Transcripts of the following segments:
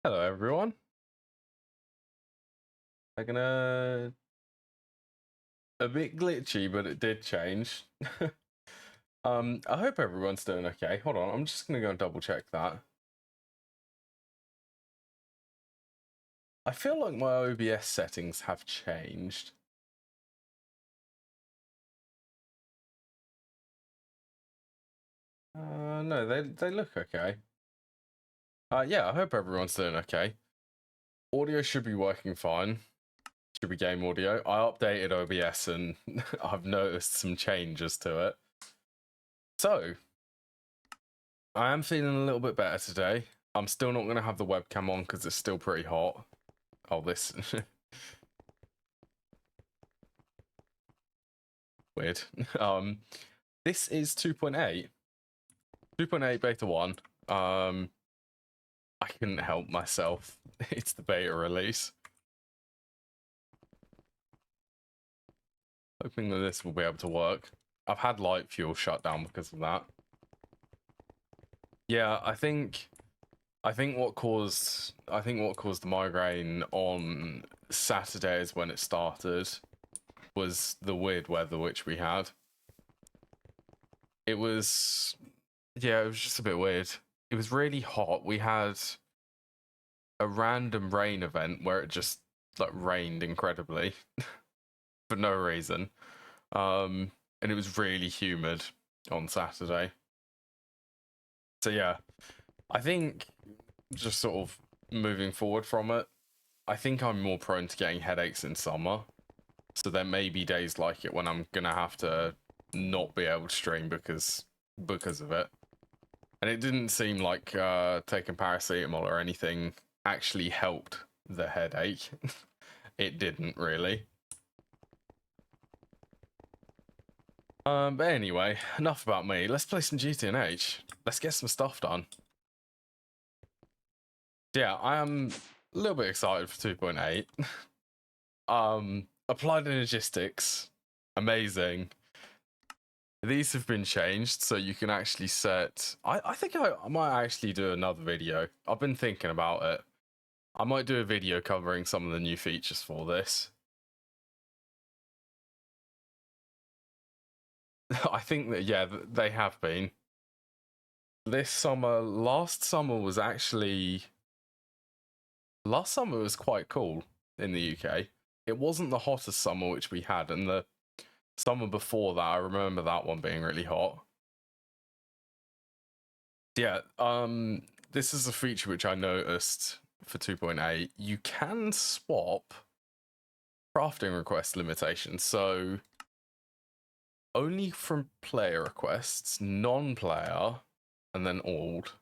Hello everyone. I'm gonna a bit glitchy, but it did change. I hope everyone's doing okay. Hold on, I'm just gonna go and double check that. I feel like my OBS settings have changed. No, they look okay. Yeah, I hope everyone's doing okay. Audio should be working fine. Should be game audio. I updated OBS and I've noticed some changes to it. So, I am feeling a little bit better today. I'm still not going to have the webcam on because it's still pretty hot. Oh, this. Weird. This is 2.8. 2.8 beta 1. I couldn't help myself. It's the beta release. Hoping that this will be able to work. I've had light fuel shut down because of that. Yeah, I think what caused the migraine on Saturdays when it started was the weird weather which we had. It was just a bit weird. It was really hot. We had a random rain event where it just like rained incredibly for no reason. And it was really humid on Saturday. So yeah, I think just sort of moving forward from it, I think I'm more prone to getting headaches in summer. So there may be days like it when I'm gonna have to not be able to stream because of it. And it didn't seem like taking paracetamol or anything actually helped the headache. It didn't really. But anyway, enough about me. Let's play some GTNH. Let's get some stuff done. Yeah, I am a little bit excited for 2.8. Applied Energistics, amazing. These have been changed, so you can actually set... I think I might actually do another video. I've been thinking about it. I might do a video covering some of the new features for this. I think that, yeah, they have been. This summer, last summer was quite cool in the UK. It wasn't the hottest summer which we had, and the summer before that, I remember that one being really hot. Yeah, this is a feature which I noticed for 2.8. You can swap crafting request limitations, so only from player requests, non-player, and then old.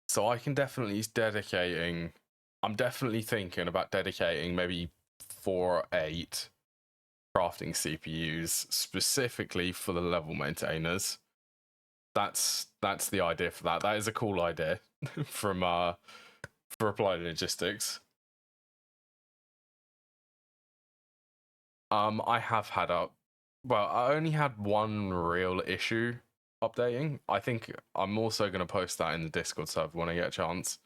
So I can definitely I'm definitely thinking about dedicating maybe 4 or 8 crafting CPUs specifically for the level maintainers. That's the idea for that. That is a cool idea from for Applied Logistics. I have had I only had one real issue updating. I think I'm also going to post that in the Discord server when I get a chance.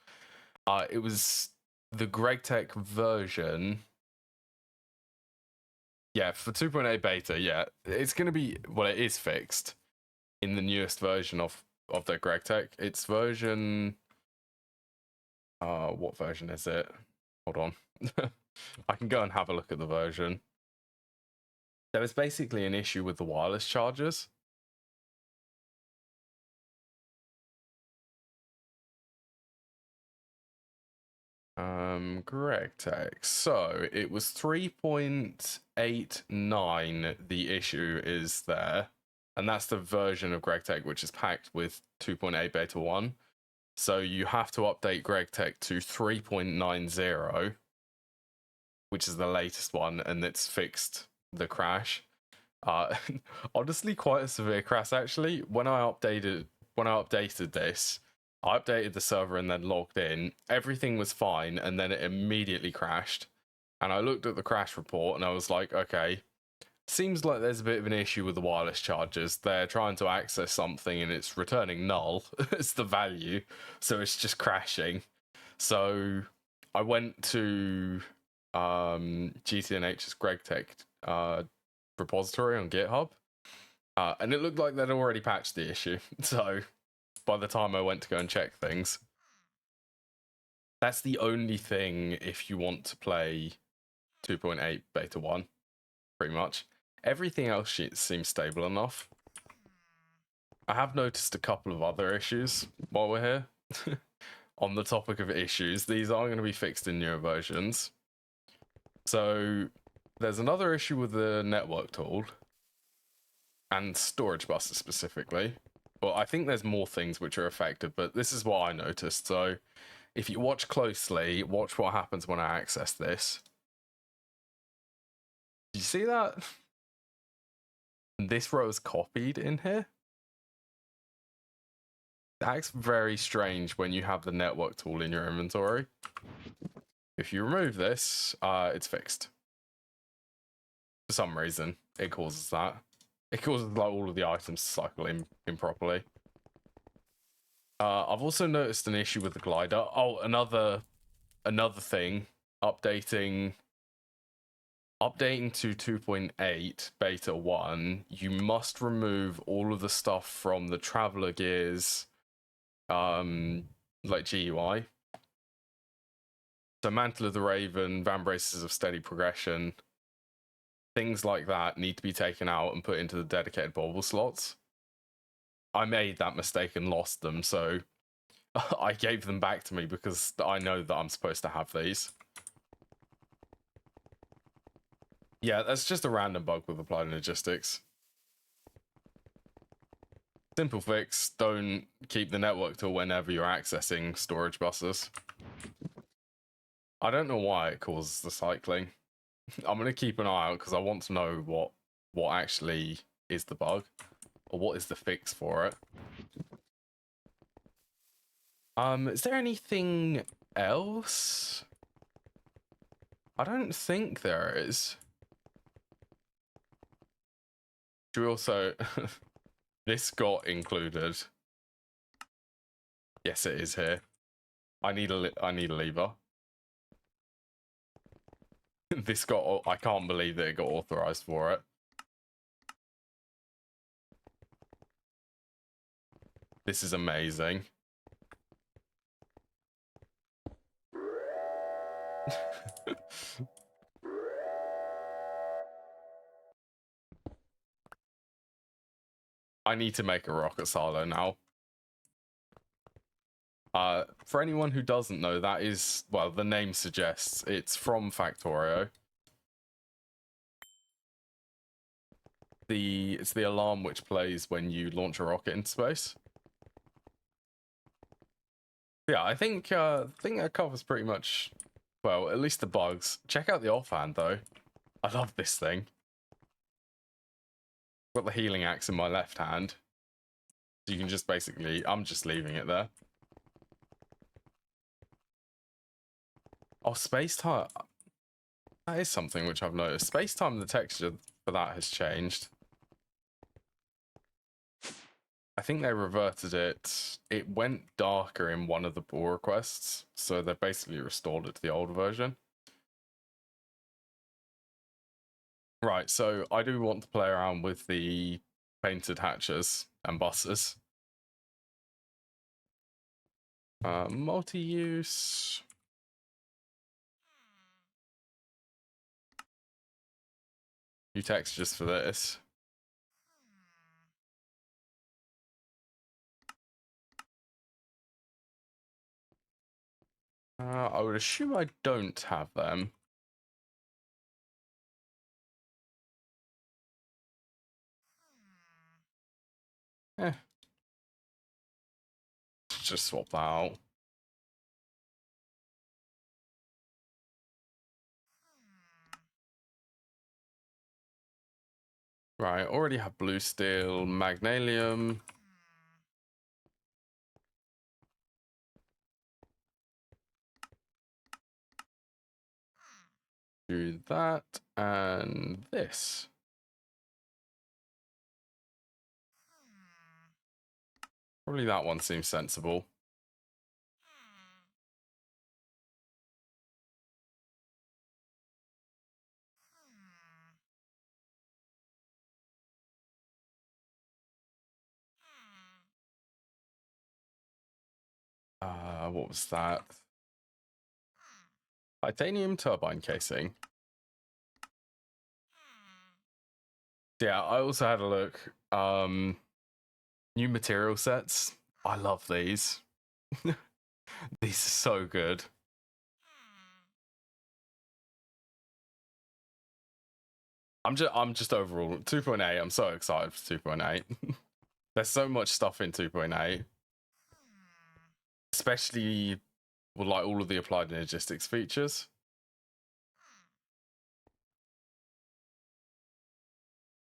It was the GregTech version. Yeah, for 2.8 beta, yeah. It's going to be, well, it is fixed in the newest version of the GregTech. It's version... what version is it? Hold on. I can go and have a look at the version. There was basically an issue with the wireless chargers. GregTech. So it was 3.89. The issue is there, and that's the version of GregTech which is packed with 2.8 beta 1. So you have to update GregTech to 3.90, which is the latest one, and it's fixed the crash. Honestly, quite a severe crash actually. When I updated this, I updated the server and then logged in. Everything was fine, and then it immediately crashed. And I looked at the crash report and I was like, okay, seems like there's a bit of an issue with the wireless chargers. They're trying to access something and it's returning null as the value, so it's just crashing. So I went to GTNH's GregTech repository on GitHub, and it looked like they'd already patched the issue. So by the time I went to go and check things, that's the only thing if you want to play 2.8 beta 1, pretty much. Everything else seems stable enough. I have noticed a couple of other issues while we're here. On the topic of issues, these are going to be fixed in newer versions. So there's another issue with the network tool and storage buses specifically. Well, I think there's more things which are affected, but this is what I noticed. So if you watch closely, watch what happens when I access this. Do you see that? This row is copied in here. That's very strange when you have the network tool in your inventory. If you remove this, it's fixed. For some reason, it causes that. It causes like all of the items to cycle improperly. I've also noticed an issue with the glider. Oh, another thing. Updating to 2.8 beta 1, you must remove all of the stuff from the traveler gears, like GUI. So Mantle of the Raven, Van Braces of Steady Progression, things like that need to be taken out and put into the dedicated bauble slots. I made that mistake and lost them, so I gave them back to me because I know that I'm supposed to have these. Yeah, that's just a random bug with applied logistics. Simple fix, don't keep the network tool whenever you're accessing storage buses. I don't know why it causes the cycling. I'm going to keep an eye out because I want to know what actually is the bug or what is the fix for it. Is there anything else? I don't think there is. Should we also... This got included. Yes, it is here. I need a lever. This got... I can't believe that it got authorized for it. This is amazing. I need to make a rocket silo now. For anyone who doesn't know, that is, well, the name suggests it's from Factorio. It's the alarm which plays when you launch a rocket into space. Yeah, I think that covers pretty much, well, at least the bugs. Check out the offhand though. I love this thing. Got the healing axe in my left hand. So you can just basically, I'm just leaving it there. Oh, space-time. That is something which I've noticed. Space-time, the texture for that has changed. I think they reverted it. It went darker in one of the pull requests, so they basically restored it to the old version. Right, so I do want to play around with the painted hatches and buses. Multi-use. New textures for this. I would assume I don't have them. Just swap that out. Right, already have blue steel, magnesium. Do that and this. Probably that one seems sensible. what was that? Titanium turbine casing. Yeah, I also had a look. New material sets. I love these. These are so good. I'm just overall 2.8. I'm so excited for 2.8. There's so much stuff in 2.8, especially with like all of the applied logistics features.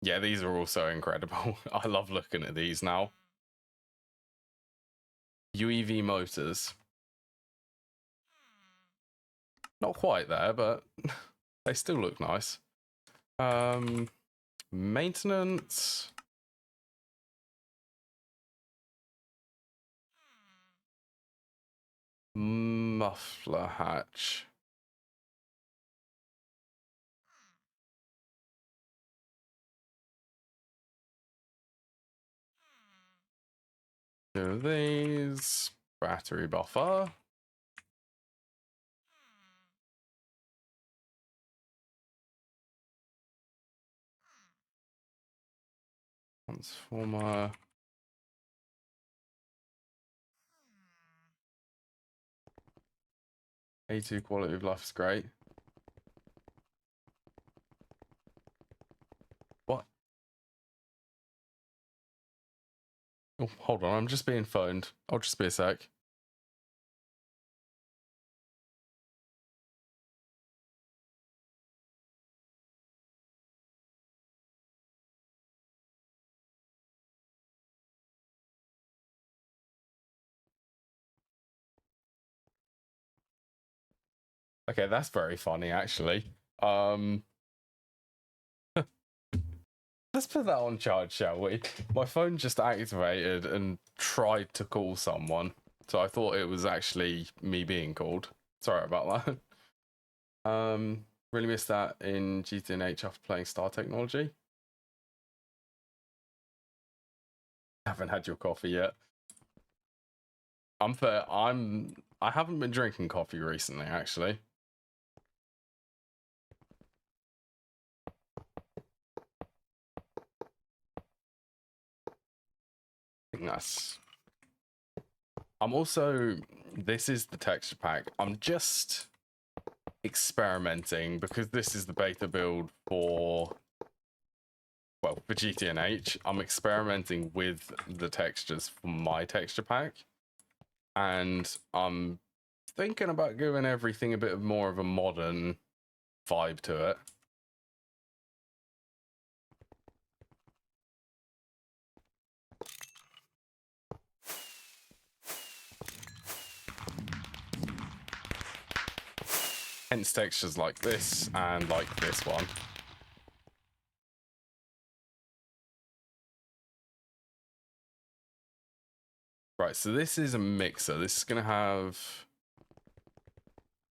Yeah, these are also incredible. I love looking at these now. UEV motors. Not quite there, but they still look nice. Maintenance. Muffler hatch. Two of these. Battery buffer. Transformer. A2 quality of life is great. What? Oh, hold on, I'm just being phoned. I'll just be a sec. Okay, that's very funny, actually. Let's put that on charge, shall we? My phone just activated and tried to call someone, so I thought it was actually me being called. Sorry about that. Really missed that in GTNH after playing Star Technology. Haven't had your coffee yet. I'm fair. I haven't been drinking coffee recently, actually. I think that's. I'm also. This is the texture pack. I'm just experimenting because this is the beta build for. Well, for GTNH, I'm experimenting with the textures for my texture pack, and I'm thinking about giving everything a bit more of a modern vibe to it. Hence textures like this and like this one. Right, so this is a mixer. This is going to have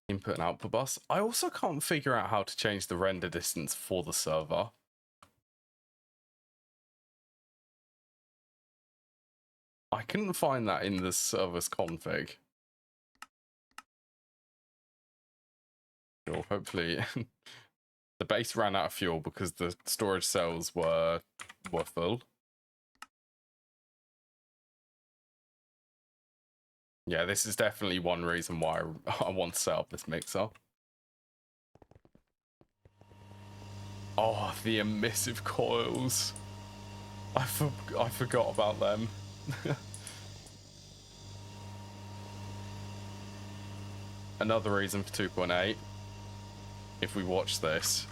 input and output bus. I also can't figure out how to change the render distance for the server. I couldn't find that in the server's config. Sure, hopefully the base ran out of fuel because the storage cells were full. Yeah, this is definitely one reason why I want to set up this mixer. Oh, the emissive coils. I forgot about them. Another reason for 2.8. If we watch this.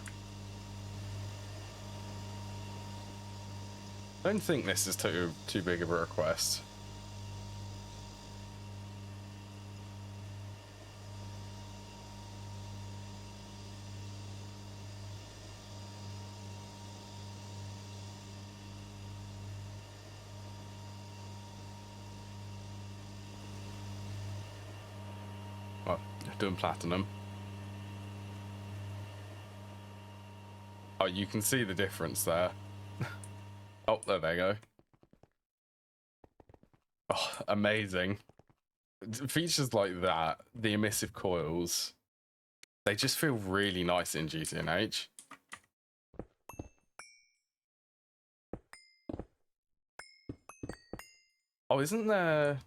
I don't think this is too big of a request. Oh, doing platinum. Oh, you can see the difference there. Oh, there they go. Oh, amazing. features like that, the emissive coils, they just feel really nice in GTNH. Oh, isn't there,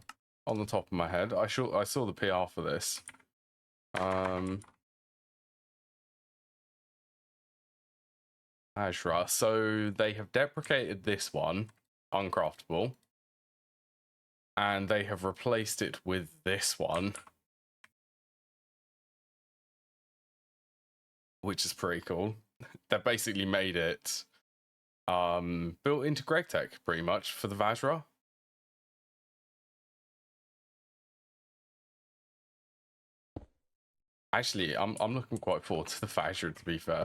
on the top of my head, I saw the PR for this. Ashra. So they have deprecated this one, uncraftable, and they have replaced it with this one, which is pretty cool. They've basically made it built into GregTech pretty much for the Vajra. Actually, I'm looking quite forward to the Vajra, to be fair.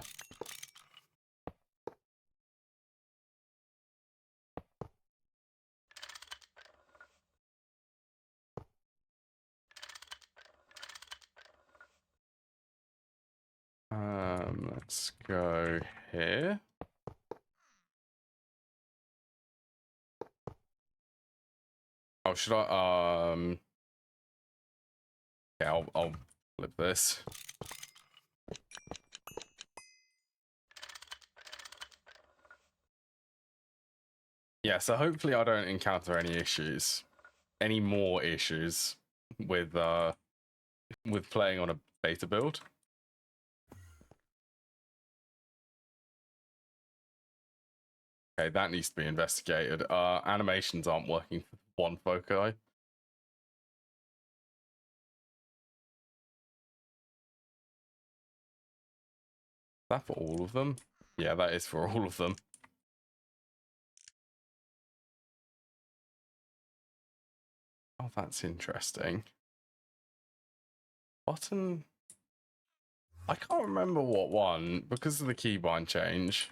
Let's go here. Oh, should I? Yeah, I'll flip this. Yeah, so hopefully I don't encounter any issues, any more issues with playing on a beta build. Okay, that needs to be investigated. Animations aren't working for one foci. Is that for all of them? Yeah, that is for all of them. Oh, that's interesting. Button... I can't remember what one, because of the keybind change.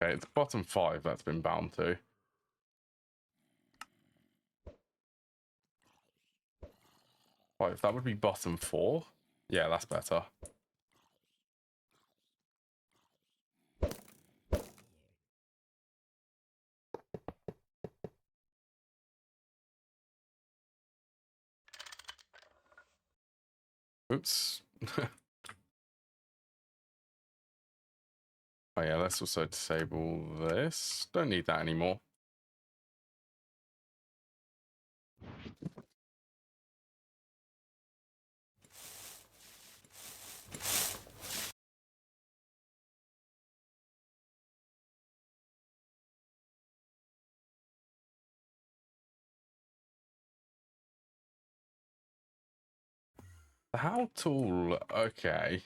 Okay, it's bottom 5 that's been bound to. Right, that would be bottom 4. Yeah, that's better. Oops. Oh yeah, let's also disable this. Don't need that anymore. How tall? Okay.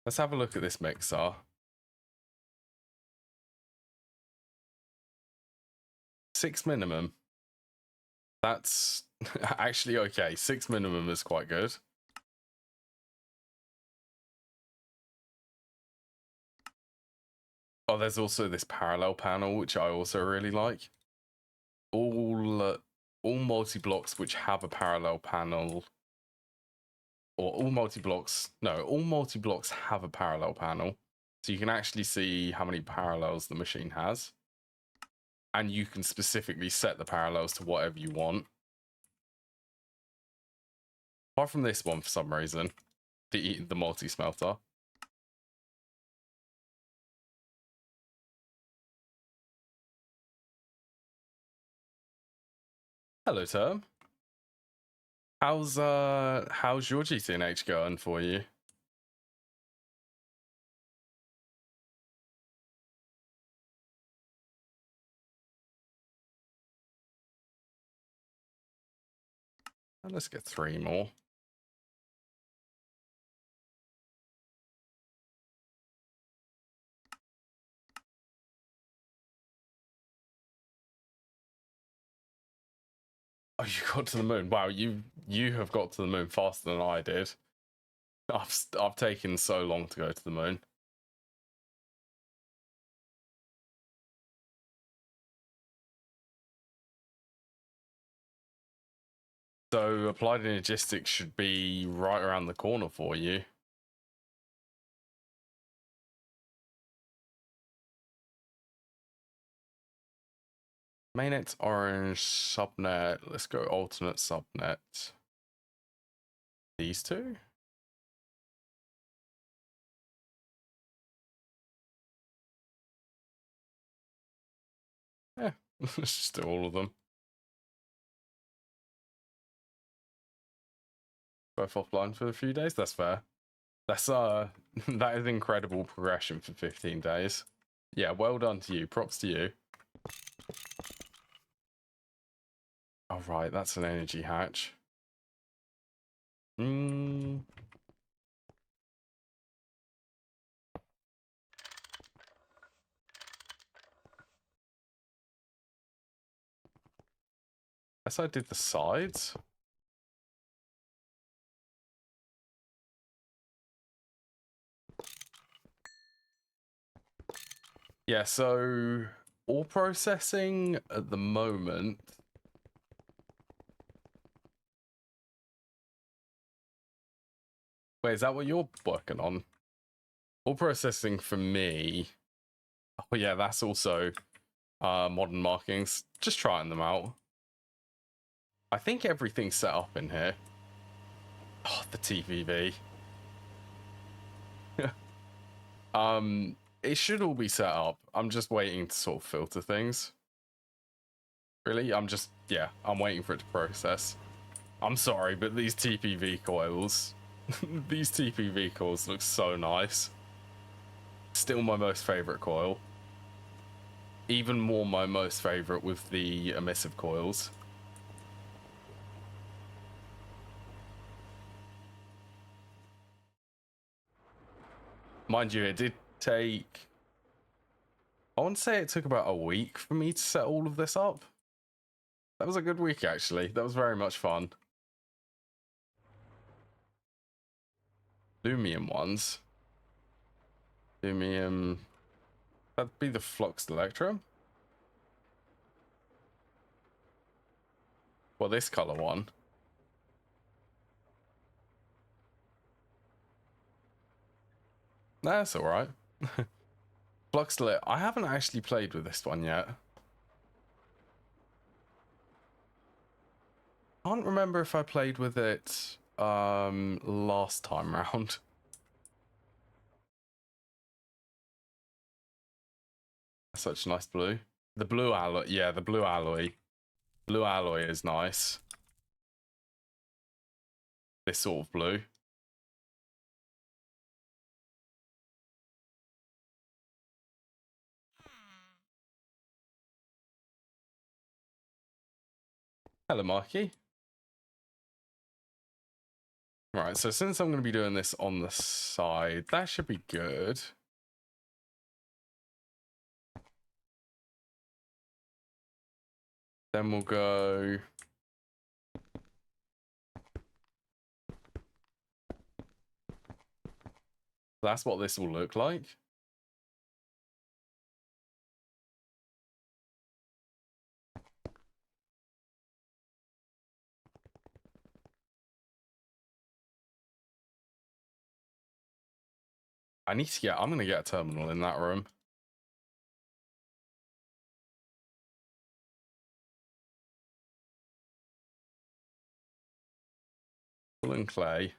Let's have a look at this mixer. Six minimum. That's actually okay. 6 minimum is quite good. Oh, there's also this parallel panel, which I also really like. All multi-blocks which have a parallel panel, or all multi-blocks have a parallel panel. So you can actually see how many parallels the machine has. And you can specifically set the parallels to whatever you want. Apart from this one, for some reason, the multi-smelter. Hello, Term. How's your GTNH going for you? Let's get 3 more. Oh, you got to the moon. Wow, you have got to the moon faster than I did. I've taken so long to go to the moon. So applied energistics should be right around the corner for you. Mainnet's orange, subnet. Let's go alternate subnet. These two? Yeah, let's just do all of them. Both offline for a few days. That's fair. That's that is incredible progression for 15 days. Yeah, well done to you. Props to you. All right, that's an energy hatch. As I did the sides. Yeah, so ore processing at the moment. Wait, is that what you're working on? Ore processing for me. Oh yeah, that's also modern markings. Just trying them out. I think everything's set up in here. Oh, the TVV. It should all be set up. I'm just waiting to sort of filter things. Really? I'm waiting for it to process. I'm sorry, but these TPV coils, these TPV coils look so nice. Still my most favorite coil. Even more my most favorite with the emissive coils. Mind you, it did take... I want to say it took about a week for me to set all of this up. That was a good week, actually. That was very much fun. Lumium ones. Lumium... That'd be the Fluxed Electrum? Well, this color one. Nah, that's alright. Fluxed Electrum. I haven't actually played with this one yet. I can't remember if I played with it last time round. Such nice blue. The blue alloy, yeah, the blue alloy. Blue alloy is nice. This sort of blue. Hello, Marky. Right, so since I'm going to be doing this on the side, that should be good. Then we'll go... That's what this will look like. I'm going to get a terminal in that room. Wool and clay.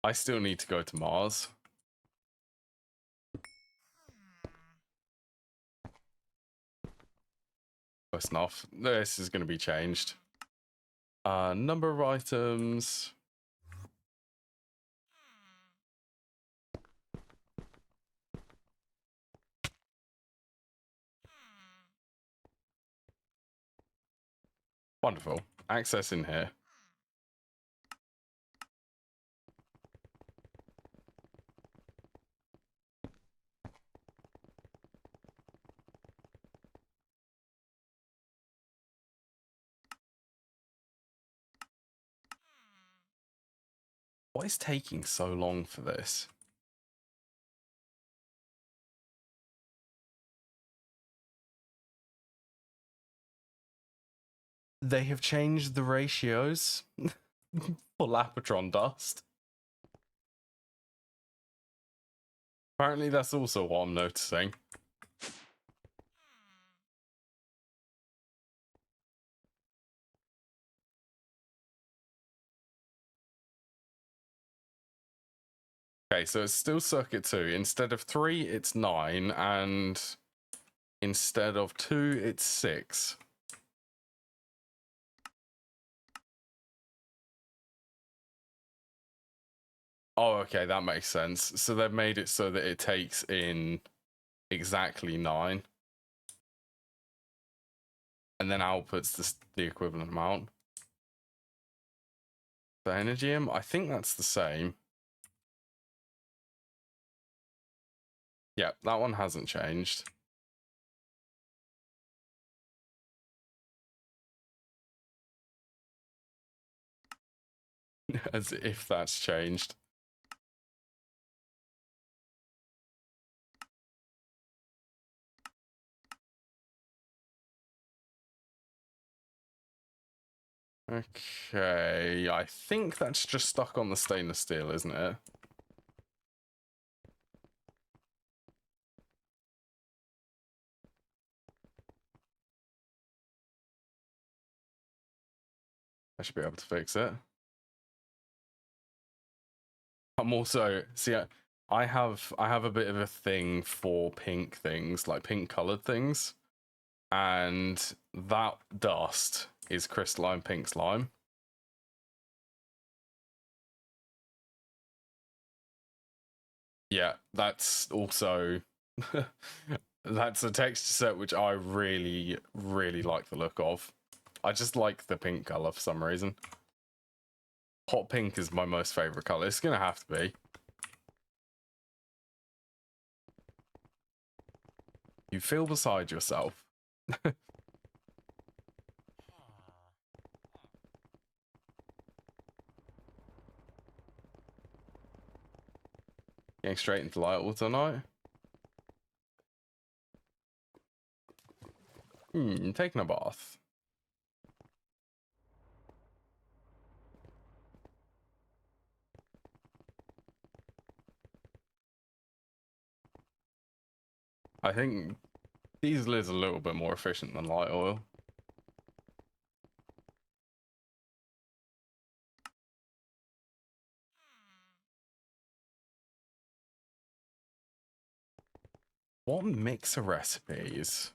I still need to go to Mars. Close enough. This is going to be changed. Number of items. Wonderful. Access in here. What is taking so long for this? They have changed the ratios for Lapotron dust. Apparently that's also what I'm noticing. Okay, so it's still circuit 2. Instead of 3, it's 9, and instead of 2, it's 6. Oh, okay, that makes sense. So they've made it so that it takes in exactly 9. And then outputs the equivalent amount. The Energium, I think that's the same. Yeah, that one hasn't changed. As if that's changed. Okay, I think that's just stuck on the stainless steel, isn't it? I should be able to fix it. I'm also, see, I have a bit of a thing for pink things, like pink colored things, and that dust is crystalline pink slime. Yeah, that's also that's a texture set which I really, really like the look of. I just like the pink color for some reason. Hot pink is my most favorite color. It's gonna have to be. You feel beside yourself. Getting straight into light water tonight. Taking a bath. I think diesel is a little bit more efficient than light oil. What mixer recipes?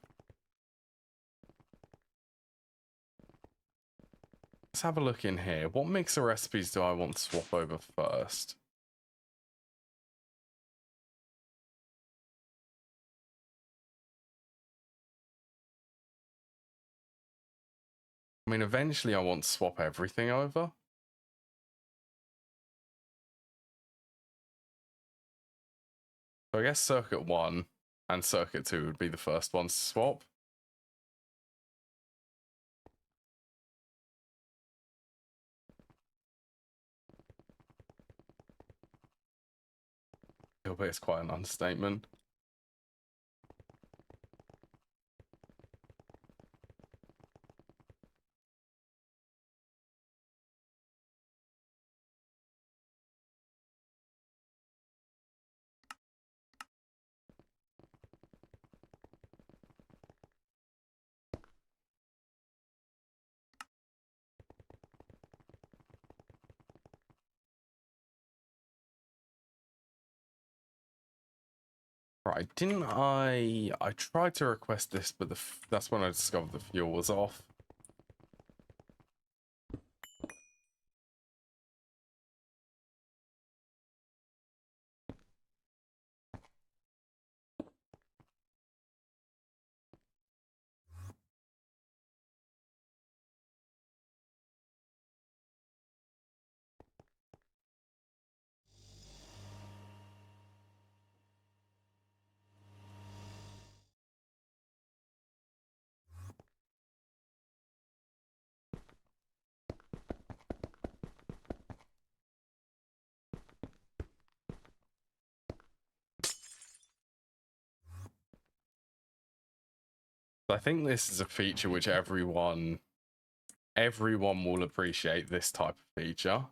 Let's have a look in here. What mixer recipes do I want to swap over first? I mean, eventually I want to swap everything over. So I guess circuit 1 and circuit 2 would be the first ones to swap. But it's quite an understatement. Right, didn't I tried to request this, but that's when I discovered the fuel was off. I think this is a feature which everyone everyone will appreciate this type of feature.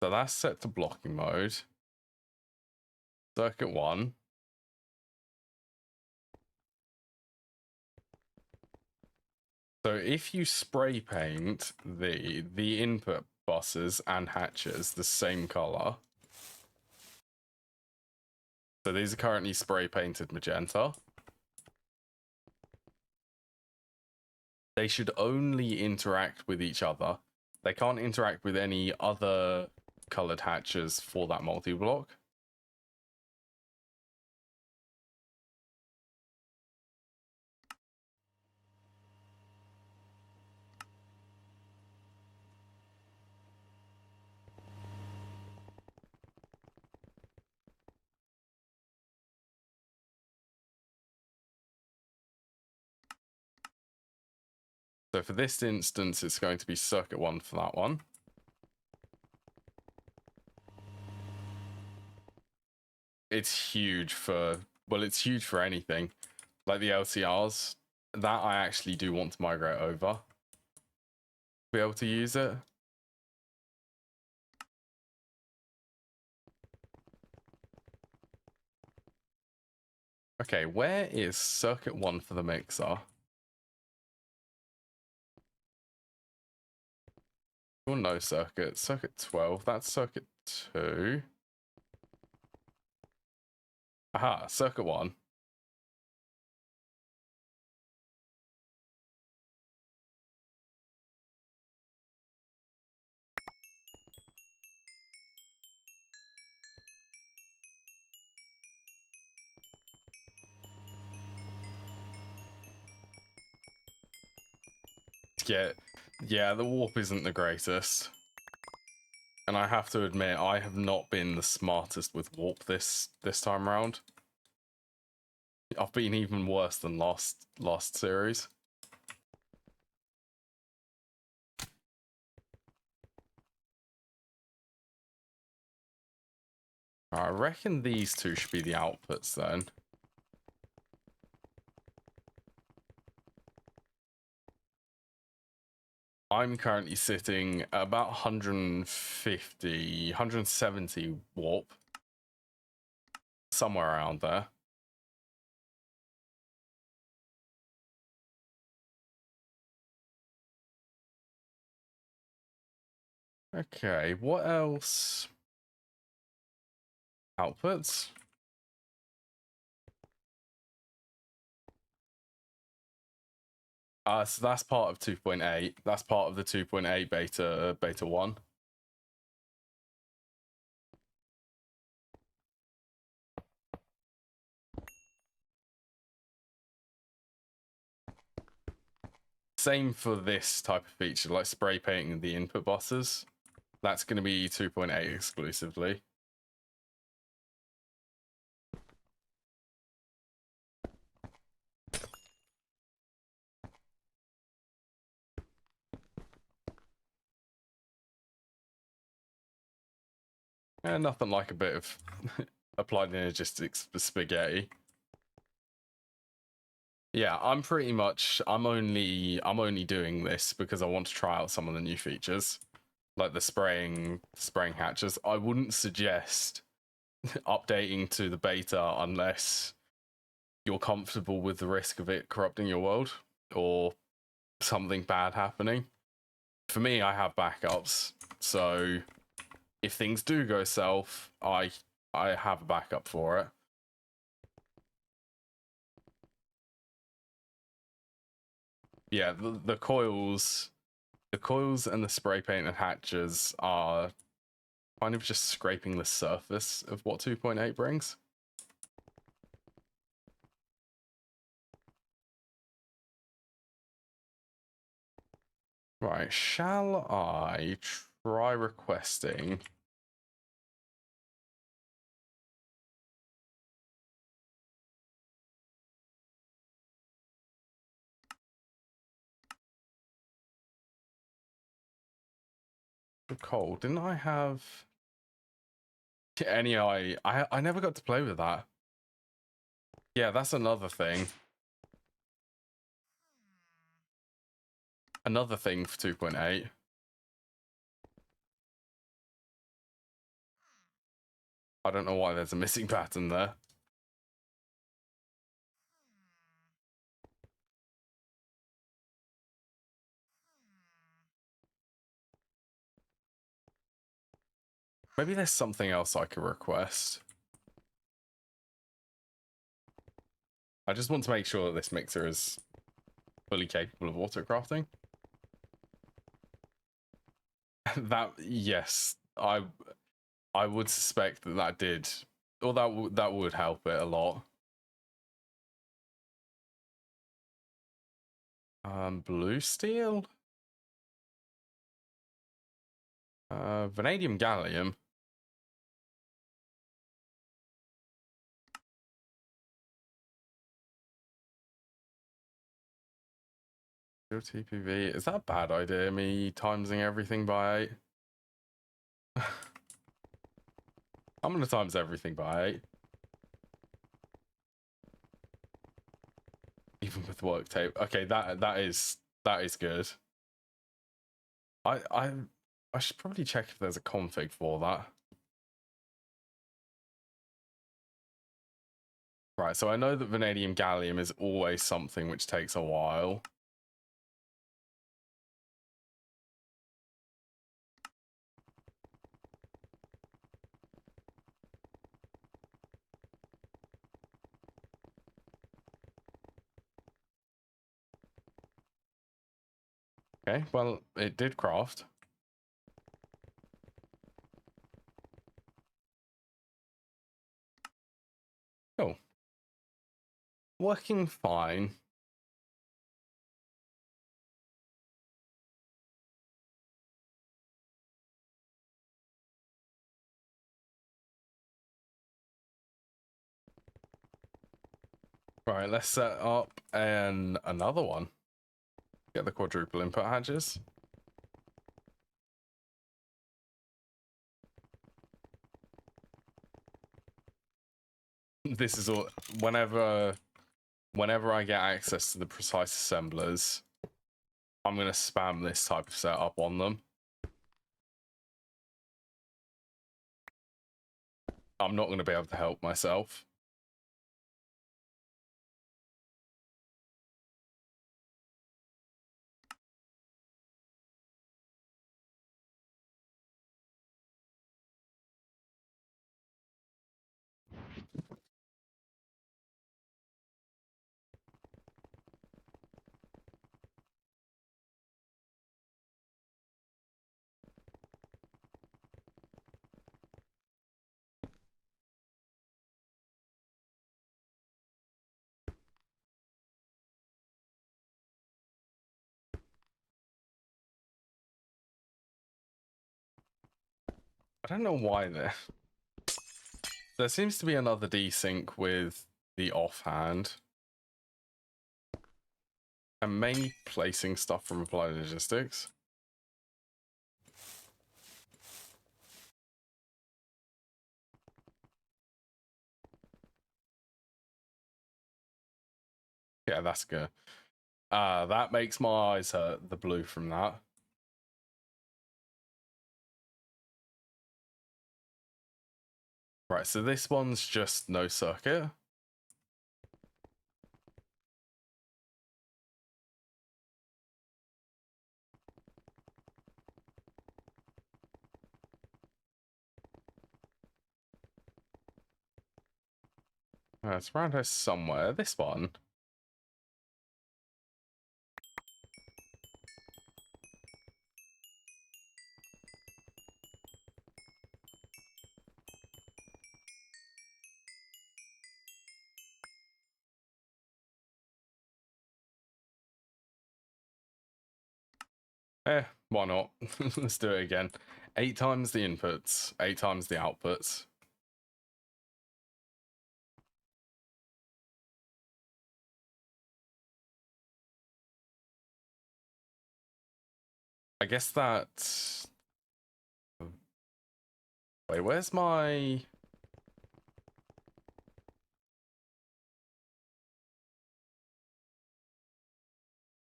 So that's set to blocking mode. Circuit 1. So if you spray paint the input buses and hatches the same color, so these are currently spray painted magenta, they should only interact with each other. They can't interact with any other colored hatches for that multi-block. So for this instance, it's going to be circuit 1 for that one. It's huge for, well, it's huge for anything. Like the LCRs, that I actually do want to migrate over. Be able to use it. Okay, where is circuit 1 for the mixer? Oh, no circuit. Circuit 12, that's circuit 2. Aha, circuit 1. Yeah, the warp isn't the greatest. And I have to admit, I have not been the smartest with warp this time around. I've been even worse than last series. I reckon these two should be the outputs then. I'm currently sitting at about 150, 170 warp. Somewhere around there. Okay, what else? Outputs? So that's part of 2.8. That's part of the 2.8 beta 1. Same for this type of feature, like spray painting the input buses. That's going to be 2.8 exclusively. Nothing like a bit of applied energistics spaghetti. Yeah, I'm only doing this because I want to try out some of the new features, like the spraying hatches. I wouldn't suggest updating to the beta unless you're comfortable with the risk of it corrupting your world or something bad happening. For me, I have backups, so if things do go south, I have a backup for it. Yeah, the coils and the spray paint and hatches are kind of just scraping the surface of what 2.8 brings. Right, shall I try requesting? Cold, didn't I have any? I never got to play with that. Yeah, that's another thing. Another thing for 2.8. I don't know why there's a missing pattern there. Maybe there's something else I could request. I just want to make sure that this mixer is fully capable of auto-crafting. That, yes, I would suspect that that did, or that would help it a lot. Blue steel? Vanadium gallium. TPV. Is that a bad idea, me timesing everything by 8? I'm gonna times everything by 8. Even with work tape. Okay, that is good. I should probably check if there's a config for that. Right, so I know that vanadium gallium is always something which takes a while. Okay, well, it did craft. Cool. Working fine. Right, let's set up another one. Get the quadruple input hatches. This is all whenever I get access to the precise assemblers, I'm gonna spam this type of setup on them. I'm not gonna be able to help myself. I don't know why there seems to be another desync with the offhand. I'm mainly placing stuff from Applied Logistics. Yeah, that's good. That makes my eyes hurt, the blue from that. Right, so this one's just no circuit. It's around here somewhere. This one. Why not? Let's do it again. 8 times the inputs, 8 times the outputs. I guess that... Wait, where's my...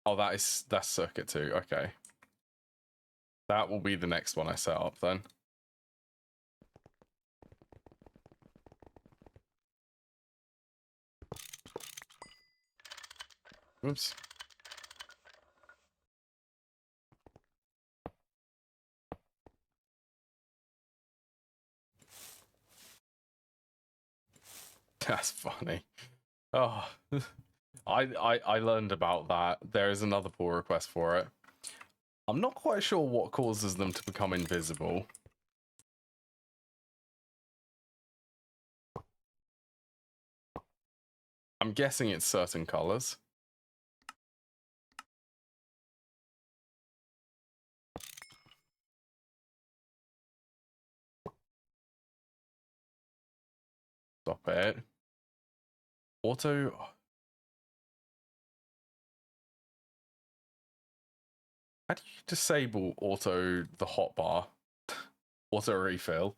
Oh, that's circuit 2. Okay. That will be the next one I set up then. Oops. That's funny. Oh, I learned about that. There is another pull request for it. I'm not quite sure what causes them to become invisible. I'm guessing it's certain colors. Stop it. Auto. How do you disable auto the hotbar? Auto refill.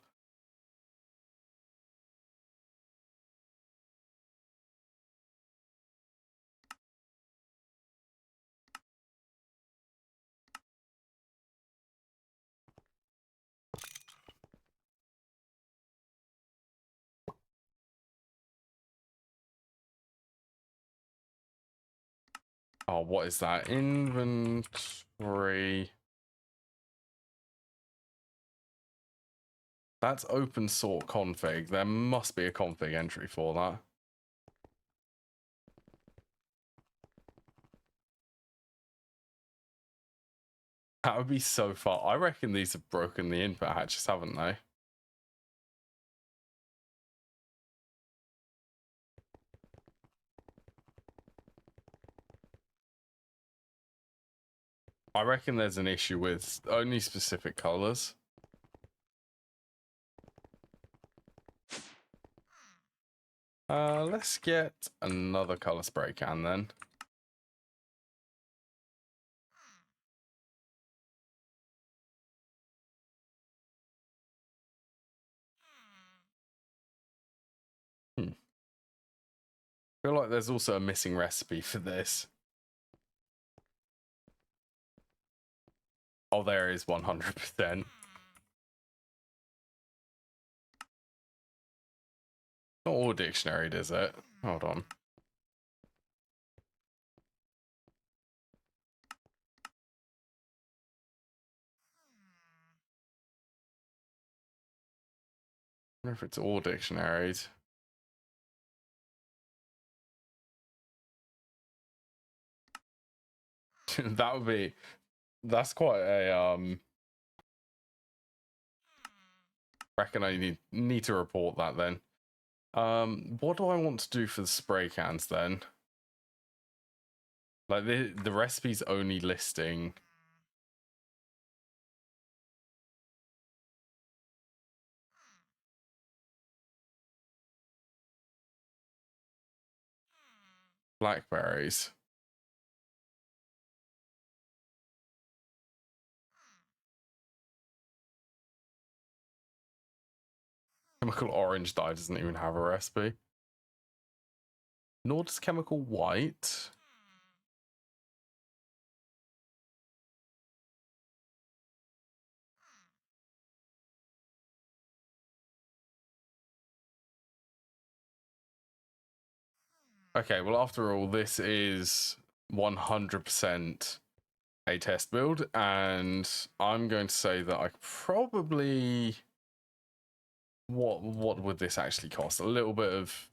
Oh, what is that? Inventory. That's open sort config. There must be a config entry for that. That would be so far. I reckon these have broken the input hatches, haven't they? I reckon there's an issue with only specific colors. Let's get another color spray can then. I feel like there's also a missing recipe for this. Oh, there is 100%. Not all dictionary, does it? Hold on. I wonder if it's all dictionaries. That would be. That's quite a reckon I need to report that then. What do I want to do for the spray cans then? Like the recipe's only listing. Blackberries. Chemical orange dye doesn't even have a recipe. Nor does chemical white. Okay, well, after all, this is 100% a test build, and I'm going to say that I probably... What would this actually cost? A little bit of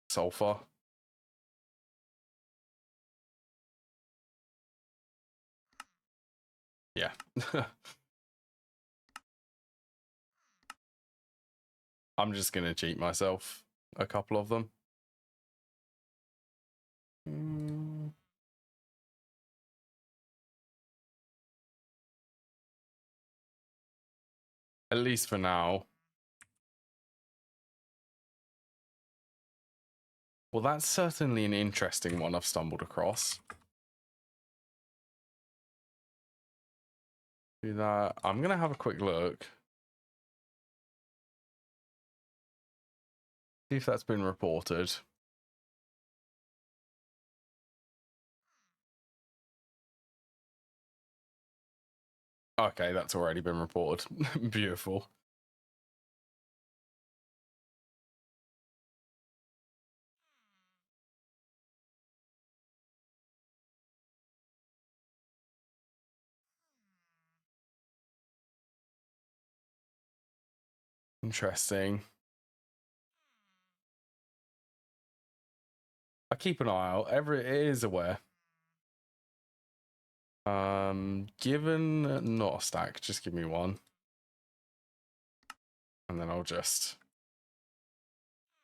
sulfur. Yeah. I'm just going to cheat myself a couple of them. At least for now. Well, that's certainly an interesting one I've stumbled across. Do that. I'm going to have a quick look. See if that's been reported. Okay, that's already been reported. Beautiful. Interesting. I keep an eye out. It is aware. Given not a stack, just give me one. And then I'll just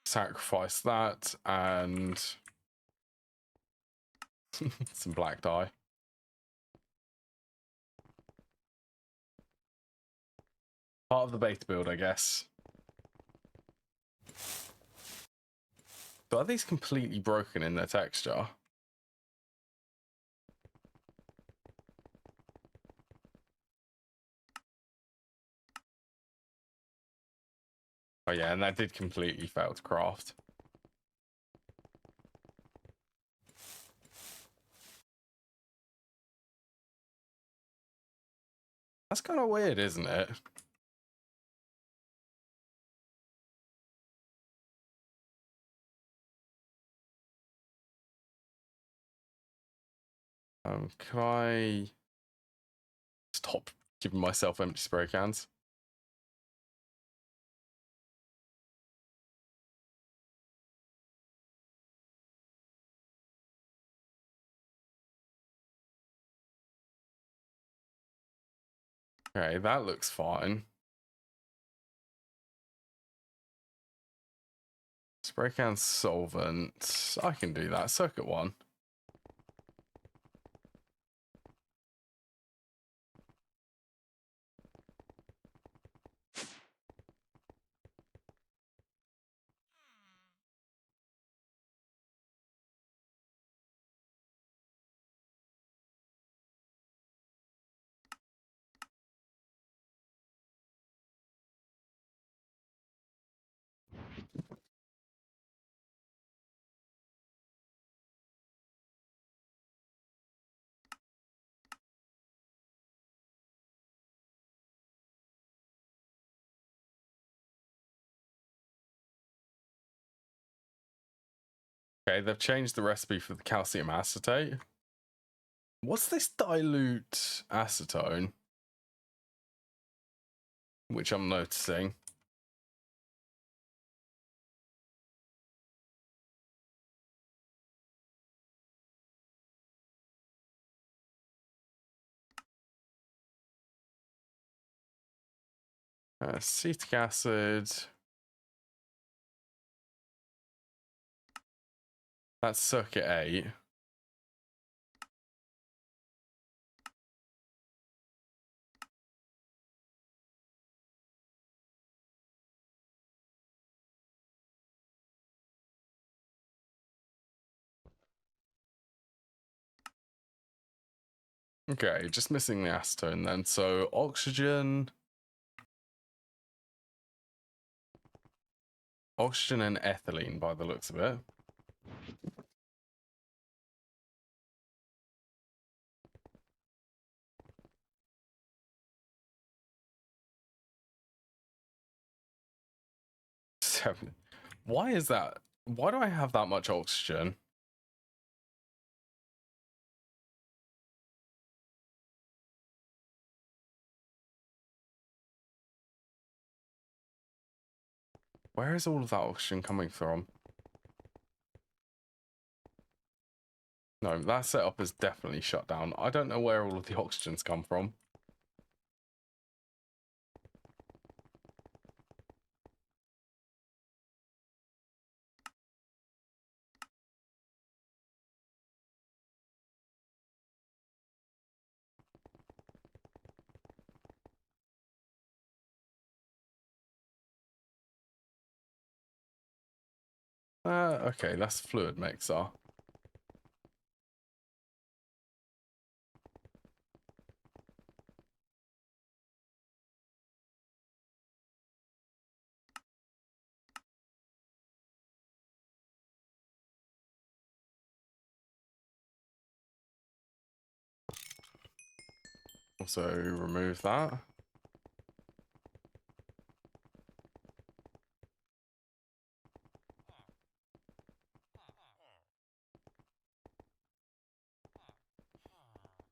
sacrifice that and some black dye. Part of the beta build, I guess. So are these completely broken in their texture? Oh yeah, and that did completely fail to craft. That's kind of weird, isn't it? Can I stop giving myself empty spray cans? Okay, that looks fine. Spray can solvent. I can do that. Circuit 1. Okay, they've changed the recipe for the calcium acetate. What's this dilute acetone? Which I'm noticing. Acetic acid. That's circuit 8. Okay, just missing the acetone then. So oxygen and ethylene by the looks of it. Seven. Why is that? Why do I have that much oxygen? Where is all of that oxygen coming from? No, that setup is definitely shut down. I don't know where all of the oxygens come from. Okay, that's fluid mixer. Also remove that.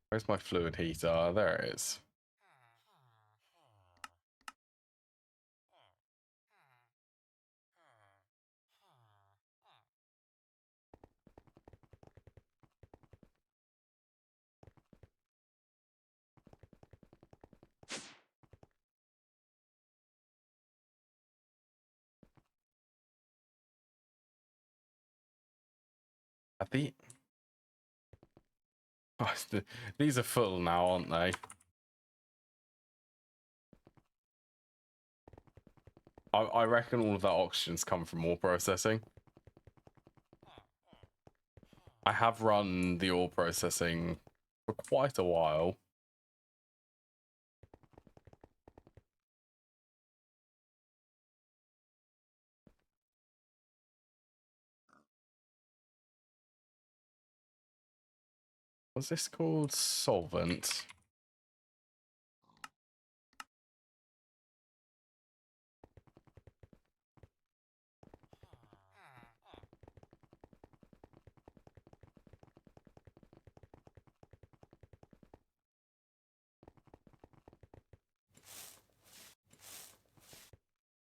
Where's my fluid heater? There it is. I think these are full now, aren't they? I reckon all of that oxygen's come from ore processing. I have run the ore processing for quite a while. What's this called? Solvent.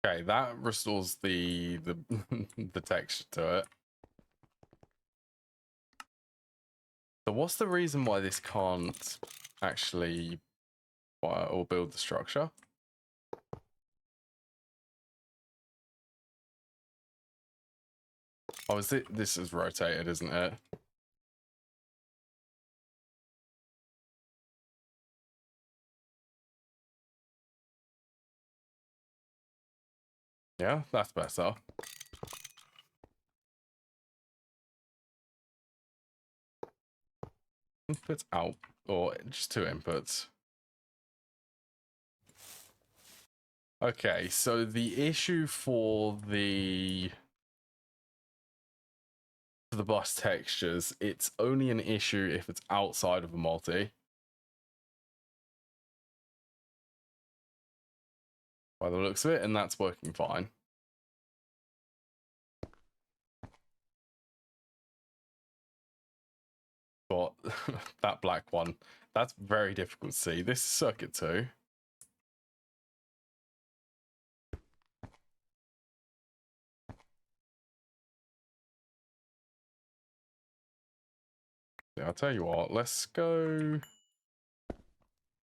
Okay, that restores the the texture to it. So what's the reason why this can't actually fire or build the structure? Oh, is it? This is rotated, isn't it? Yeah, that's better. Inputs out, or just two inputs. Okay, so the issue for the bus textures, it's only an issue if it's outside of a multi. By the looks of it, and that's working fine. But that black one, that's very difficult to see. This is circuit 2. Yeah, I'll tell you what, let's go.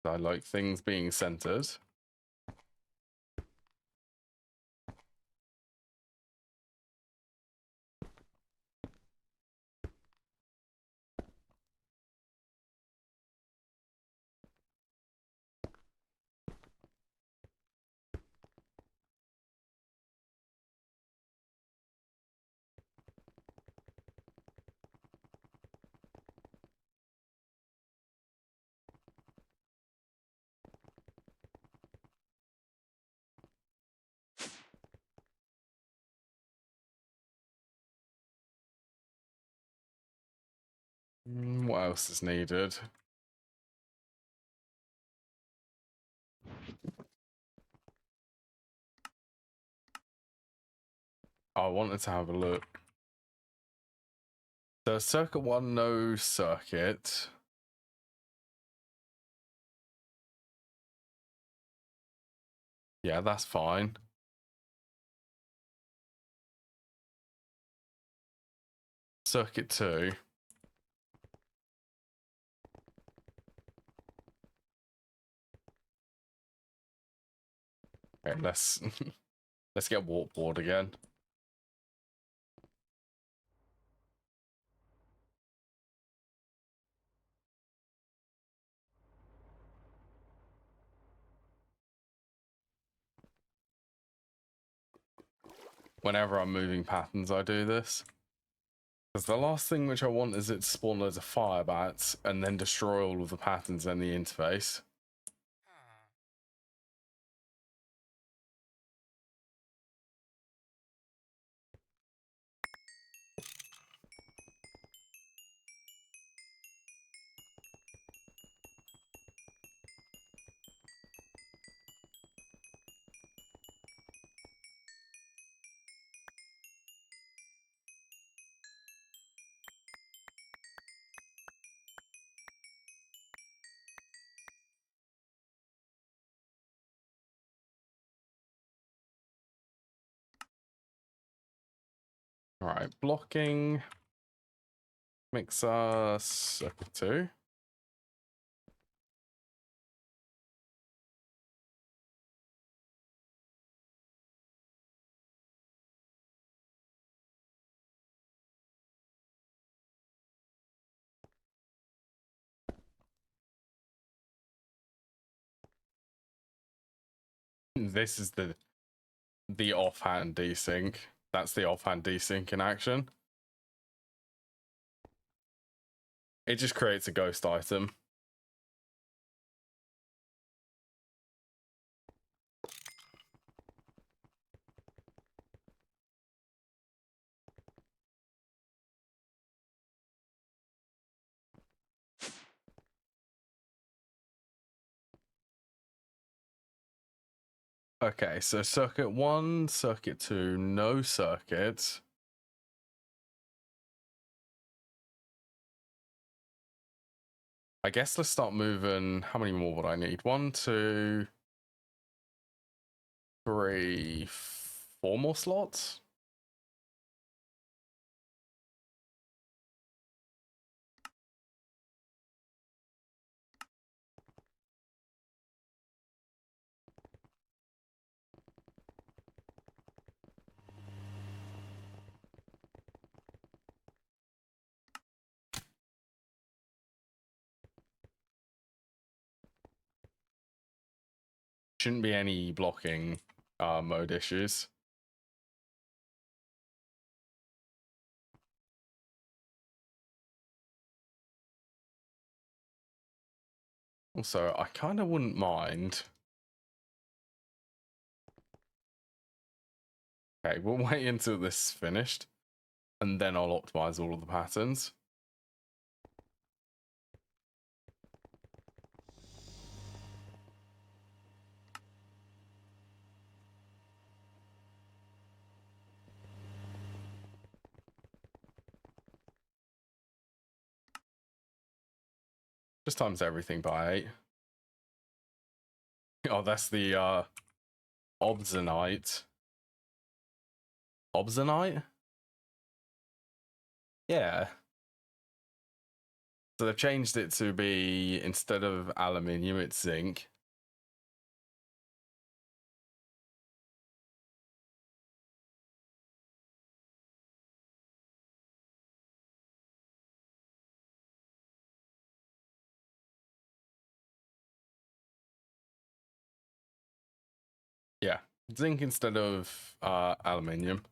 I like things being centered. What else is needed? I wanted to have a look. So circuit 1, no circuit. Yeah, that's fine. Circuit 2. Okay, let's let's get warp board again. Whenever I'm moving patterns, I do this. Because the last thing which I want is it to spawn loads of fire bats and then destroy all of the patterns in the interface. All right, blocking. Mixer circuit 2. This is the offhand desync. That's the offhand desync in action. It just creates a ghost item. Okay, so circuit 1, circuit 2, no circuit. I guess let's start moving. How many more would I need? 1, 2, 3, 4 more slots? Shouldn't be any blocking mode issues. Also, I kind of wouldn't mind. Okay, we'll wait until this is finished, and then I'll optimize all of the patterns. Just times everything by 8. Oh, that's the Obsonite. Obsonite? Yeah. So they've changed it to be, instead of aluminium, it's zinc. Yeah, zinc instead of aluminium.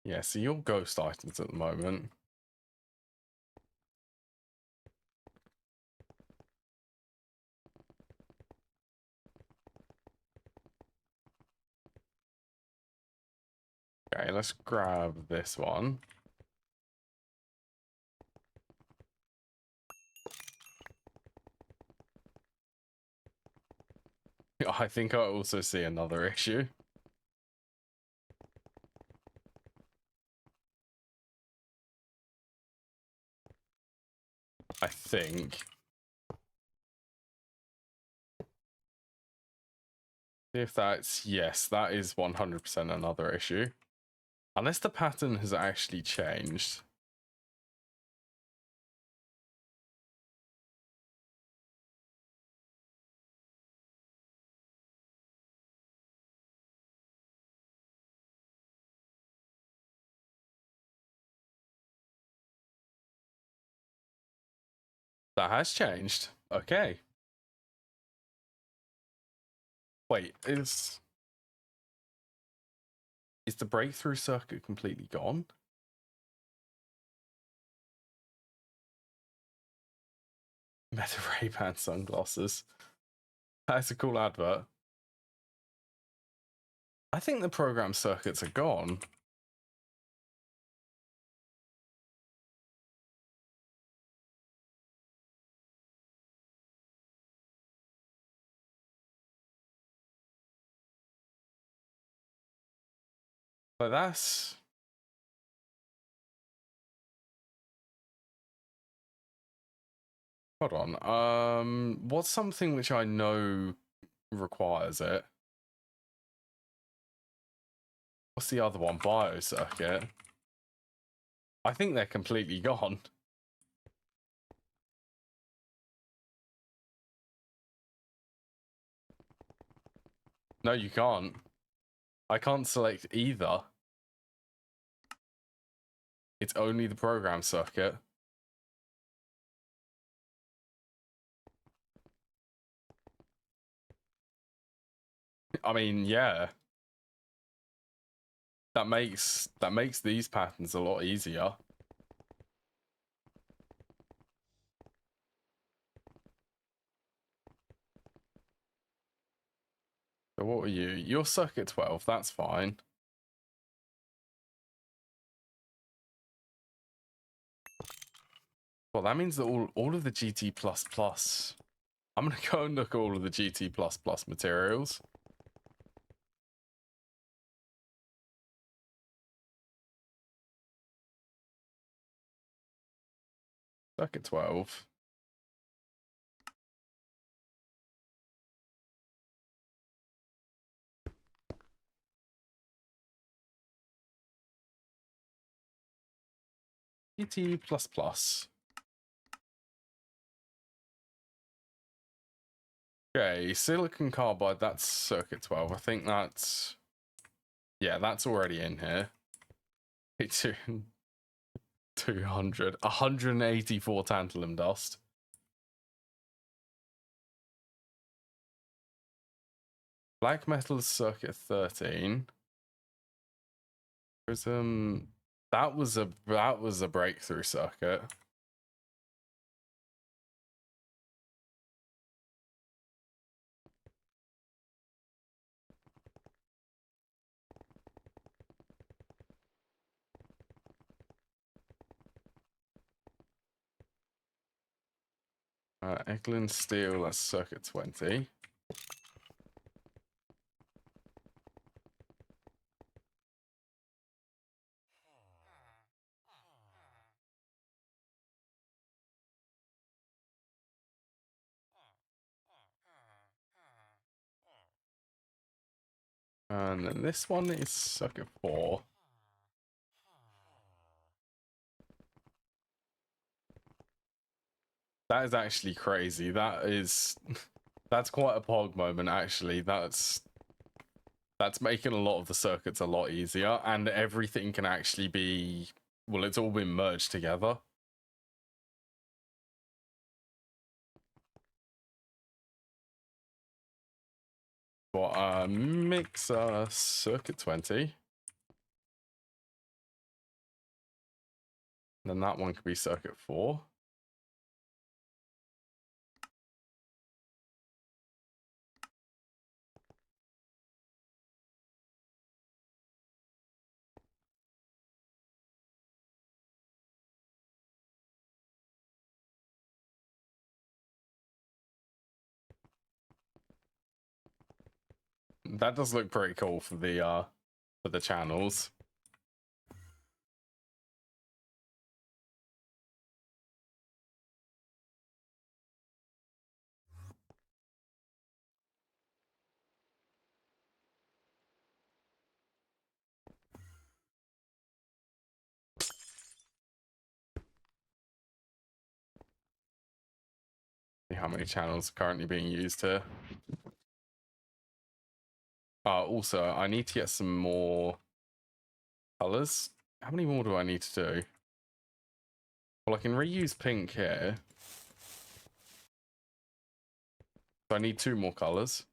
Yeah, so your ghost items at the moment. Okay, let's grab this one. I think I also see another issue. I think. If that's, yes, that is 100% another issue. Unless the pattern has actually changed. That has changed. Okay. Wait, is the breakthrough circuit completely gone? Meta Ray-Ban sunglasses. That's a cool advert. I think the program circuits are gone. But that's Hold on. What's something which I know requires it? What's the other one? Biocircuit. I think they're completely gone. No, you can't. I can't select either. It's only the program circuit. I mean, yeah. That makes these patterns a lot easier. So what are you? You're circuit 12, that's fine. Well, that means that all of the GT++. I'm gonna go and look at all of the GT++ materials. Circuit 12. GT++. Okay, silicon carbide, that's circuit 12. I think that's... Yeah, that's already in here. It's 200. 184 tantalum dust. Black metal circuit 13. Prism. That was a breakthrough circuit. Eglin steel, that's circuit 20. And then this one is circuit 4. That is actually crazy. That's quite a pog moment, actually. That's making a lot of the circuits a lot easier, and everything can actually be, well, it's all been merged together. But mixer circuit 20. Then that one could be circuit 4. That does look pretty cool for the channels. See how many channels are currently being used here. Also, I need to get some more colors. How many more do I need to do? Well, I can reuse pink here. So I need 2 more colors.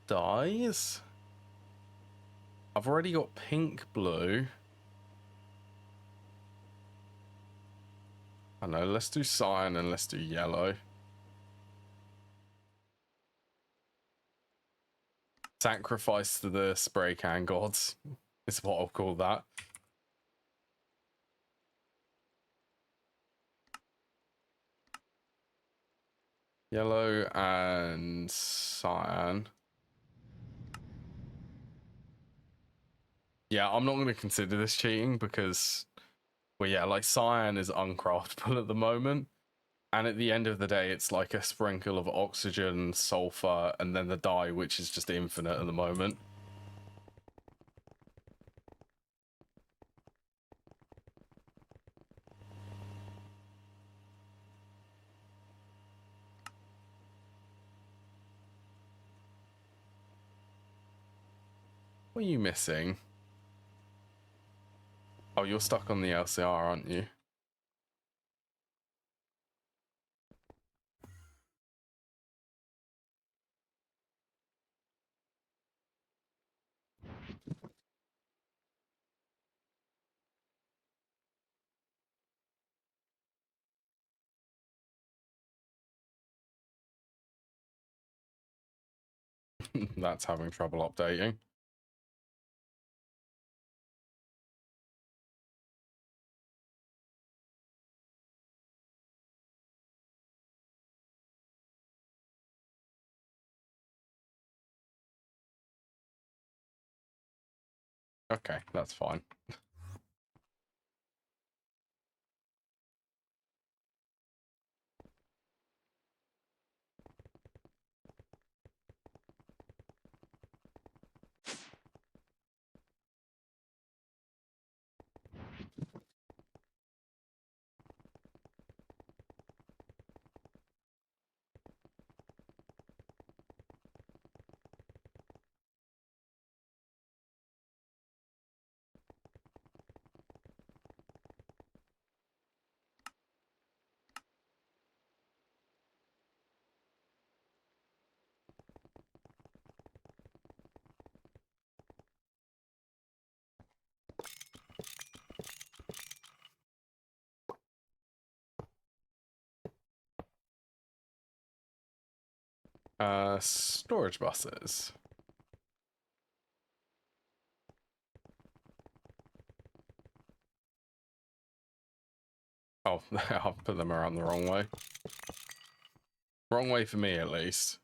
Dyes. I've already got pink, blue. I don't know, let's do cyan and let's do yellow. Sacrifice to the spray can gods is what I'll call that. Yellow and cyan. Yeah, I'm not going to consider this cheating because, well, yeah, like cyan is uncraftable at the moment. And at the end of the day, it's like a sprinkle of oxygen, sulfur, and then the dye, which is just infinite at the moment. What are you missing? Oh, you're stuck on the LCR, aren't you? That's having trouble updating. Okay, that's fine. Storage buses. Oh, I'll put them around the wrong way. Wrong way for me, at least.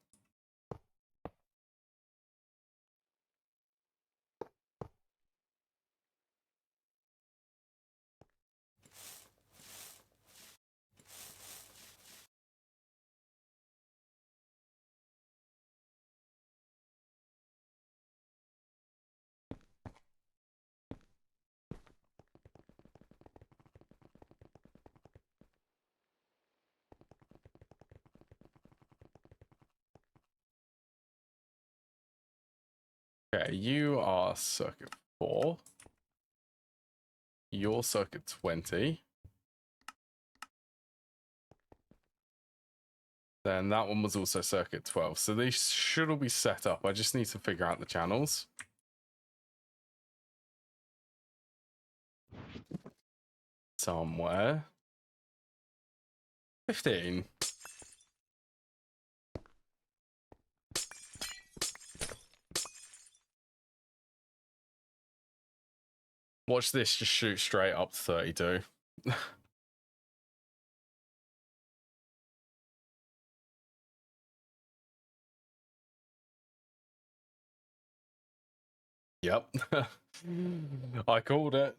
Okay, you are circuit 4. You're circuit 20. Then that one was also circuit 12. So these should all be set up. I just need to figure out the channels. Somewhere. 15. Watch this just shoot straight up to 32. Yep. I called it.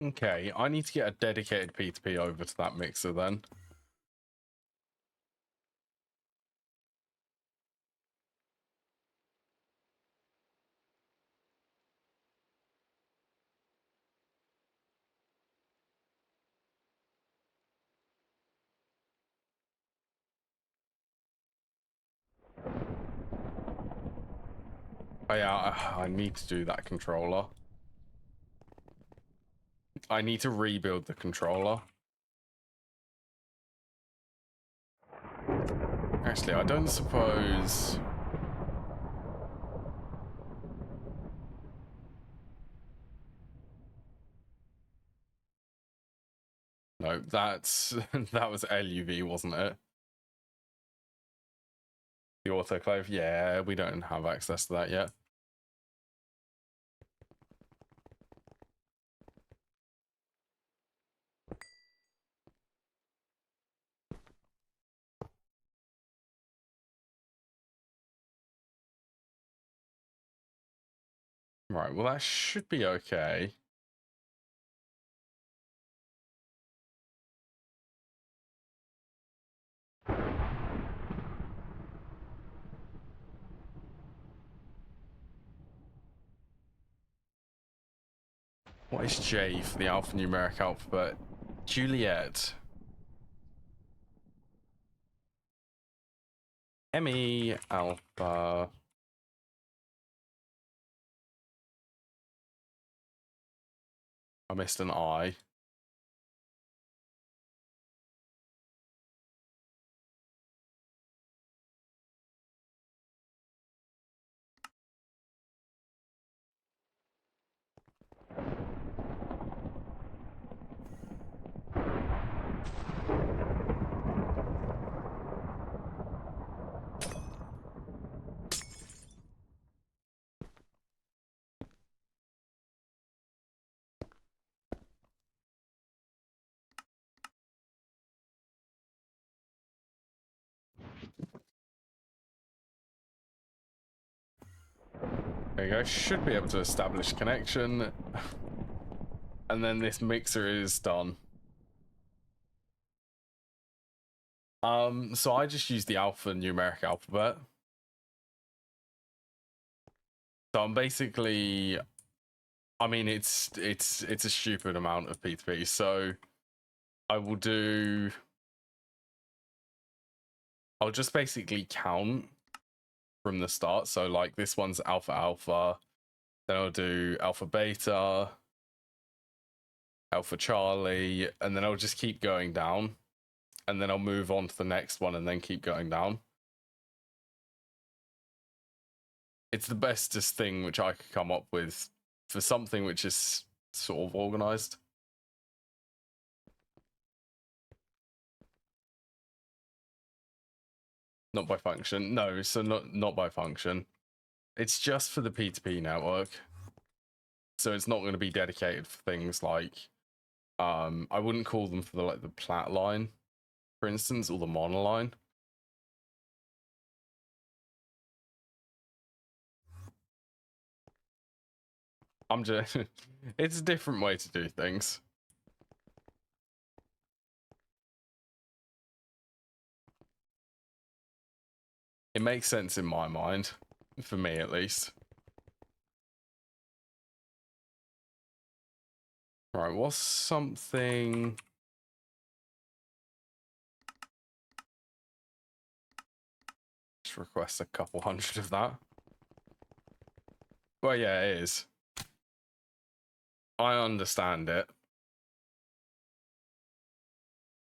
Okay, I need to get a dedicated P2P over to that mixer then. Oh yeah, I need to do that controller. I need to rebuild the controller. Actually, I don't suppose... No, that's... that was LUV, wasn't it? The autoclave? Yeah, we don't have access to that yet. Right, well that should be okay. What is J for the alphanumeric alphabet? Juliet. ME alpha. I missed an I. There you go. Should be able to establish connection. And then this mixer is done. So I just use the alphanumeric alphabet. So I'm basically, I mean, it's a stupid amount of P2P. So I'll just basically count from the start. So like this one's alpha alpha, then I'll do alpha beta, alpha Charlie, and then I'll just keep going down, and then I'll move on to the next one and then keep going down. It's the bestest thing which I could come up with for something which is sort of organized. Not by function. No, so not by function. It's just for the P2P network. So it's not going to be dedicated for things like I wouldn't call them for the plat line, for instance, or the monoline. I'm just it's a different way to do things. It makes sense in my mind, for me at least. Right, what's something... Just request a couple hundred of that. Well, yeah, it is. I understand it.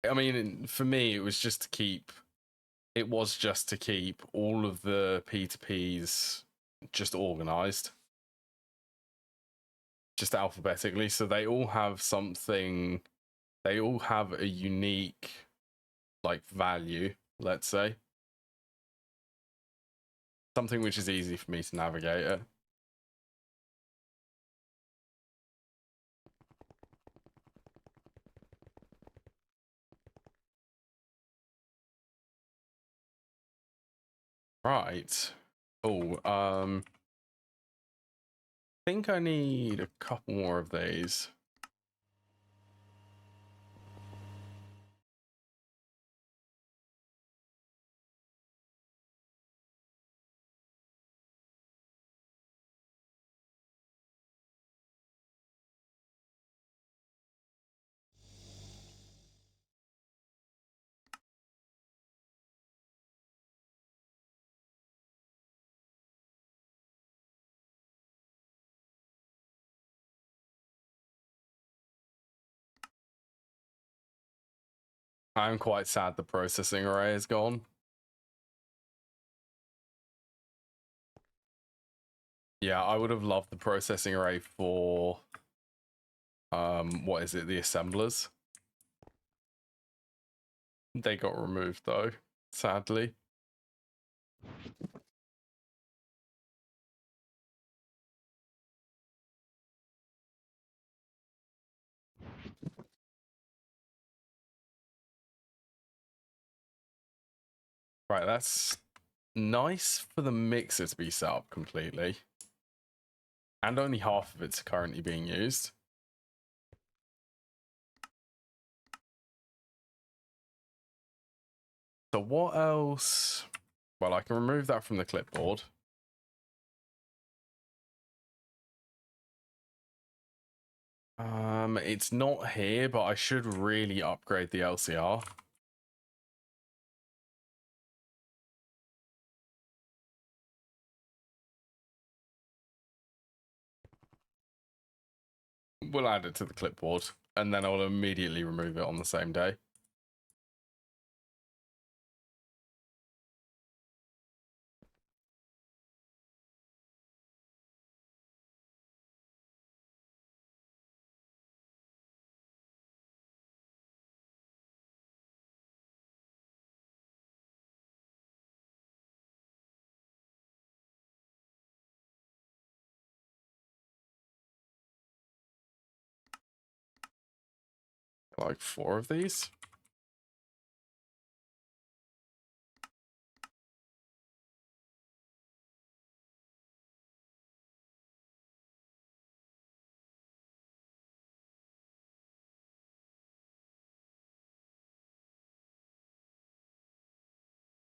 I mean, for me, it was just to keep... It was just to keep all of the P2Ps just organized. Just alphabetically, so they all have something... They all have a unique, like, value, let's say. Something which is easy for me to navigate it. Right. Oh, I think I need a couple more of these. I'm quite sad the processing array is gone. Yeah, I would have loved the processing array for what is it, the assemblers. They got removed though, sadly. Right, that's nice for the mixer to be set up completely. And only half of it's currently being used. So what else? Well, I can remove that from the clipboard. It's not here, but I should really upgrade the LCR. We'll add it to the clipboard, and then I'll immediately remove it on the same day. Like 4 of these.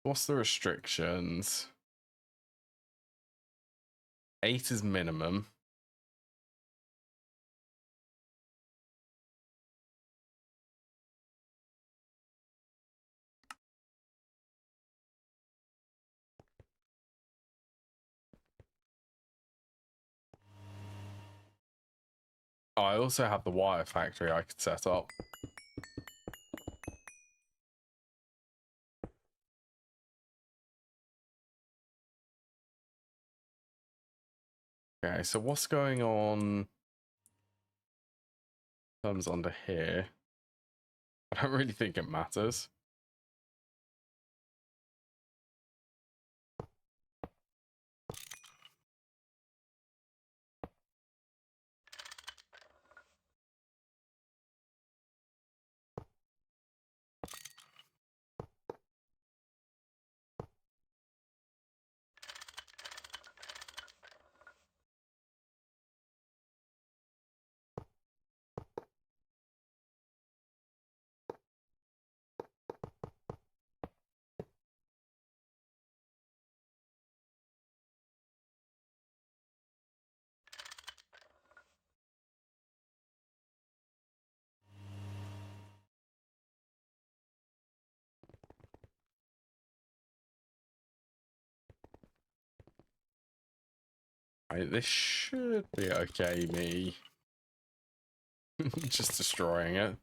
What's the restrictions? 8 is minimum. Oh, I also have the wire factory I could set up. Okay, so what's going on? Comes under here. I don't really think it matters. Right, this should be okay, me. Just destroying it.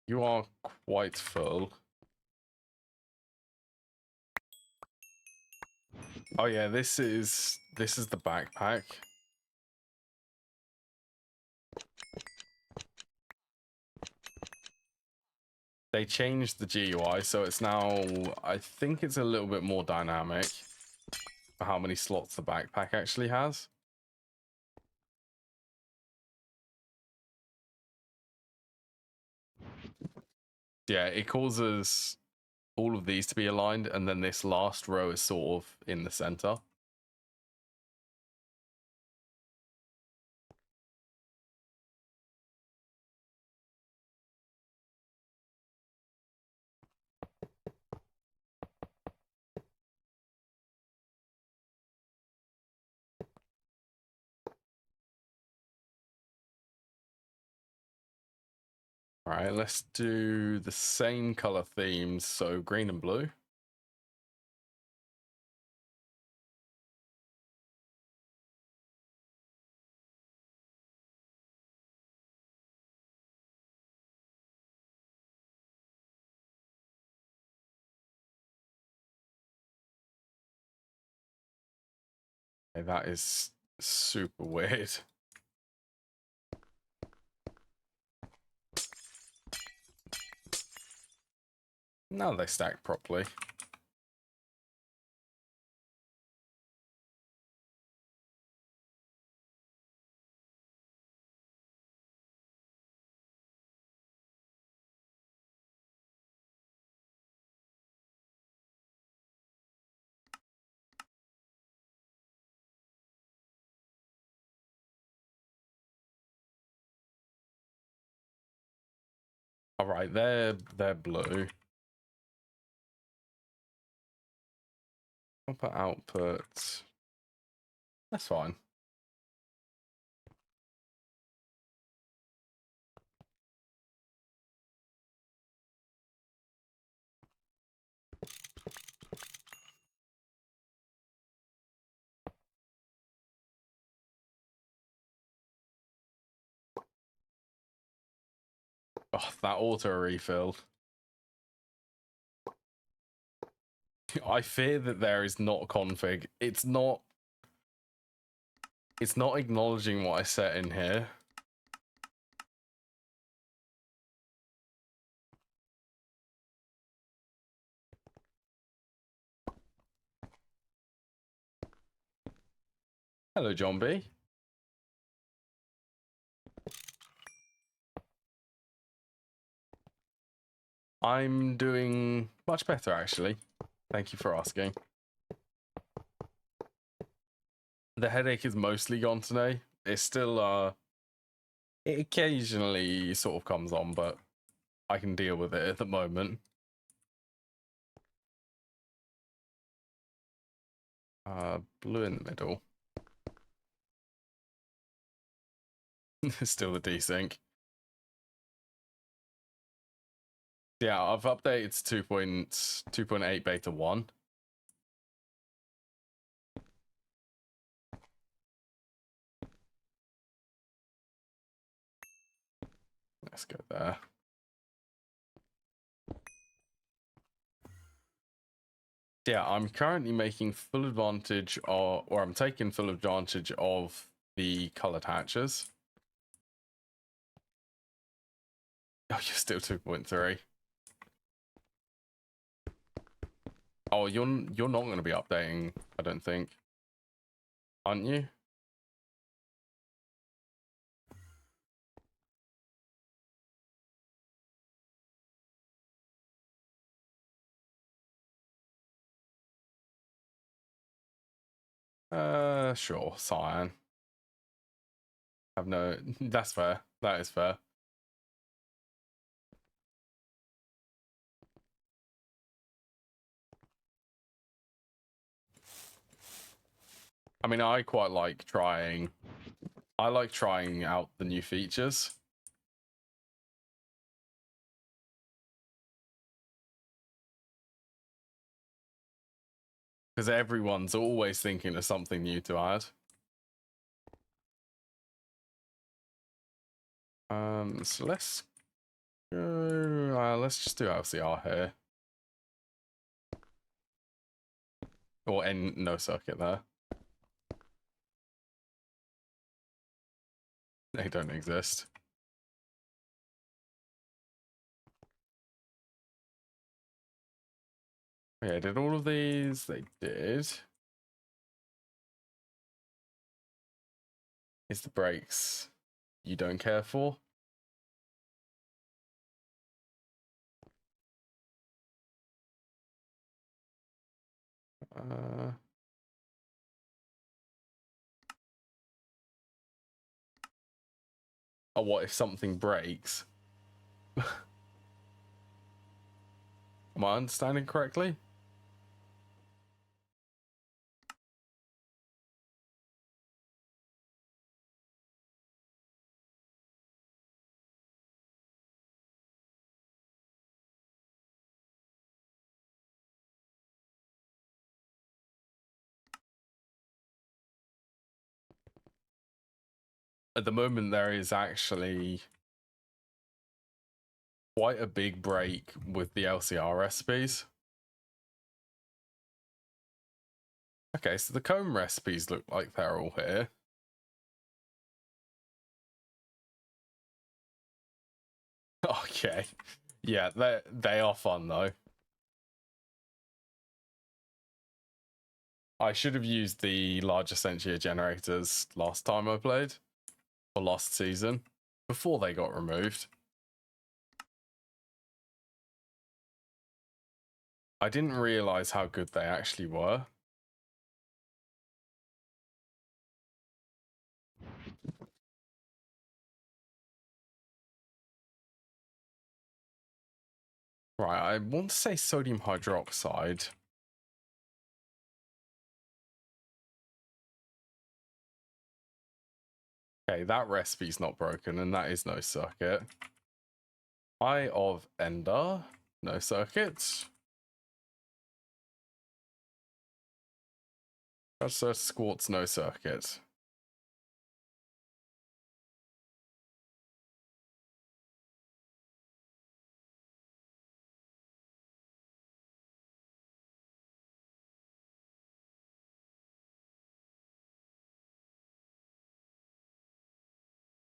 You are quite full. Oh yeah, this is the backpack. They changed the GUI, so it's now, I think it's a little bit more dynamic for how many slots the backpack actually has. Yeah, it causes all of these to be aligned, and then this last row is sort of in the center. All right, let's do the same color themes, so green and blue. Okay, that is super weird. Now they stack properly. All right, they're blue. I'll put output. That's fine. Oh, that auto refill. I fear that there is not a config. It's not acknowledging what I set in here. Hello, John B. I'm doing much better, actually. Thank you for asking. The headache is mostly gone today. It's still, it occasionally sort of comes on, but I can deal with it at the moment. Blue in the middle. Still the desync. Yeah, I've updated to 2.8 beta 1. Let's go there. Yeah, I'm currently making full advantage of, or I'm taking full advantage of the colored hatches. Oh, you're still 2.3. Oh, you're not going to be updating, I don't think. Aren't you? Sure, cyan. Have no, that's fair. That is fair. I mean, I quite like trying. I like trying out the new features. Because everyone's always thinking of something new to add. So let's just do LCR here. Or no circuit there. They don't exist. Yeah, did all of these? They did. Is the brakes you don't care for? Oh, what if something breaks? Am I understanding correctly? At the moment, there is actually quite a big break with the LCR recipes. Okay, so the comb recipes look like they're all here. Okay. Yeah, they are fun though. I should have used the large Essentia generators last time I played, or last season, before they got removed. I didn't realize how good they actually were. Right, I want to say sodium hydroxide. Okay, that recipe's not broken, and that is no circuit. Eye of Ender, no circuit. That's a Squartz, no circuit.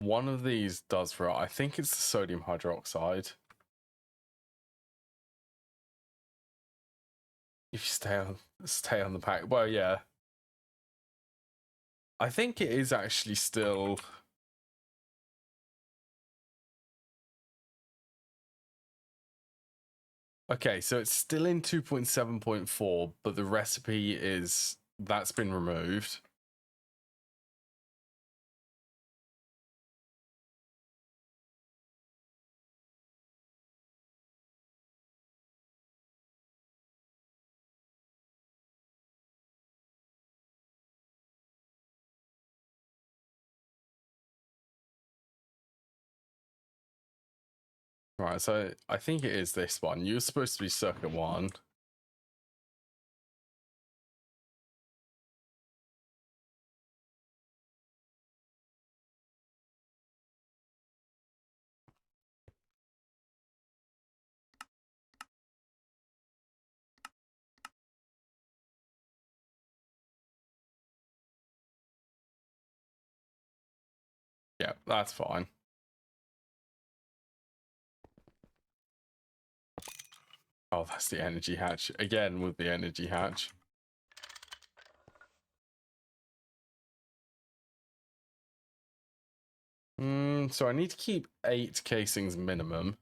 One of these does for it. I think it's the sodium hydroxide. If you stay on the pack. Well, yeah. I think it is actually still. Okay, so it's still in 2.7.4, but the recipe that's been removed. Right, so I think it is this one. You're supposed to be circuit 1. Yeah, that's fine. Oh, that's the energy hatch. Again with the energy hatch. So I need to keep 8 casings minimum.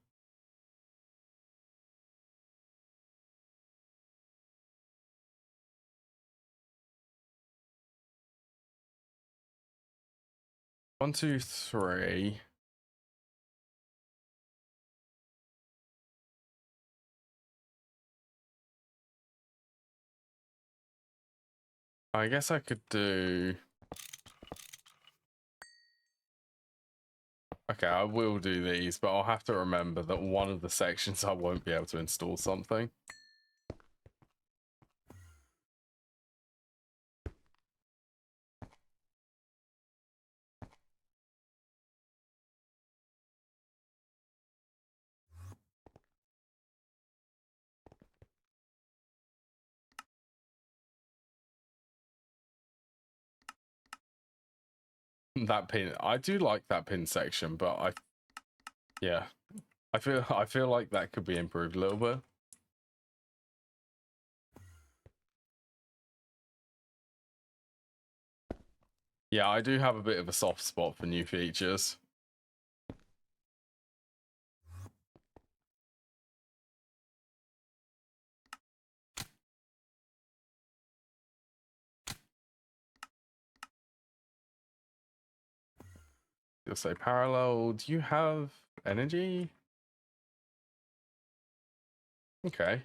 One, two, three. I guess I could do. Okay, I will do these, but I'll have to remember that one of the sections I won't be able to install something. That pin, I do like that pin section, but yeah, I feel like that could be improved a little bit. Yeah, I do have a bit of a soft spot for new features. You'll say parallel. Do you have energy? Okay.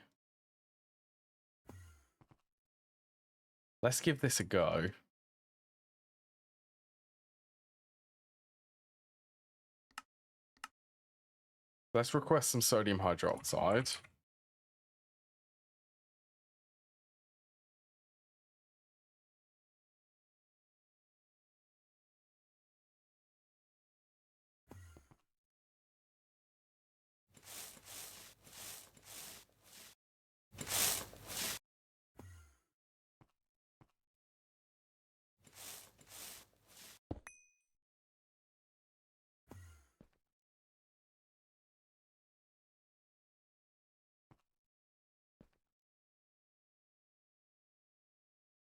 Let's give this a go. Let's request some sodium hydroxide.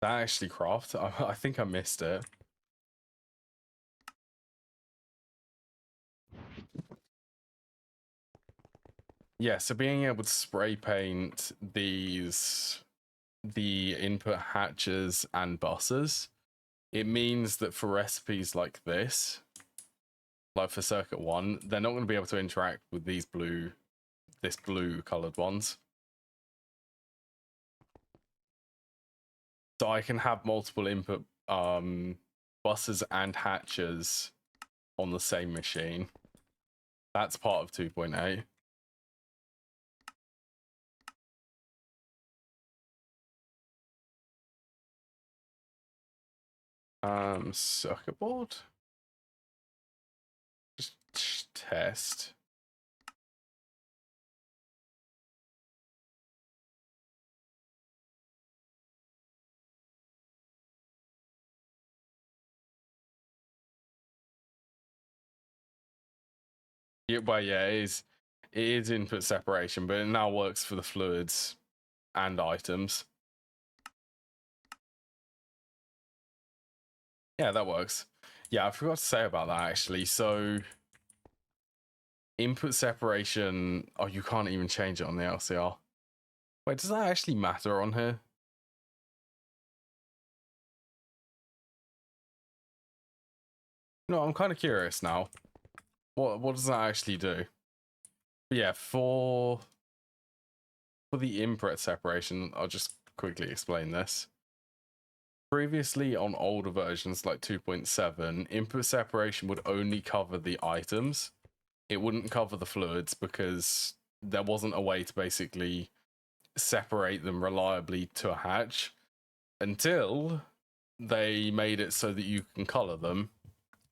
That actually craft? I think I missed it. Yeah, so being able to spray paint the input hatches and buses, it means that for recipes like this, like for circuit 1, they're not going to be able to interact with these blue colored ones. So I can have multiple input buses and hatches on the same machine. That's part of 2.8. Circuit board? Just test. Yeah, well, yeah, it is input separation, but it now works for the fluids and items. Yeah, that works. Yeah, I forgot to say about that actually. So input separation, oh, you can't even change it on the LCR. Wait, does that actually matter on here? No, I'm kind of curious now. What does that actually do? But yeah, for the input separation, I'll just quickly explain this. Previously on older versions like 2.7, input separation would only cover the items. It wouldn't cover the fluids because there wasn't a way to basically separate them reliably to a hatch until they made it so that you can color them.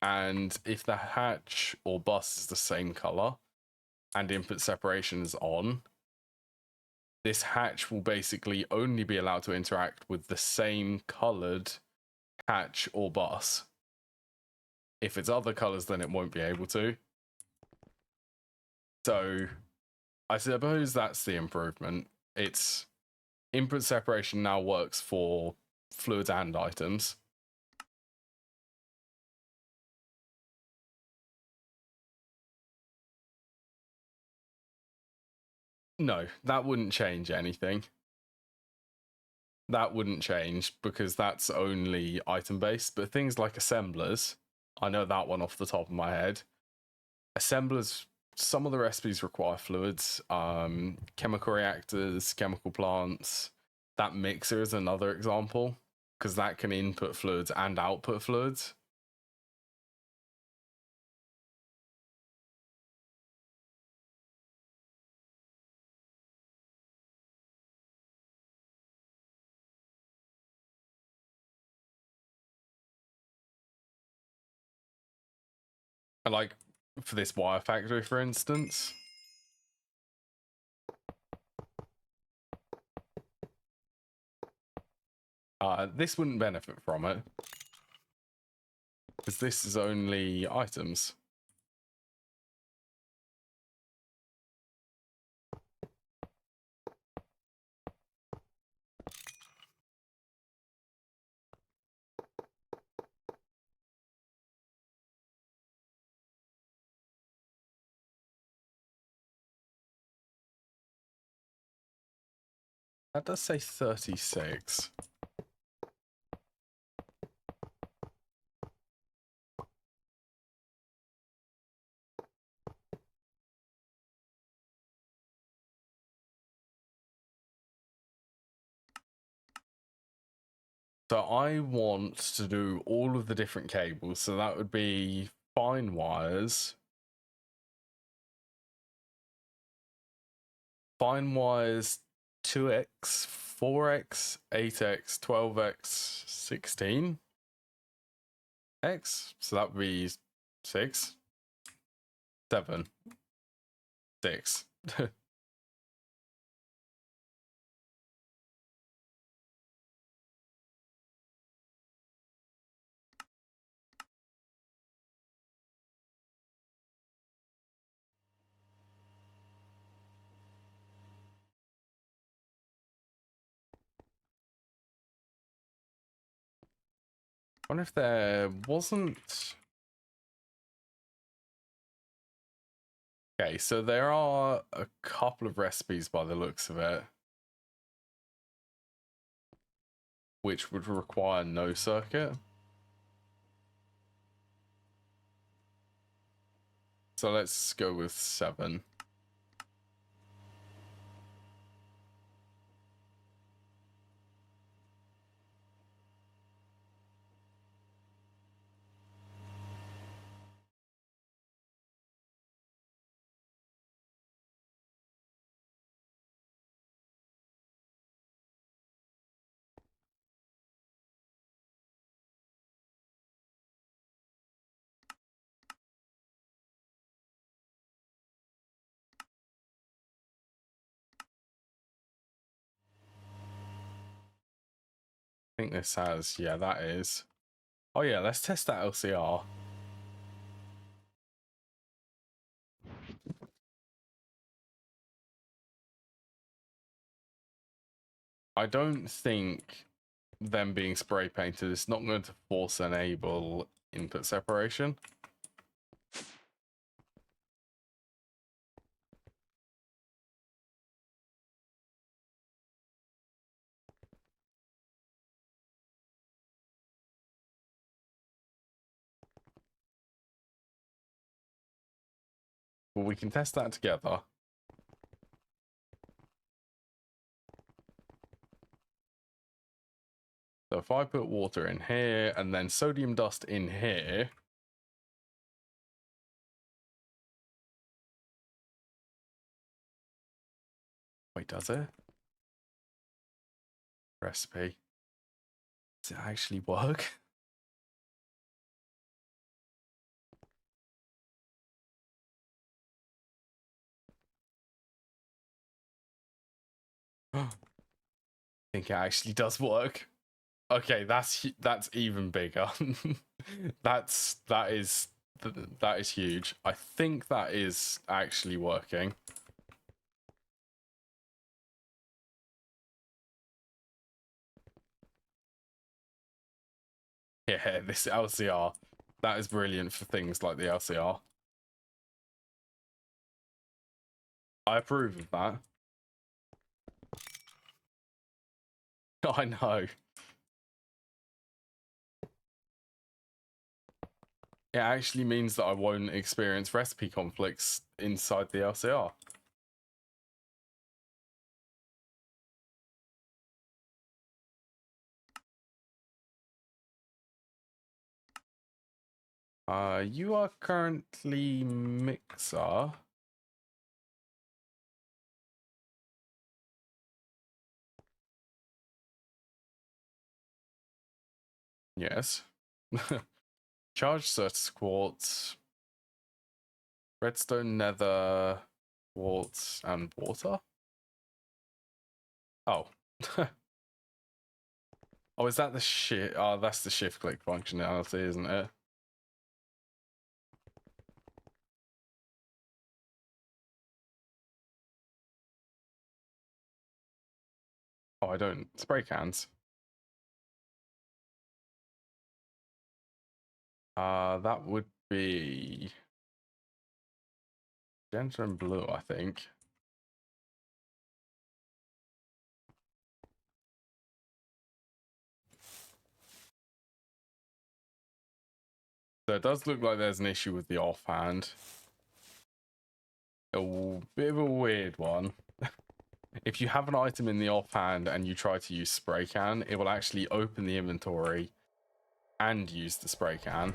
And if the hatch or bus is the same color and input separation is on, this hatch will basically only be allowed to interact with the same colored hatch or bus. If it's other colors, then it won't be able to. So I suppose that's the improvement. It's input separation now works for fluids and items. No, that wouldn't change anything. That wouldn't change because that's only item based. But things like assemblers, I know that one off the top of my head. Assemblers, some of the recipes require fluids, chemical reactors, chemical plants. That mixer is another example because that can input fluids and output fluids. And like for this wire factory, for instance, this wouldn't benefit from it because this is only items. That does say 36. So I want to do all of the different cables. So that would be fine wires. Fine wires 2x, 4x, 8x, 12x, 16x. So that would be 6, 7, 6. wonder if there wasn't... Okay, so there are a couple of recipes by the looks of it, which would require no circuit. So let's go with 7. I think this has, yeah, that is. Oh yeah, let's test that LCR. I don't think them being spray painted is not going to force enable input separation. But we can test that together. So if I put water in here and then sodium dust in here, wait, does it? Recipe. Does it actually work? I think it actually does work. Okay, that's even bigger. that is huge. I think that is actually working. Yeah, this LCR, that is brilliant for things like the LCR. I approve of that. I know. It actually means that I won't experience recipe conflicts inside the LCR. You are currently mixer. Yes. Charge certus quartz, redstone, nether, quartz, and water. Oh. Oh, is that the shift? Oh, that's the shift click functionality, isn't it? Oh, I don't spray cans. That would be magenta and blue, I think. So it does look like there's an issue with the offhand. A bit of a weird one. If you have an item in the offhand and you try to use spray can, it will actually open the inventory and use the spray can.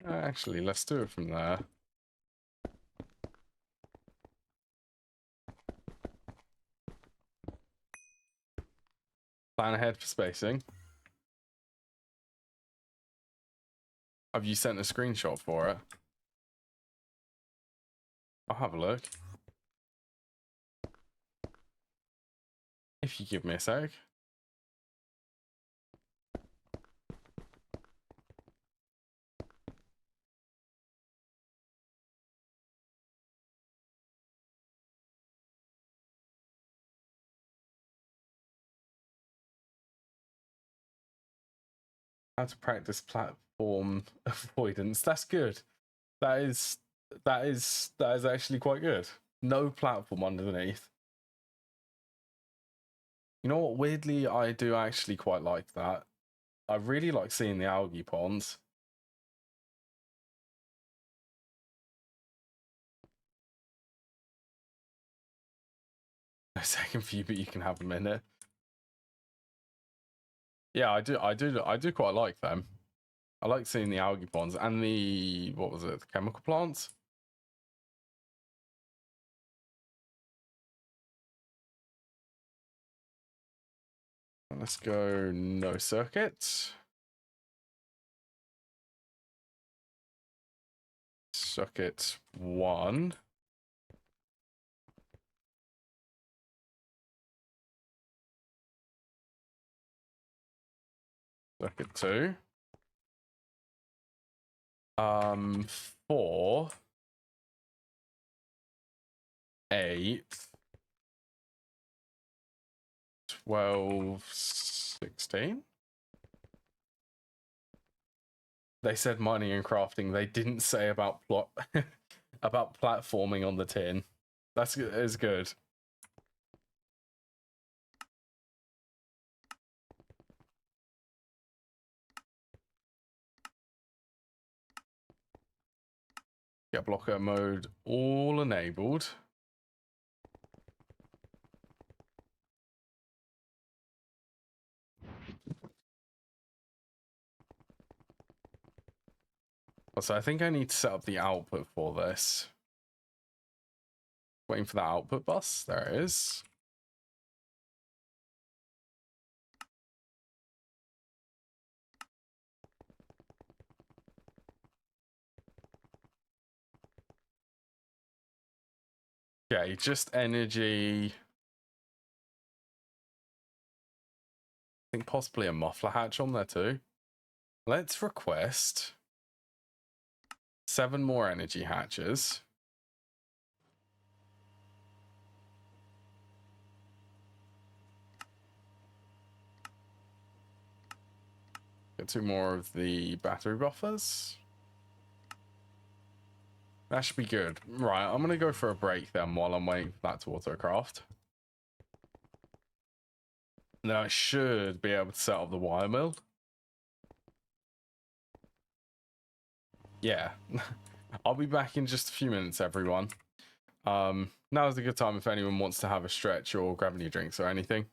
Actually, let's do it from there. Plan ahead for spacing. Have you sent a screenshot for it? I'll have a look. If you give me a sec. How to practice platform avoidance. That's good. That is actually quite good. No platform underneath. You know what? Weirdly, I do actually quite like that. I really like seeing the algae ponds. A second for you, but you can have a minute. Yeah, I do quite like them. I like seeing the algae ponds and the, what was it, the chemical plants? Let's go no circuit. Circuit 1. Circuit 2. 4. 8. 12. 16. They said mining and crafting. They didn't say about plot about platforming on the tin. That's is good. Get blocker mode all enabled. So I think I need to set up the output for this. Waiting for that output bus. There it is. Okay, just energy. I think possibly a muffler hatch on there too. Let's request 7 more energy hatches. Get 2 more of the battery buffers. That should be good. Right, I'm going to go for a break then while I'm waiting for that to autocraft. And then I should be able to set up the wire mill. Yeah. I'll be back in just a few minutes, everyone. Now's a good time if anyone wants to have a stretch or grab any drinks or anything.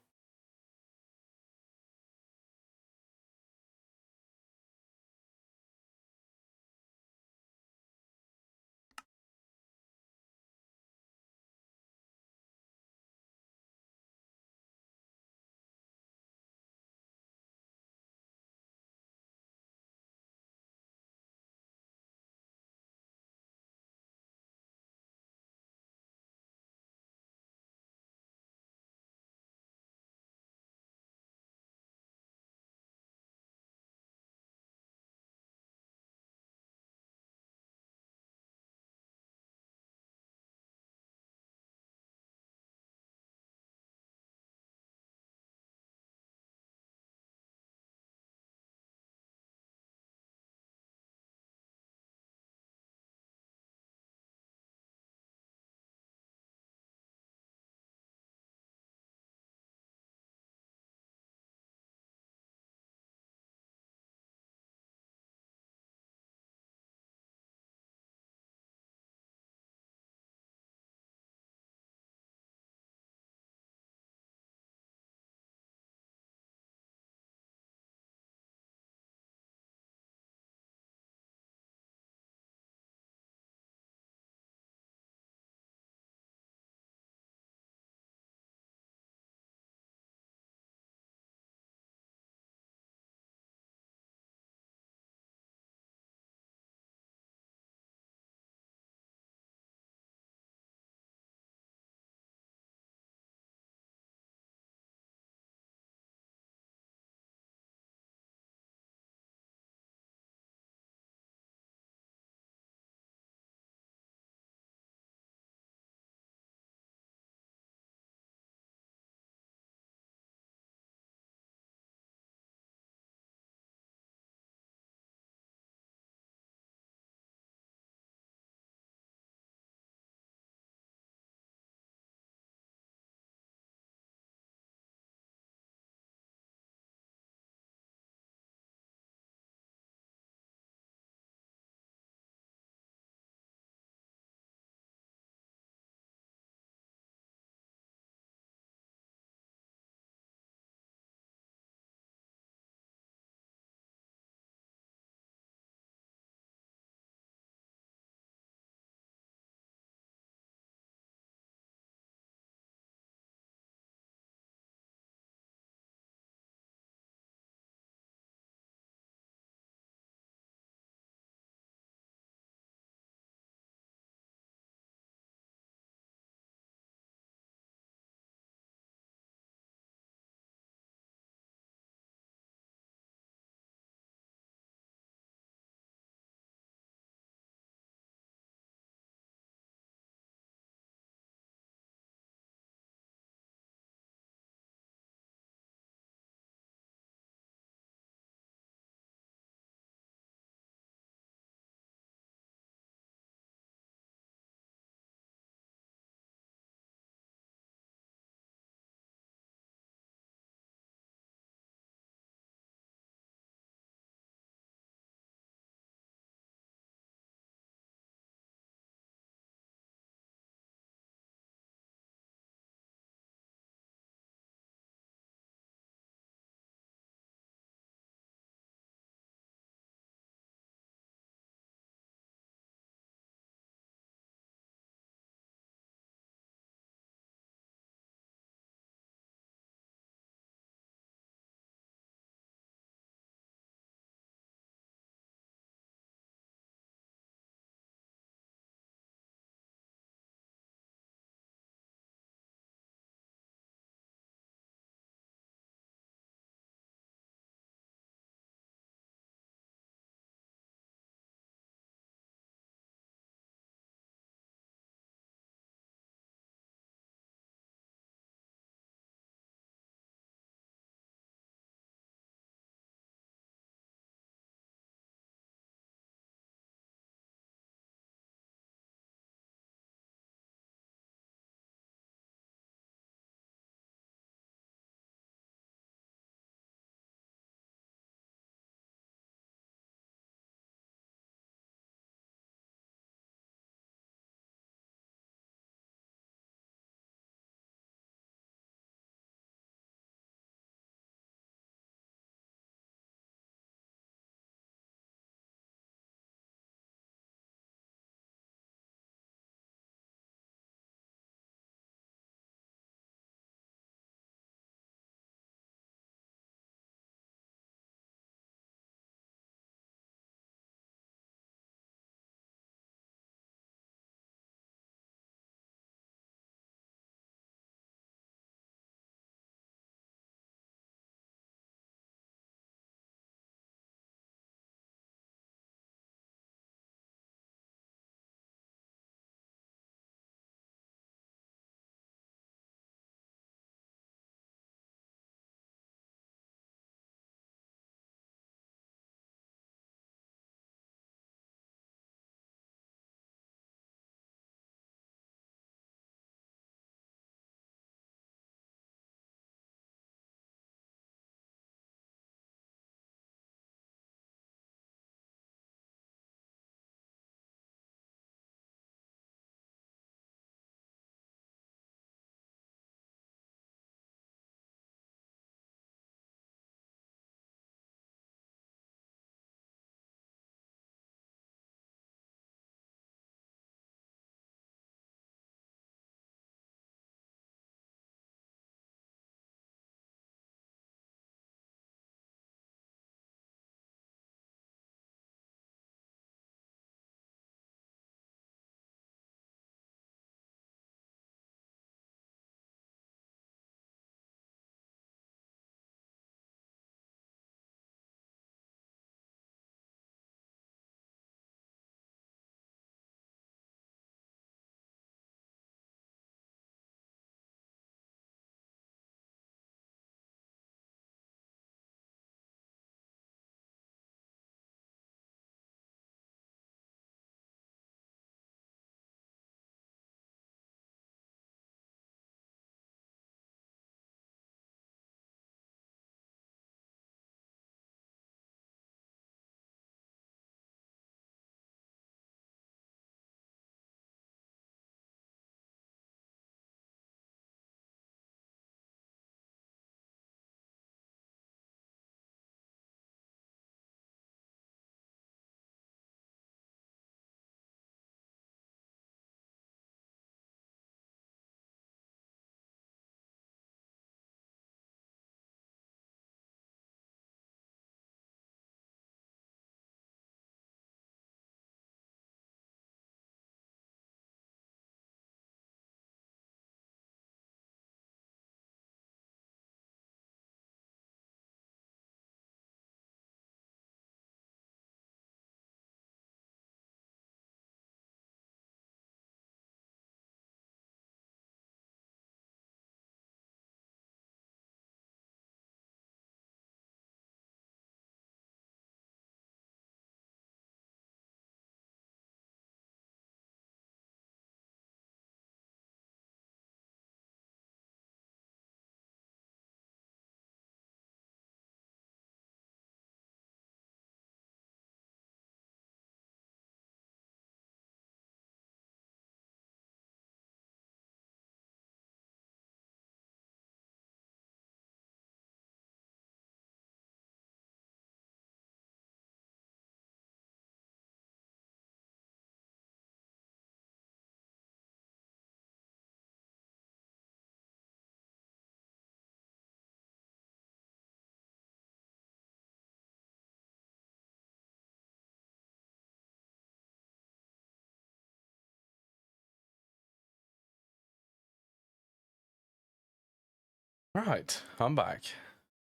Right, I'm back.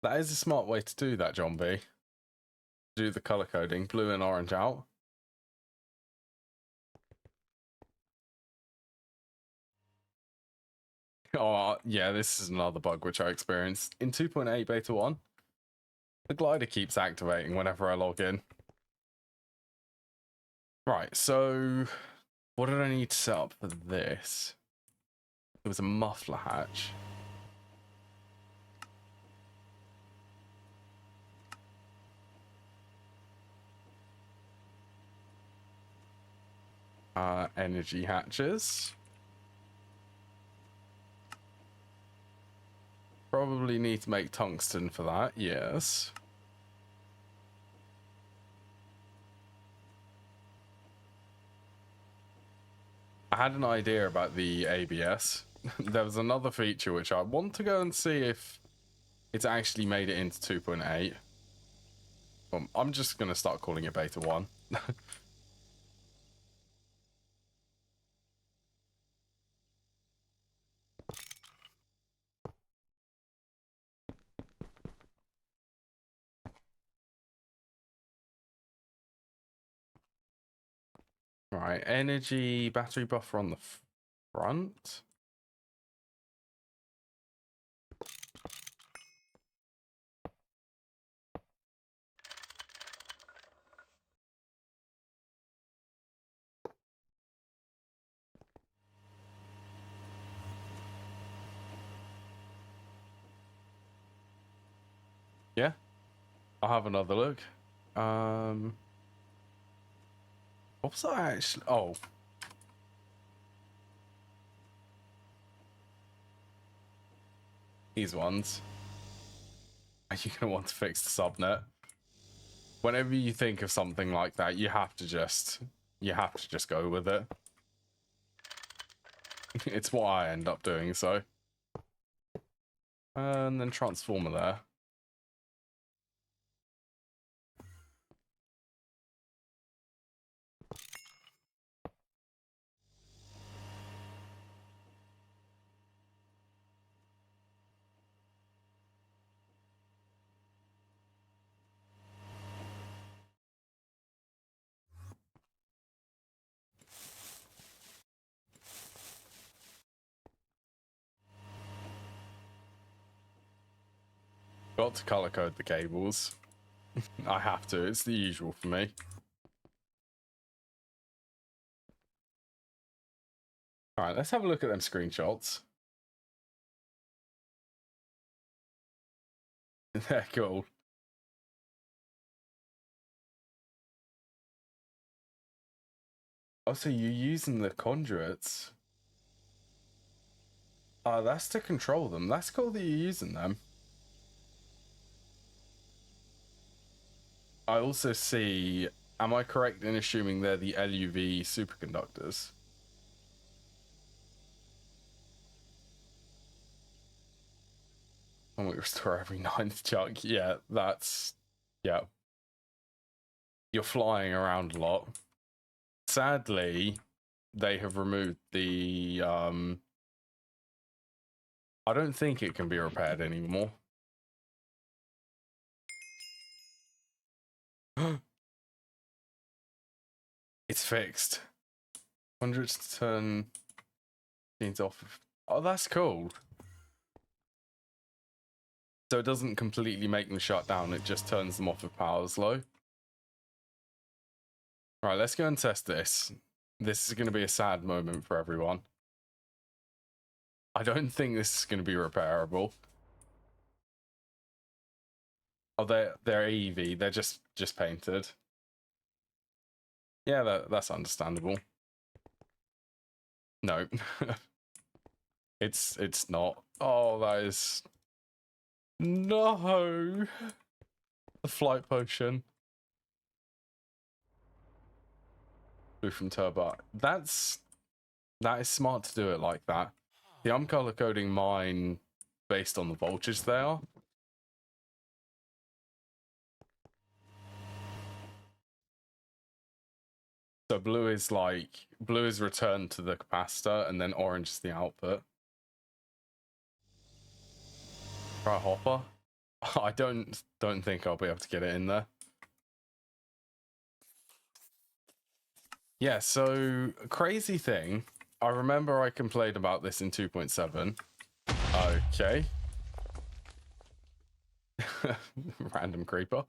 That is a smart way to do that, John B. Do the color coding, blue and orange out. Oh, yeah, this is another bug which I experienced. In 2.8 beta 1, the glider keeps activating whenever I log in. Right, so what did I need to set up for this? It was a muffler hatch. Energy hatches. Probably need to make tungsten for that, yes. I had an idea about the ABS. There was another feature which I want to go and see if it's actually made it into 2.8. I'm just going to start calling it beta 1. Right, energy battery buffer on the front. Yeah, I'll have another look. What was I actually? Oh, these ones. Are you gonna want to fix the subnet? Whenever you think of something like that, you have to just go with it. It's what I end up doing, so. And then transformer there. Got to color code the cables. I have to, it's the usual for me. Alright, let's have a look at them screenshots. They're cool. Oh, so you're using the conduits. Oh, that's to control them. That's cool that you're using them. I also see, am I correct in assuming they're the LUV superconductors? And we restore every 9th chunk. Yeah, that's... Yeah. You're flying around a lot. Sadly, they have removed the... I don't think it can be repaired anymore. It's fixed. 100 to turn things off. Oh, that's cool. So it doesn't completely make them shut down, it just turns them off if power's low. Alright, let's go and test this. This is going to be a sad moment for everyone. I don't think this is going to be repairable. Oh, they're AEV, they're just painted. Yeah, that's understandable. No. It's not. Oh, that is... No! The flight potion. Blue from turbo. That is smart to do it like that. See, I'm color coding mine based on the voltage they are. So blue is returned to the capacitor, and then orange is the output. Try a hopper. I don't think I'll be able to get it in there. Yeah, so crazy thing. I remember I complained about this in 2.7. Okay. Random creeper.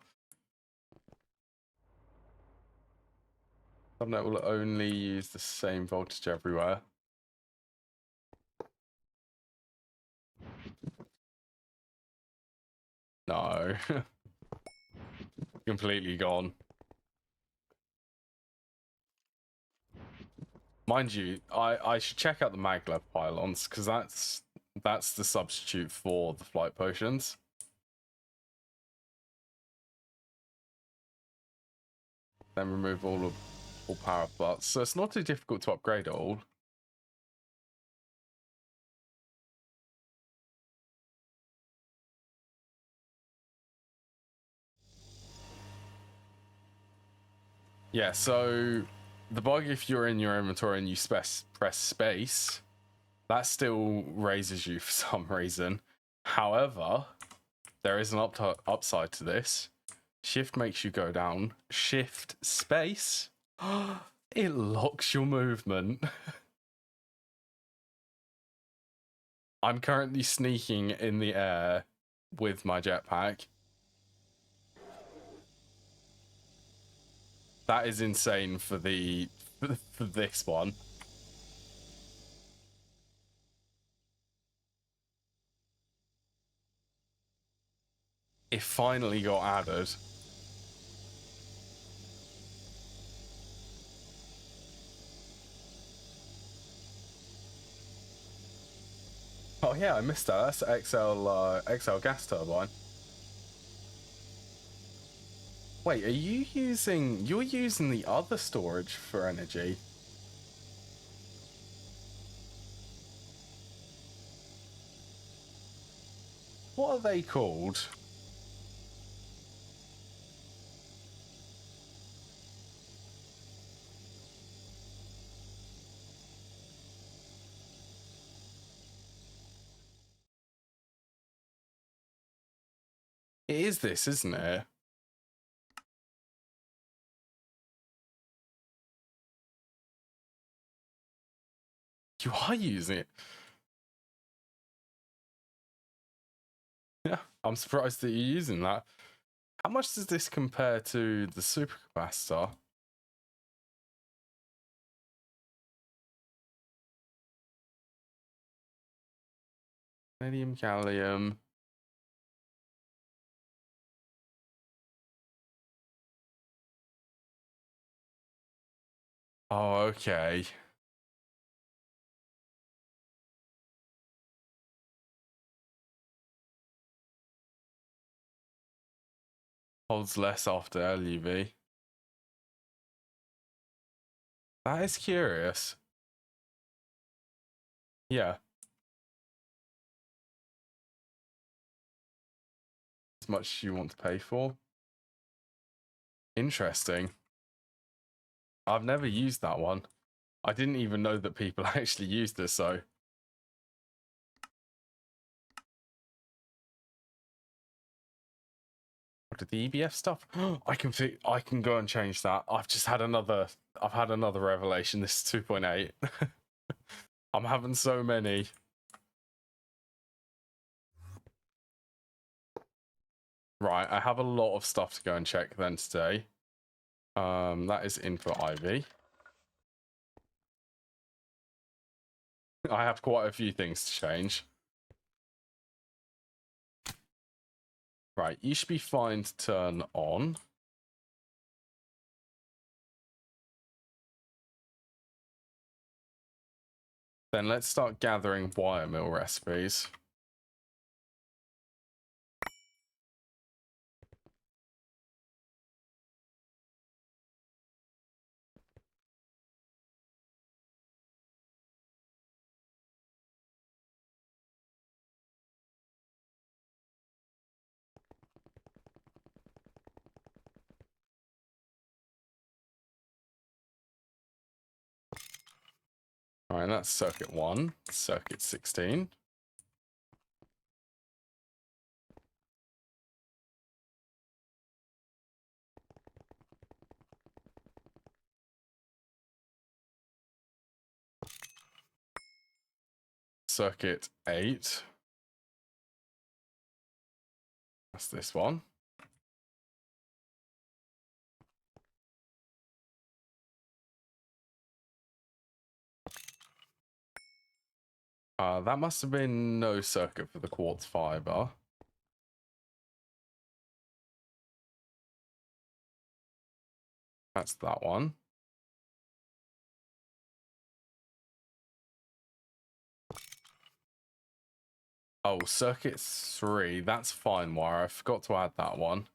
Subnet will only use the same voltage everywhere. No. Completely gone. Mind you, I should check out the maglev pylons, because that's the substitute for the flight potions. Then remove all power flux. So it's not too difficult to upgrade it all. Yeah, so the bug, if you're in your inventory and you press space, that still raises you for some reason. However, there is an upside to this. Shift makes you go down. Shift space, it locks your movement. I'm currently sneaking in the air with my jetpack. That is insane for this one. It finally got added. Oh yeah, I missed that. That's XL gas turbine. Wait, you're using the other storage for energy? What are they called? It is this, isn't it? You are using it. Yeah, I'm surprised that you're using that. How much does this compare to the supercapacitor? Vanadium, gallium. Oh, okay. Holds less after LUV. That is curious. Yeah. As much as you want to pay for. Interesting. I've never used that one. I didn't even know that people actually used this, so. What did the EBF stuff? I can go and change that. I've had another revelation. This is 2.8. I'm having so many. Right, I have a lot of stuff to go and check then today. That is input IV. I have quite a few things to change. Right, you should be fine to turn on. Then let's start gathering wire mill recipes. All right, that's circuit 1, circuit 16. circuit 8. That's this one. That must have been no circuit for the quartz fiber. That's that one. Oh, circuit 3. That's fine wire. I forgot to add that one.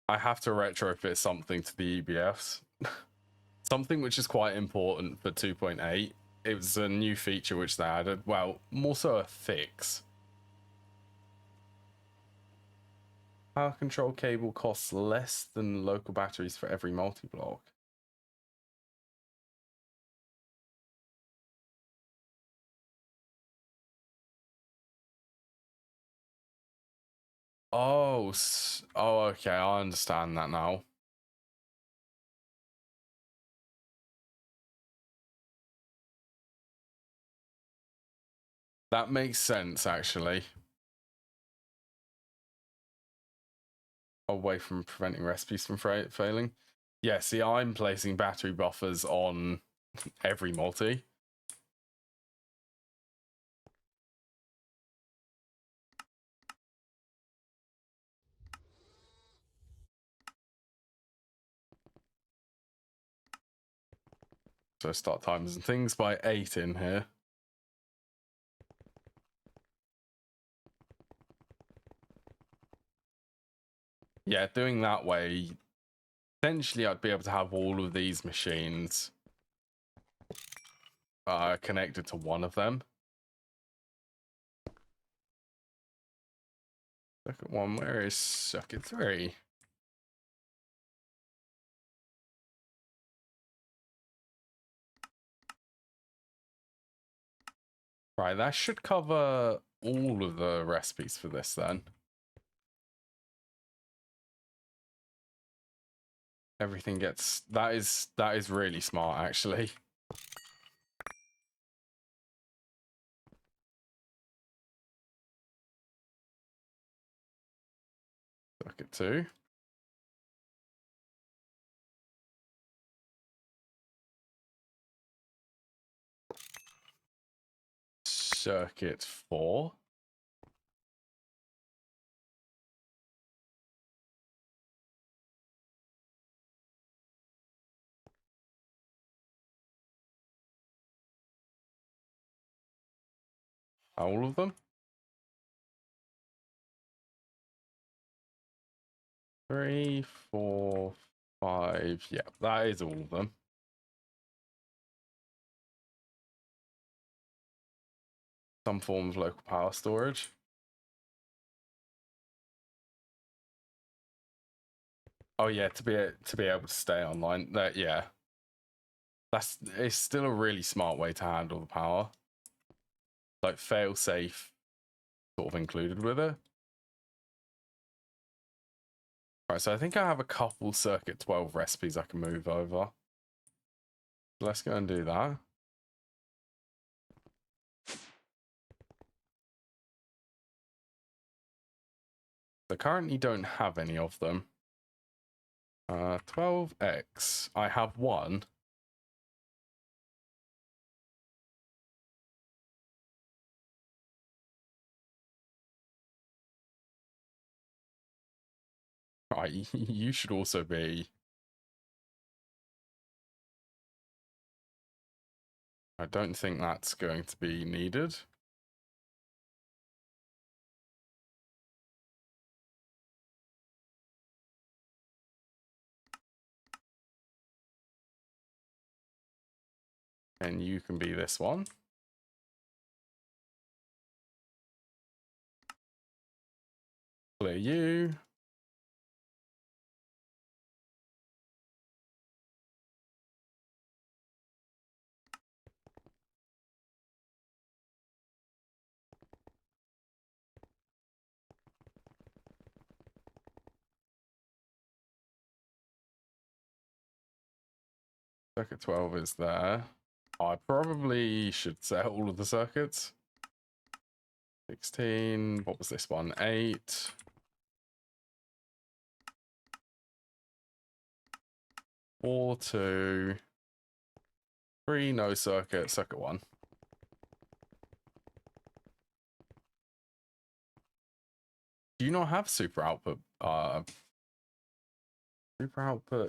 I have to retrofit something to the EBFs. Something which is quite important for 2.8. It was a new feature which they added. Well, more so a fix. Power control cable costs less than local batteries for every multi-block. Oh, okay, I understand that now. That makes sense, actually. Away from preventing recipes from failing. Yeah, see, I'm placing battery buffers on every multi. So start timers and things by 8 in here. Yeah, doing that way, essentially I'd be able to have all of these machines connected to one of them. Circuit 1, where is circuit 3? Right, that should cover all of the recipes for this then. Everything gets... That is really smart, actually. Circuit 2. Circuit 4. All of them? 3, 4, 5. Yeah, that is all of them. Some form of local power storage. Oh yeah, to be able to stay online. That yeah. It's still a really smart way to handle the power. Like fail safe sort of included with it. Right, so I think I have a couple circuit 12 recipes I can move over. Let's go and do that. I currently don't have any of them. 12X. I have one. Right, you should also be. I don't think that's going to be needed. And you can be this one. Clear you. Circuit 12 is there. I probably should set all of the circuits. 16, what was this one? 8. 4, 2. 3, no circuit, circuit 1. Do you not have super output?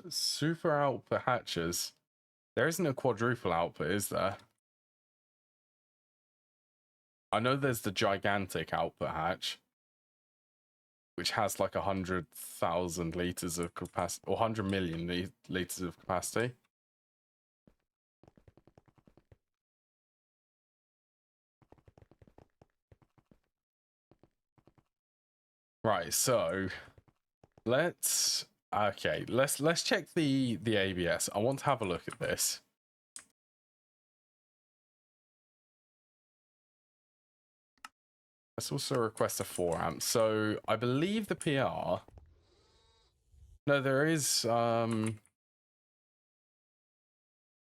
Super output hatches. There isn't a quadruple output, is there? I know there's the gigantic output hatch, which has like 100,000 liters of capacity, or 100 million liters of capacity. Right, so let's check the ABS. I want to have a look at this. Let's also request a 4 amp. So I believe the PR. No, there is I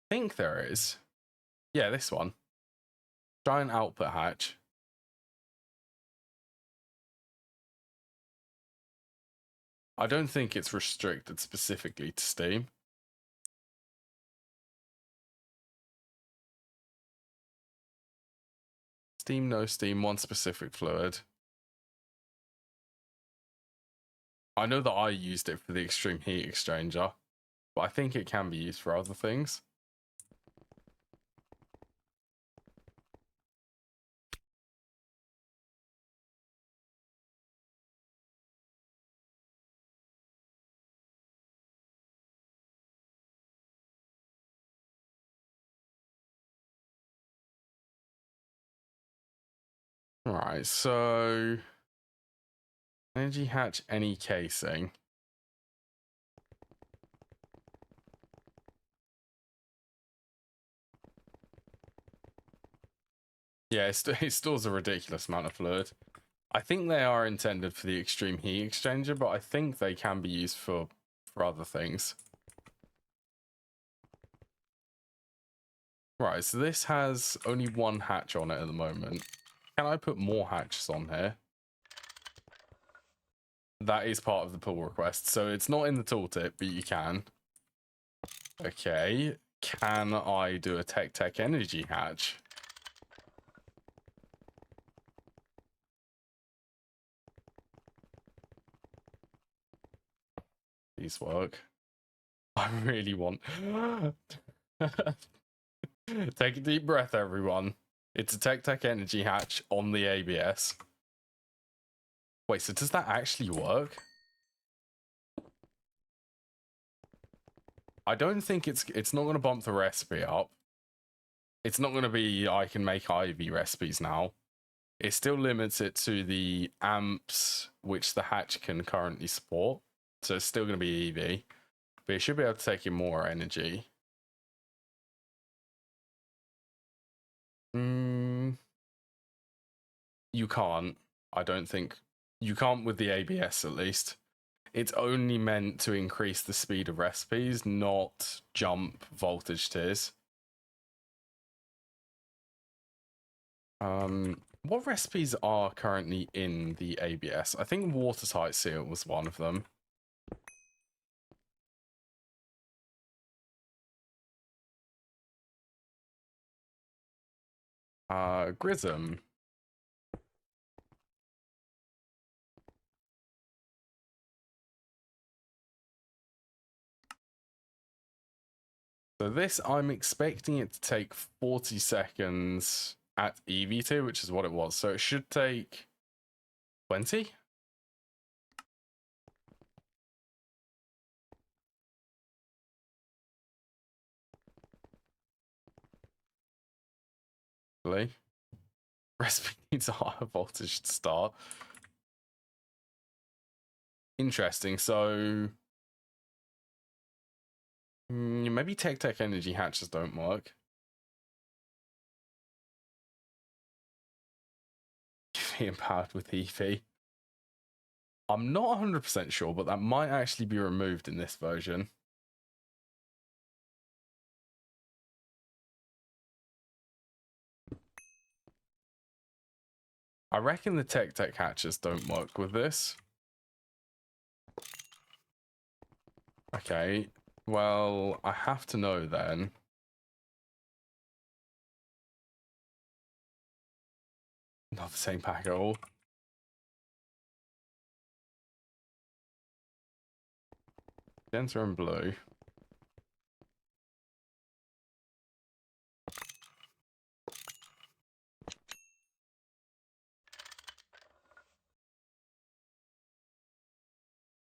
think there is. Yeah, this one. Giant output hatch. I don't think it's restricted specifically to Steam. Steam, no Steam, one specific fluid. I know that I used it for the extreme heat exchanger, but I think it can be used for other things. All right, so energy hatch, any casing. Yeah, it stores a ridiculous amount of fluid. I think they are intended for the extreme heat exchanger, but I think they can be used for other things. Right, so this has only one hatch on it at the moment. Can I put more hatches on here? That is part of the pull request, so it's not in the tooltip, but you can. Okay, can I do a Tech energy hatch? These work. I really want... Take a deep breath, everyone. It's a Tech energy hatch on the ABS. Wait, so does that actually work? I don't think it's not going to bump the recipe up. It's not going to be I can make IV recipes now. It still limits it to the amps which the hatch can currently support. So it's still going to be EV. But it should be able to take in more energy. You can't. I don't think. You can't with the ABS, at least. It's only meant to increase the speed of recipes, not jump voltage tiers. What recipes are currently in the ABS? I think watertight seal was one of them. Grism. So this, I'm expecting it to take 40 seconds at EV2, which is what it was. So it should take 20? Recipe needs a higher voltage to start. Interesting. So maybe Tech energy hatches don't work. Being empowered with EV. I'm not 100% sure, but that might actually be removed in this version. I reckon the tech hatches don't work with this. Okay, well, I have to know then. Not the same pack at all. Magenta and blue.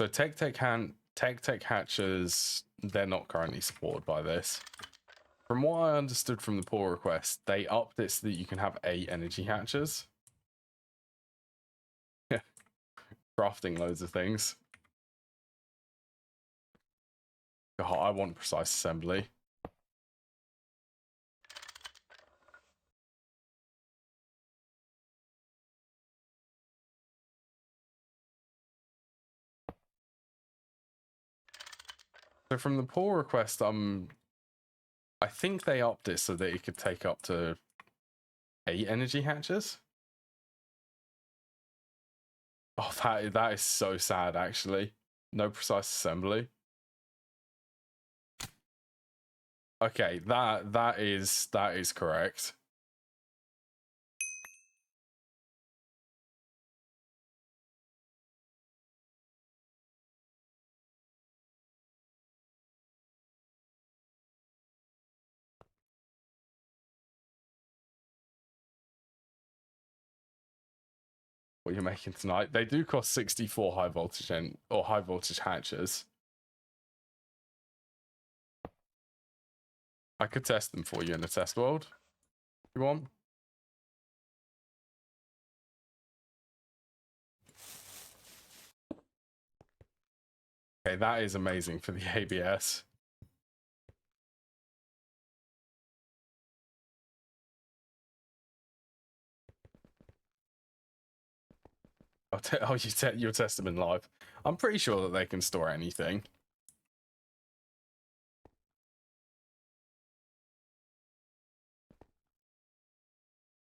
So tech hatches, they're not currently supported by this. From what I understood from the pull request, they upped it so that you can have 8 energy hatches. Yeah, crafting loads of things. God, I want precise assembly. So from the pull request, I think they upped it so that it could take up to 8 energy hatches. Oh, that is so sad, actually. No precise assembly. Okay, that is correct. What you're making tonight? They do cost 64 high voltage hatches. I could test them for you in the test world. You want? Okay, that is amazing for the ABS. You'll test them in live. I'm pretty sure that they can store anything.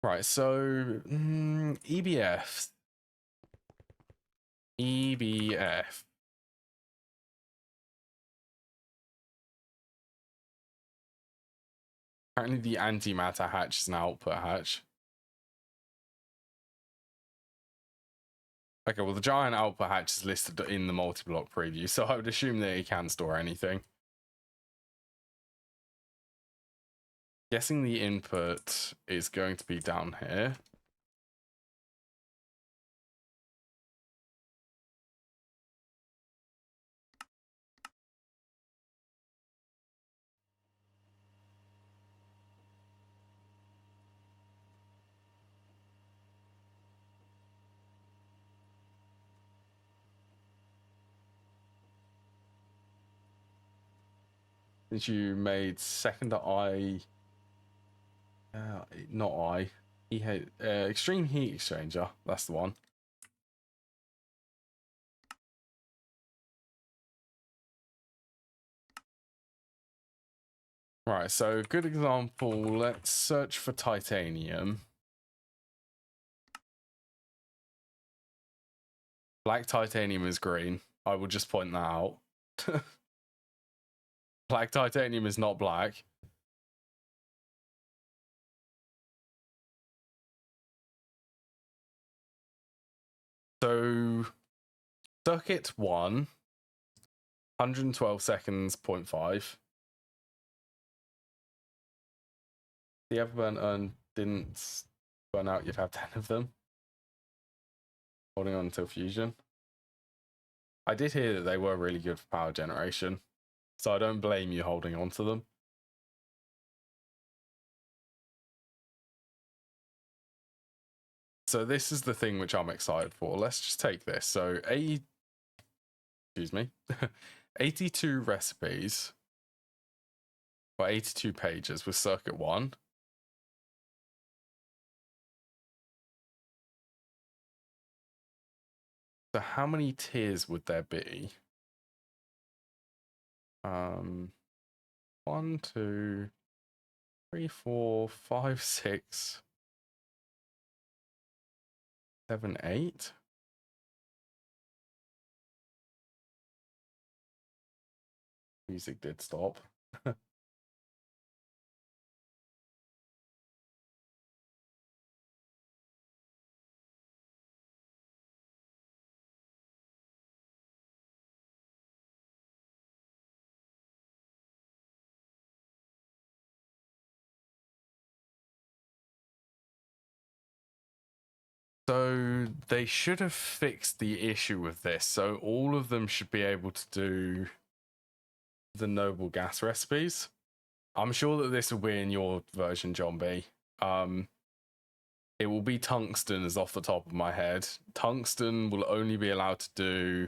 Right, so EBF. EBF. Apparently the antimatter hatch is an output hatch. Okay, well the giant output hatch is listed in the multi-block preview, so I would assume that it can store anything. Guessing the input is going to be down here. Since you made second eye, not eye, extreme heat exchanger. That's the one. Right, so good example. Let's search for titanium. Black titanium is green. I will just point that out. Black titanium is not black. So circuit 1, 112 seconds, 0.5. The Everburn didn't burn out, you'd have 10 of them. Holding on until fusion. I did hear that they were really good for power generation, so I don't blame you holding on to them. So this is the thing which I'm excited for. Let's just take this. So 82 recipes, or 82 pages with circuit 1. So how many tiers would there be? 1, 2, 3, 4, 5, 6. 7.8. Music did stop. So they should have fixed the issue with this. So all of them should be able to do the noble gas recipes. I'm sure that this will be in your version, John B. It will be tungsten as off the top of my head. Tungsten will only be allowed to do,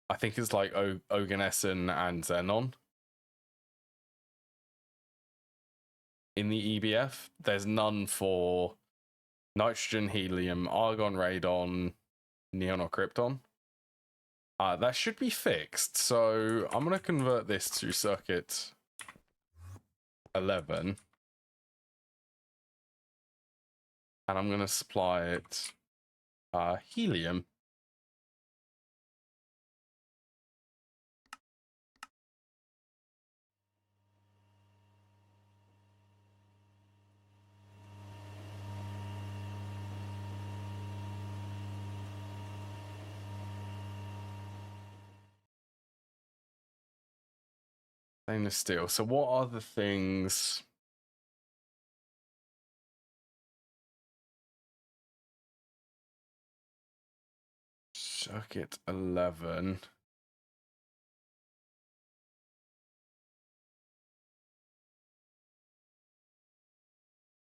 I think it's like oganesson and xenon. In the EBF, there's none for nitrogen, helium, argon, radon, neon, or krypton. That should be fixed. So I'm going to convert this to circuit 11. And I'm going to supply it helium. Stainless steel. So what are the things? Circuit 11.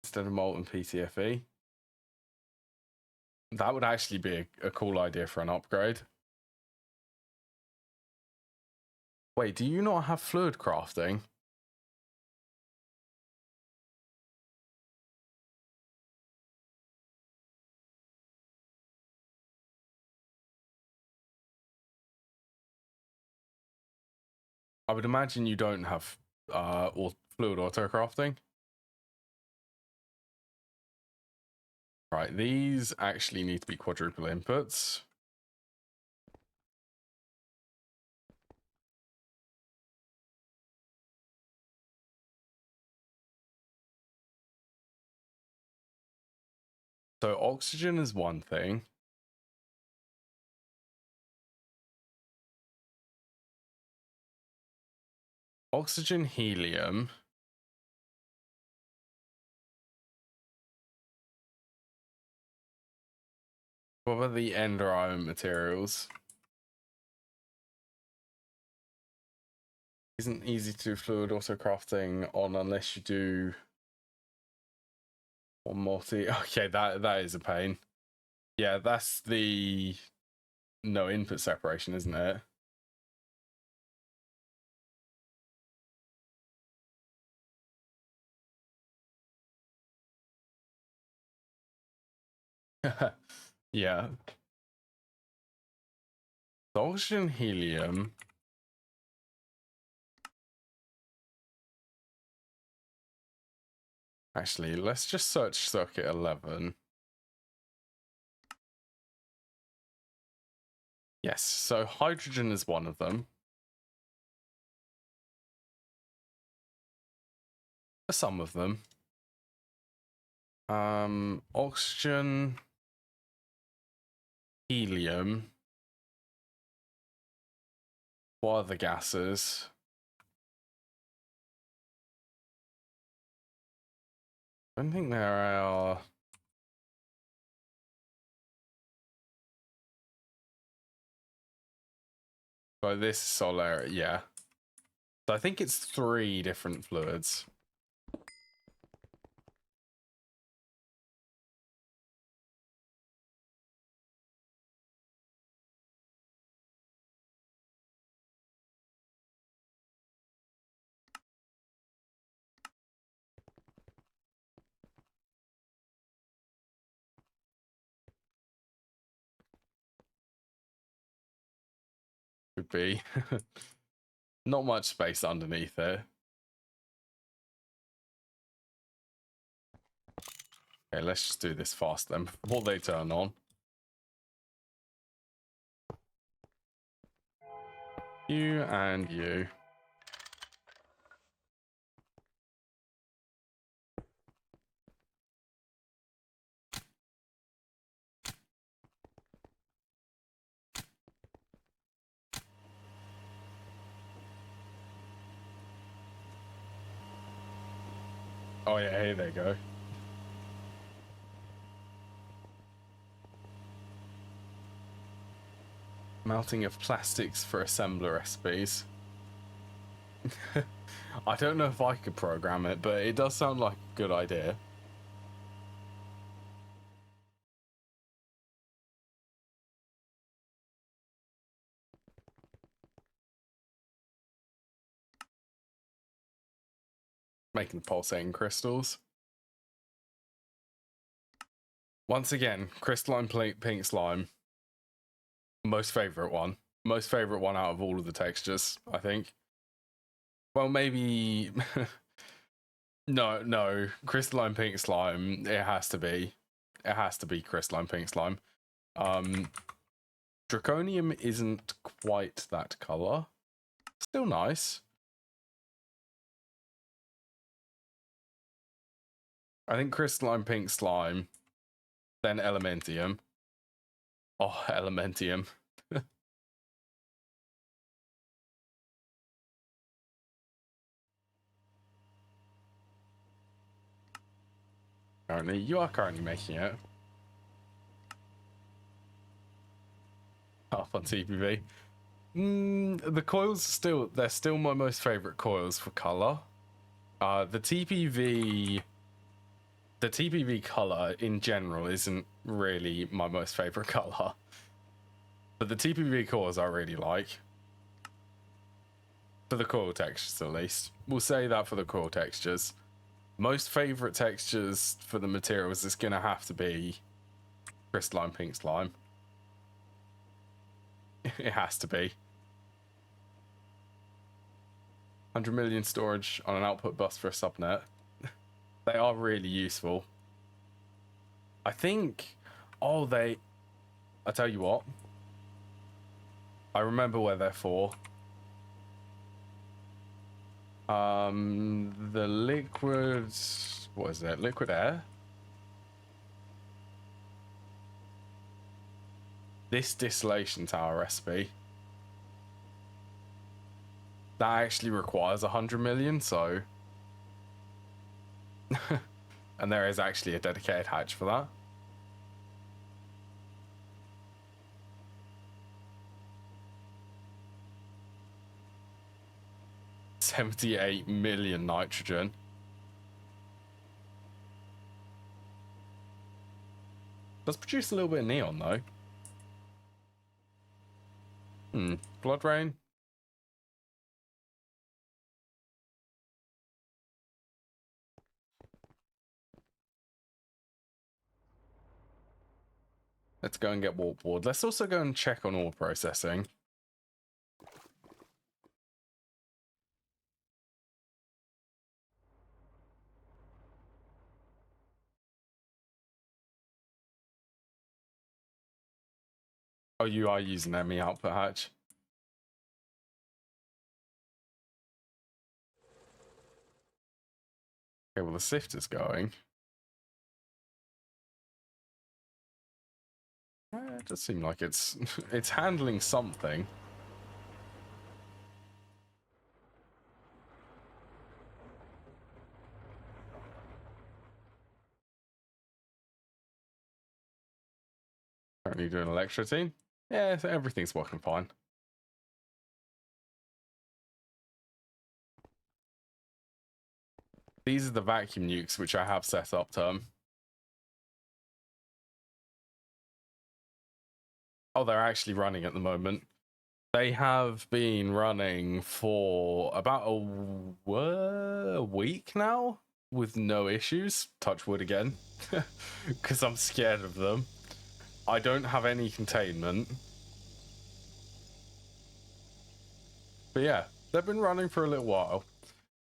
Instead of molten PTFE. That would actually be a cool idea for an upgrade. Wait, do you not have fluid crafting? I would imagine you don't have fluid auto crafting. Right, these actually need to be quadruple inputs. So oxygen is one thing. Oxygen, helium. What about the ender iron materials? Isn't easy to do fluid auto crafting on unless you do one multi. Okay, that is a pain. Yeah, that's the no input separation, isn't it? Yeah. The oxygen, helium. Actually, let's just search circuit 11. Yes, so hydrogen is one of them. For some of them. Oxygen, helium. What are the gases? I don't think there are. Oh, this is solar, yeah. So I think it's 3 different fluids. Could be. Not much space underneath it. Okay, let's just do this fast then before they turn on. You and you. Oh yeah, here they go. Melting of plastics for assembler recipes. I don't know if I could program it, but it does sound like a good idea. Making pulsating crystals. Once again, crystalline pink slime. Most favorite one. Most favorite one out of all of the textures, I think. Well, maybe... no. Crystalline pink slime, it has to be. It has to be crystalline pink slime. Draconium isn't quite that color. Still nice. I think crystalline pink slime, then Elementium. Oh, Elementium. You are currently making it. Up on TPV. The coils they're still my most favorite coils for color. The TPV color in general isn't really my most favorite color. But the TPV cores I really like. For the coil textures at least. We'll say that for the coil textures. Most favorite textures for the materials is gonna have to be crystalline pink slime. It has to be. 100 million storage on an output bus for a subnet. They are really useful. I think... Oh, I tell you what. I remember where they're for. The liquid... What is it? Liquid air? This distillation tower recipe. That actually requires 100 million, so... And there is actually a dedicated hatch for that. $78 million nitrogen. Does produce a little bit of neon though. Blood rain. Let's go and get warp board. Let's also go and check on ore processing. Oh, you are using ME output hatch. Okay, well the sifter's going. It does seem like it's handling something. Currently doing electrotine. Yeah, so everything's working fine. These are the vacuum nukes which I have set up to. Oh, they're actually running at the moment. They have been running for about a week now with no issues. Touch wood again, because I'm scared of them. I don't have any containment. But yeah, they've been running for a little while.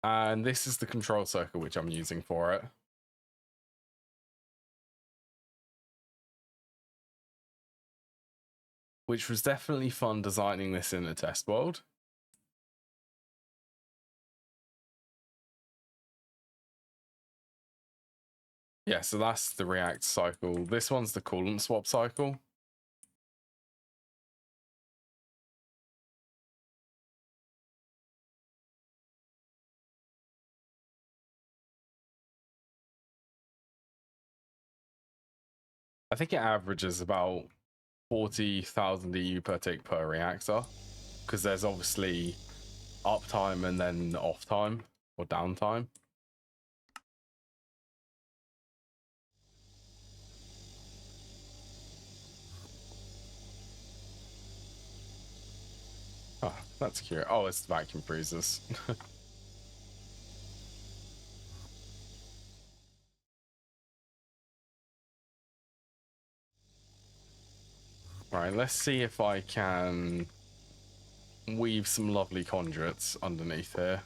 And this is the control circuit which I'm using for it. which was definitely fun designing this in a test world. Yeah, so that's the react cycle. This one's the coolant swap cycle. I think it averages about 40,000 EU per tick per reactor, because there's obviously uptime and then off time or downtime. Oh, that's cute. Oh, it's the vacuum freezers. Right, let's see if I can weave some lovely conduits underneath here.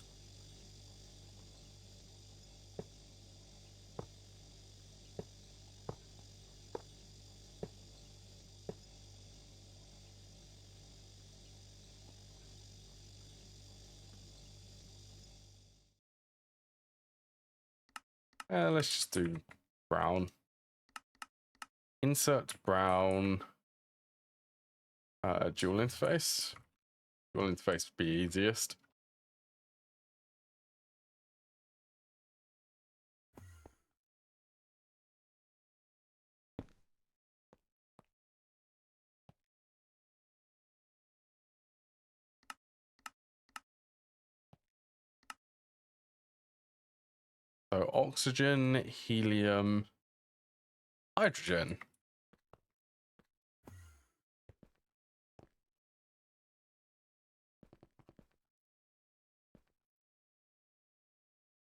Let's just do brown. Insert brown. Dual interface. Dual interface would be easiest. So oxygen, helium, hydrogen.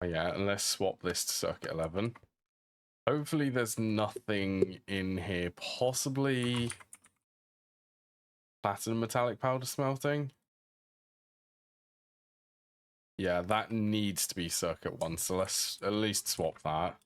Oh, yeah, and let's swap this to circuit 11. Hopefully there's nothing in here, possibly platinum metallic powder smelting. Yeah, that needs to be circuit 1, so let's at least swap that.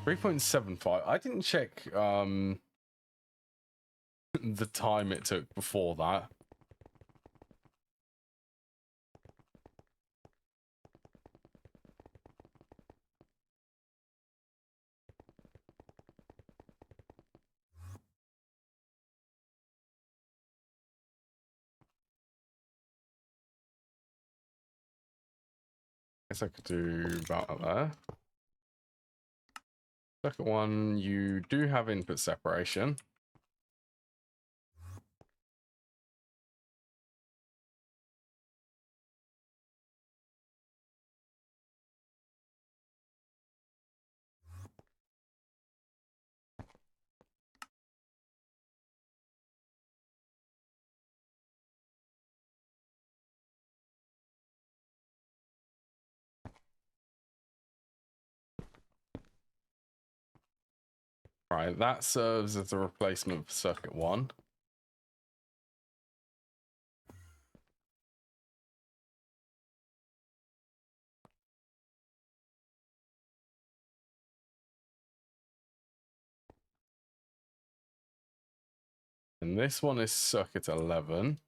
.75. I didn't check the time it took before that. Guess I could do about there. Second one, you do have input separation. Right, that serves as a replacement for circuit 1. And this one is circuit 11.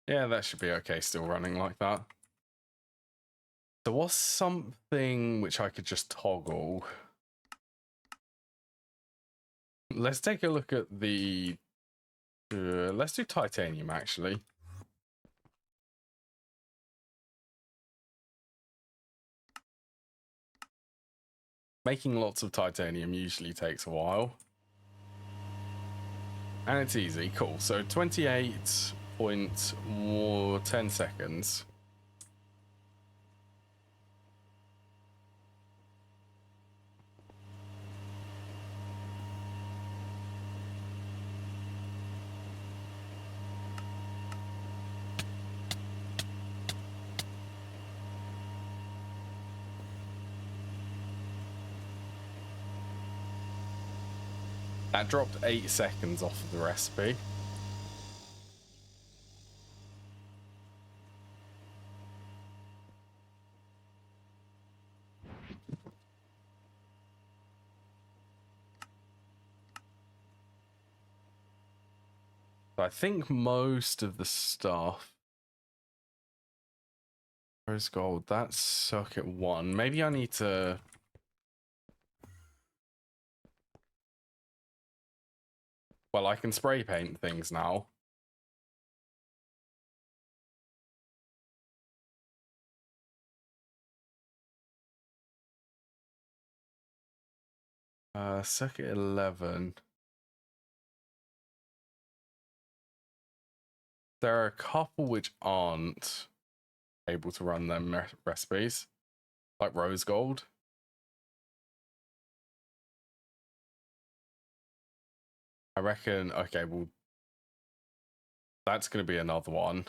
Yeah, that should be okay, still running like that. There was something which I could just toggle. Let's take a look at the... let's do titanium, actually. Making lots of titanium usually takes a while. And it's easy, cool. So 28.10 seconds. That dropped 8 seconds off of the recipe. I think most of the stuff. Rose gold, that's circuit 1. Maybe I need to. Well, I can spray paint things now. Circuit 11. There are a couple which aren't able to run them recipes, like rose gold. I reckon, okay, well, that's going to be another one.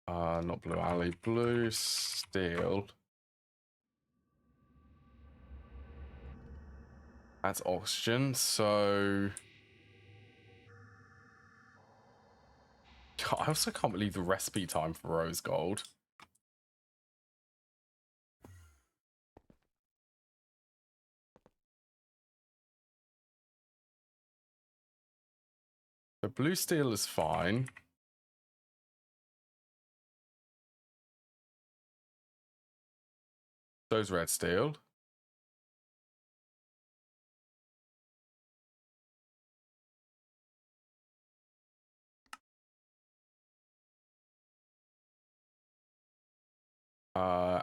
Not blue alley, blue steel. That's oxygen, so I also can't believe the recipe time for rose gold. The blue steel is fine. Those red steel.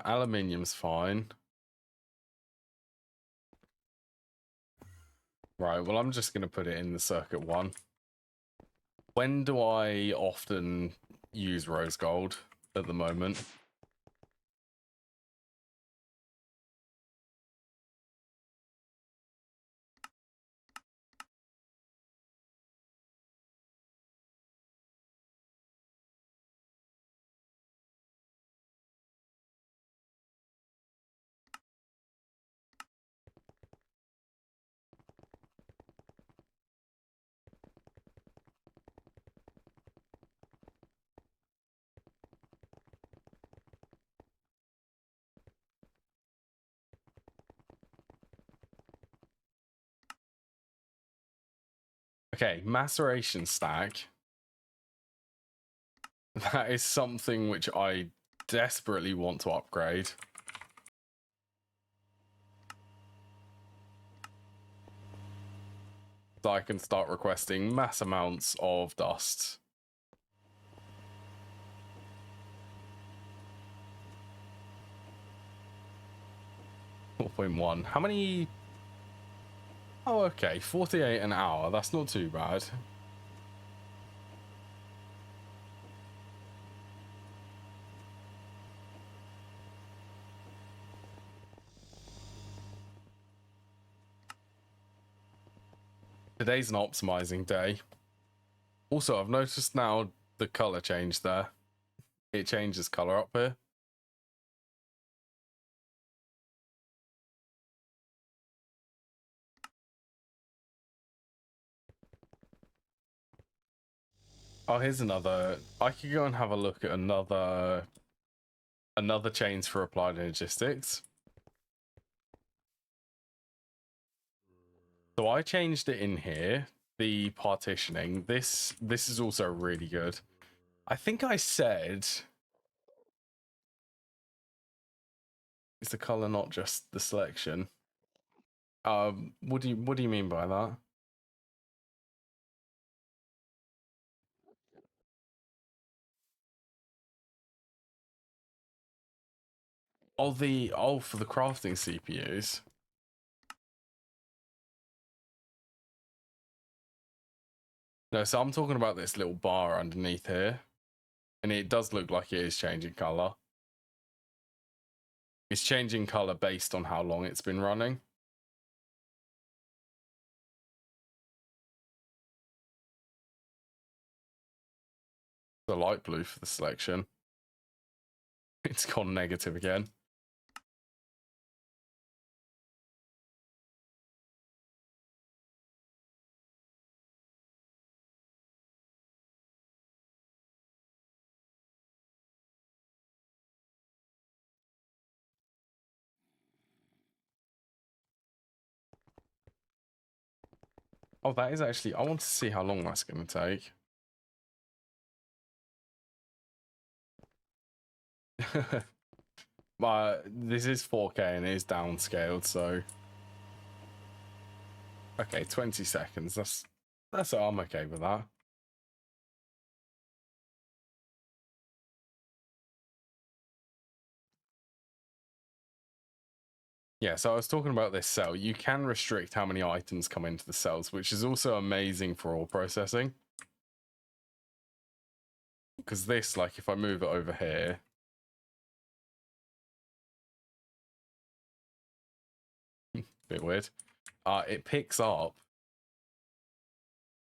Aluminium's fine. Right, well, I'm just going to put it in the circuit 1. When do I often use rose gold at the moment? Okay, maceration stack. That is something which I desperately want to upgrade. So I can start requesting mass amounts of dust. .1. How many? Oh, okay. 48 an hour. That's not too bad. Today's an optimizing day. Also, I've noticed now the color change there. It changes color up here. Oh, here's another. I could go and have a look at another chains for applied logistics. So I changed it in here, the partitioning. This is also really good. I think I said, is the color not just the selection? What do you mean by that? Oh, for the crafting CPUs. No, so I'm talking about this little bar underneath here, and it does look like it is changing color. It's changing color based on how long it's been running. The light blue for the selection. It's gone negative again. Oh, that is actually... I want to see how long that's going to take. But this is 4K and it is downscaled, so... Okay, 20 seconds. That's I'm okay with that. Yeah, so I was talking about this cell. You can restrict how many items come into the cells, which is also amazing for all processing. Because this, like, if I move it over here... Bit weird. It picks up...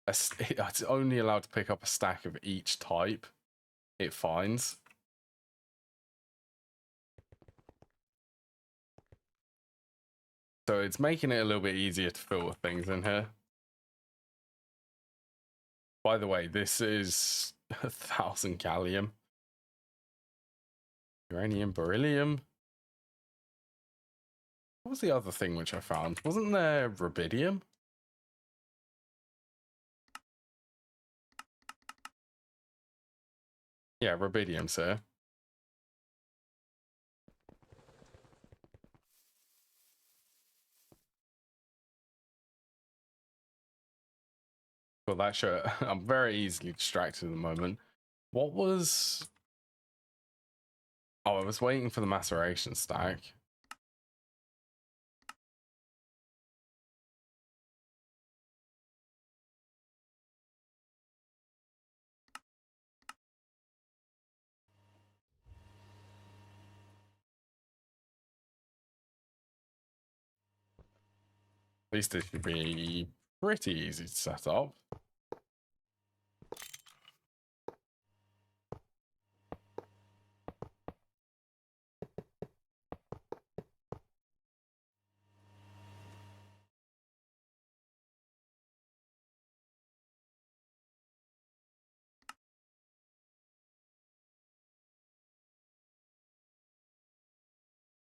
It's only allowed to pick up a stack of each type it finds. So it's making it a little bit easier to filter things in here. By the way, this is 1,000 gallium. Uranium, beryllium. What was the other thing which I found? Wasn't there rubidium? Yeah, rubidium's here. Well, that show... I'm very easily distracted at the moment. What was... Oh, I was waiting for the maceration stack. At least it should be pretty easy to set up.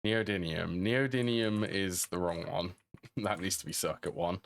Neodymium. Neodymium is the wrong one. That needs to be circuit 1.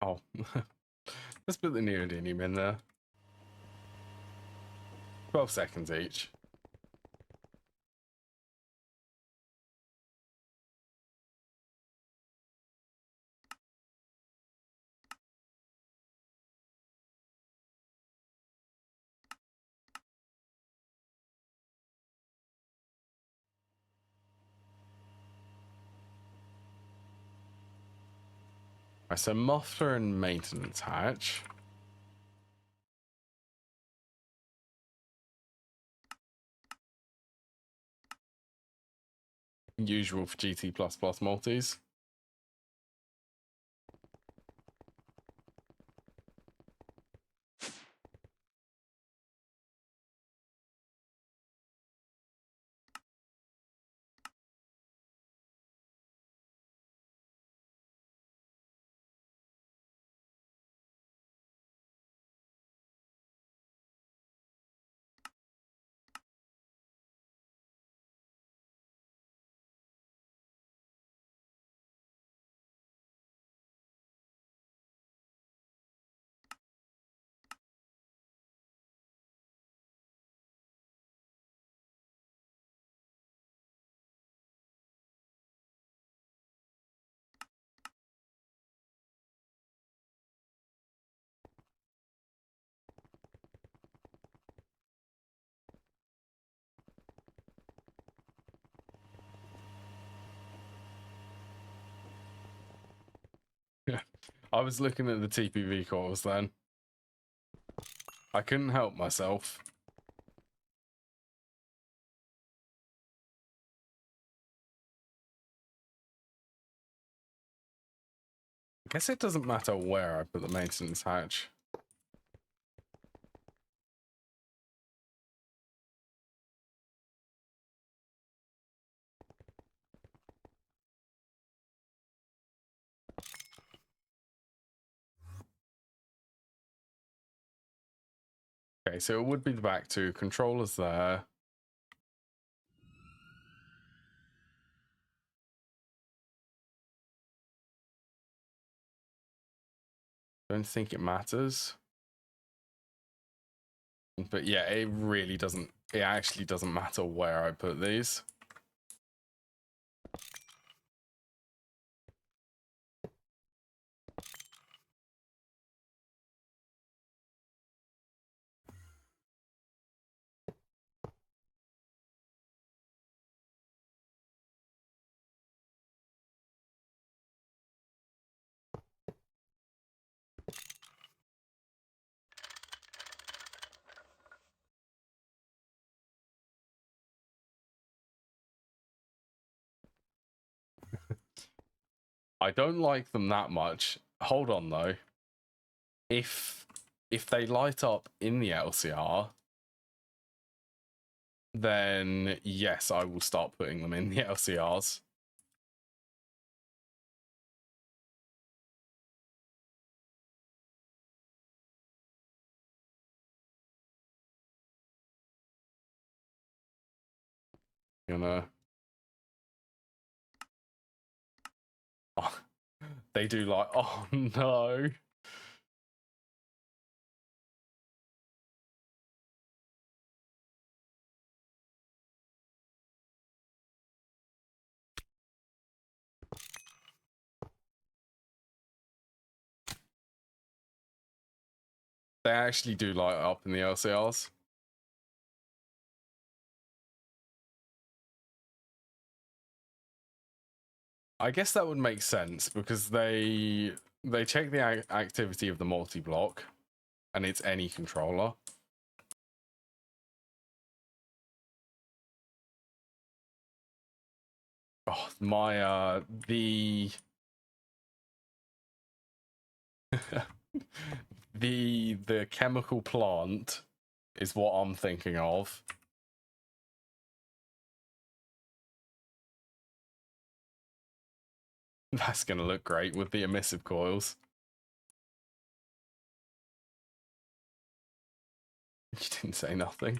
Oh. Let's put the neodymium in there. 12 seconds each. Right, so muffler and maintenance hatch. Usual for GT++ multis. I was looking at the TPV coils then. I couldn't help myself. I guess it doesn't matter where I put the maintenance hatch. Okay, so it would be the back two controllers there. Don't think it matters. But yeah, it really doesn't. It actually doesn't matter where I put these. I don't like them that much. Hold on though. If they light up in the LCR, then yes, I will start putting them in the LCRs. Gonna. Oh, they do like. Oh no. They actually do light up in the LCRs. I guess that would make sense because they check the activity of the multi-block, and it's any controller. Oh, my the the chemical plant is what I'm thinking of. That's gonna look great with the emissive coils. You didn't say nothing.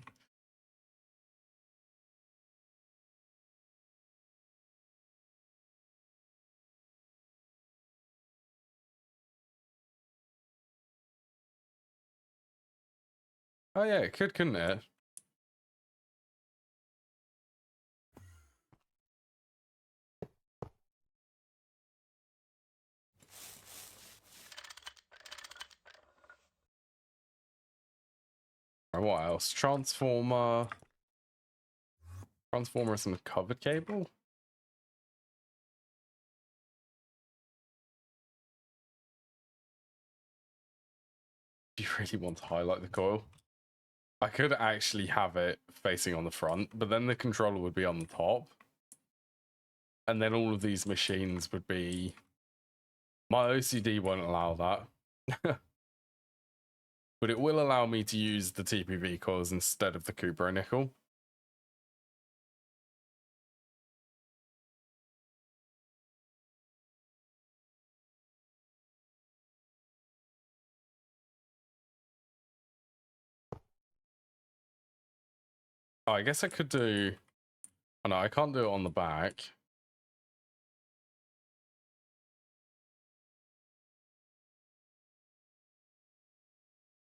Oh yeah, it could, couldn't it? Right, what else? Transformer is in a covered cable. Do you really want to highlight the coil? I could actually have it facing on the front, but then the controller would be on the top. And then all of these machines would be... My OCD won't allow that. But it will allow me to use the TPV coils instead of the Cooper nickel. Oh, I guess I could do... Oh no, I can't do it on the back.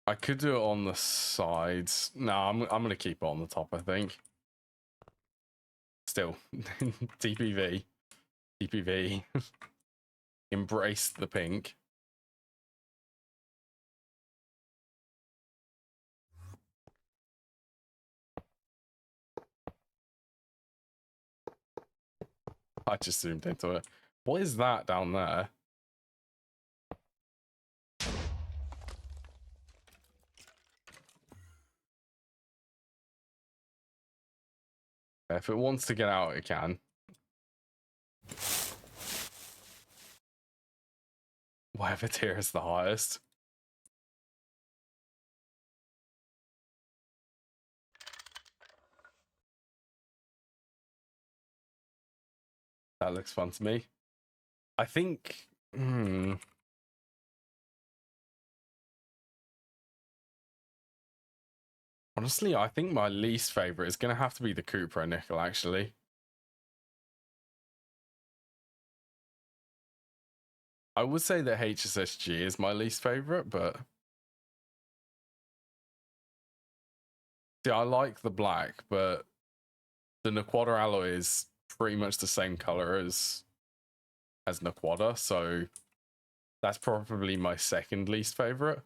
I could do it on the sides. No, I'm gonna keep it on the top, I think. Still. TPV. TPV. Embrace the pink. I just zoomed into it. What is that down there? If it wants to get out, it can. Whatever tier is the highest. That looks fun to me. I think... Honestly, I think my least favorite is going to have to be the Cupra nickel, actually. I would say that HSSG is my least favorite, but... See, I like the black, but the Naquadra alloy is pretty much the same color as Naquadra, so that's probably my second least favorite.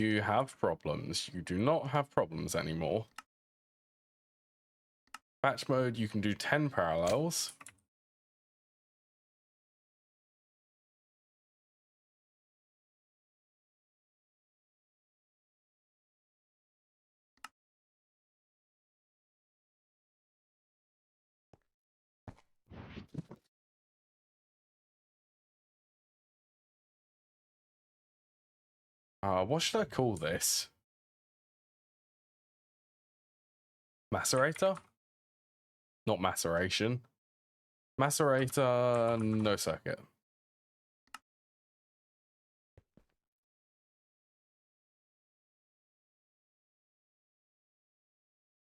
You have problems. You do not have problems anymore. Batch mode, you can do 10 parallels. What should I call this? Macerator? Not maceration. Macerator, no circuit.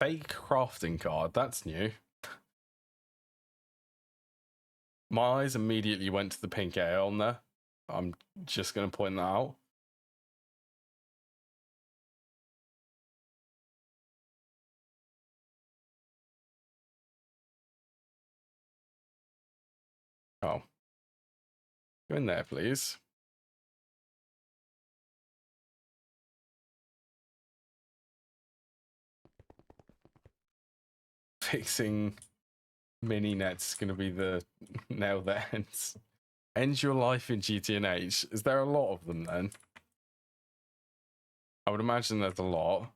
Fake crafting card, that's new. My eyes immediately went to the pink A on there. I'm just going to point that out. Oh. Go in there, please. Fixing mini nets is going to be the nail that ends your life in GTNH. Is there a lot of them then? I would imagine there's a lot.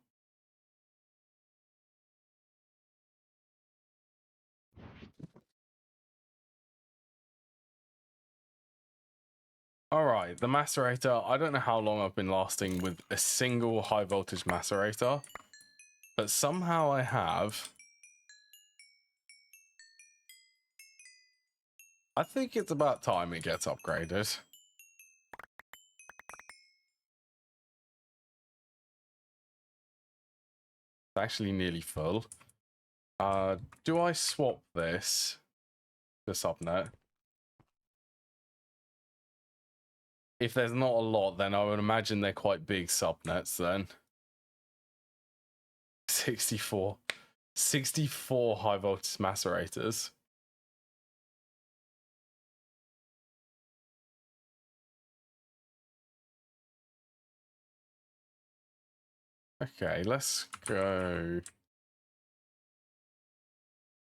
Alright, the macerator. I don't know how long I've been lasting with a single high voltage macerator, but somehow I have. I think it's about time it gets upgraded. It's actually nearly full. Do I swap this to subnet? If there's not a lot, then I would imagine they're quite big subnets then. 64 high voltage macerators. Okay, let's go.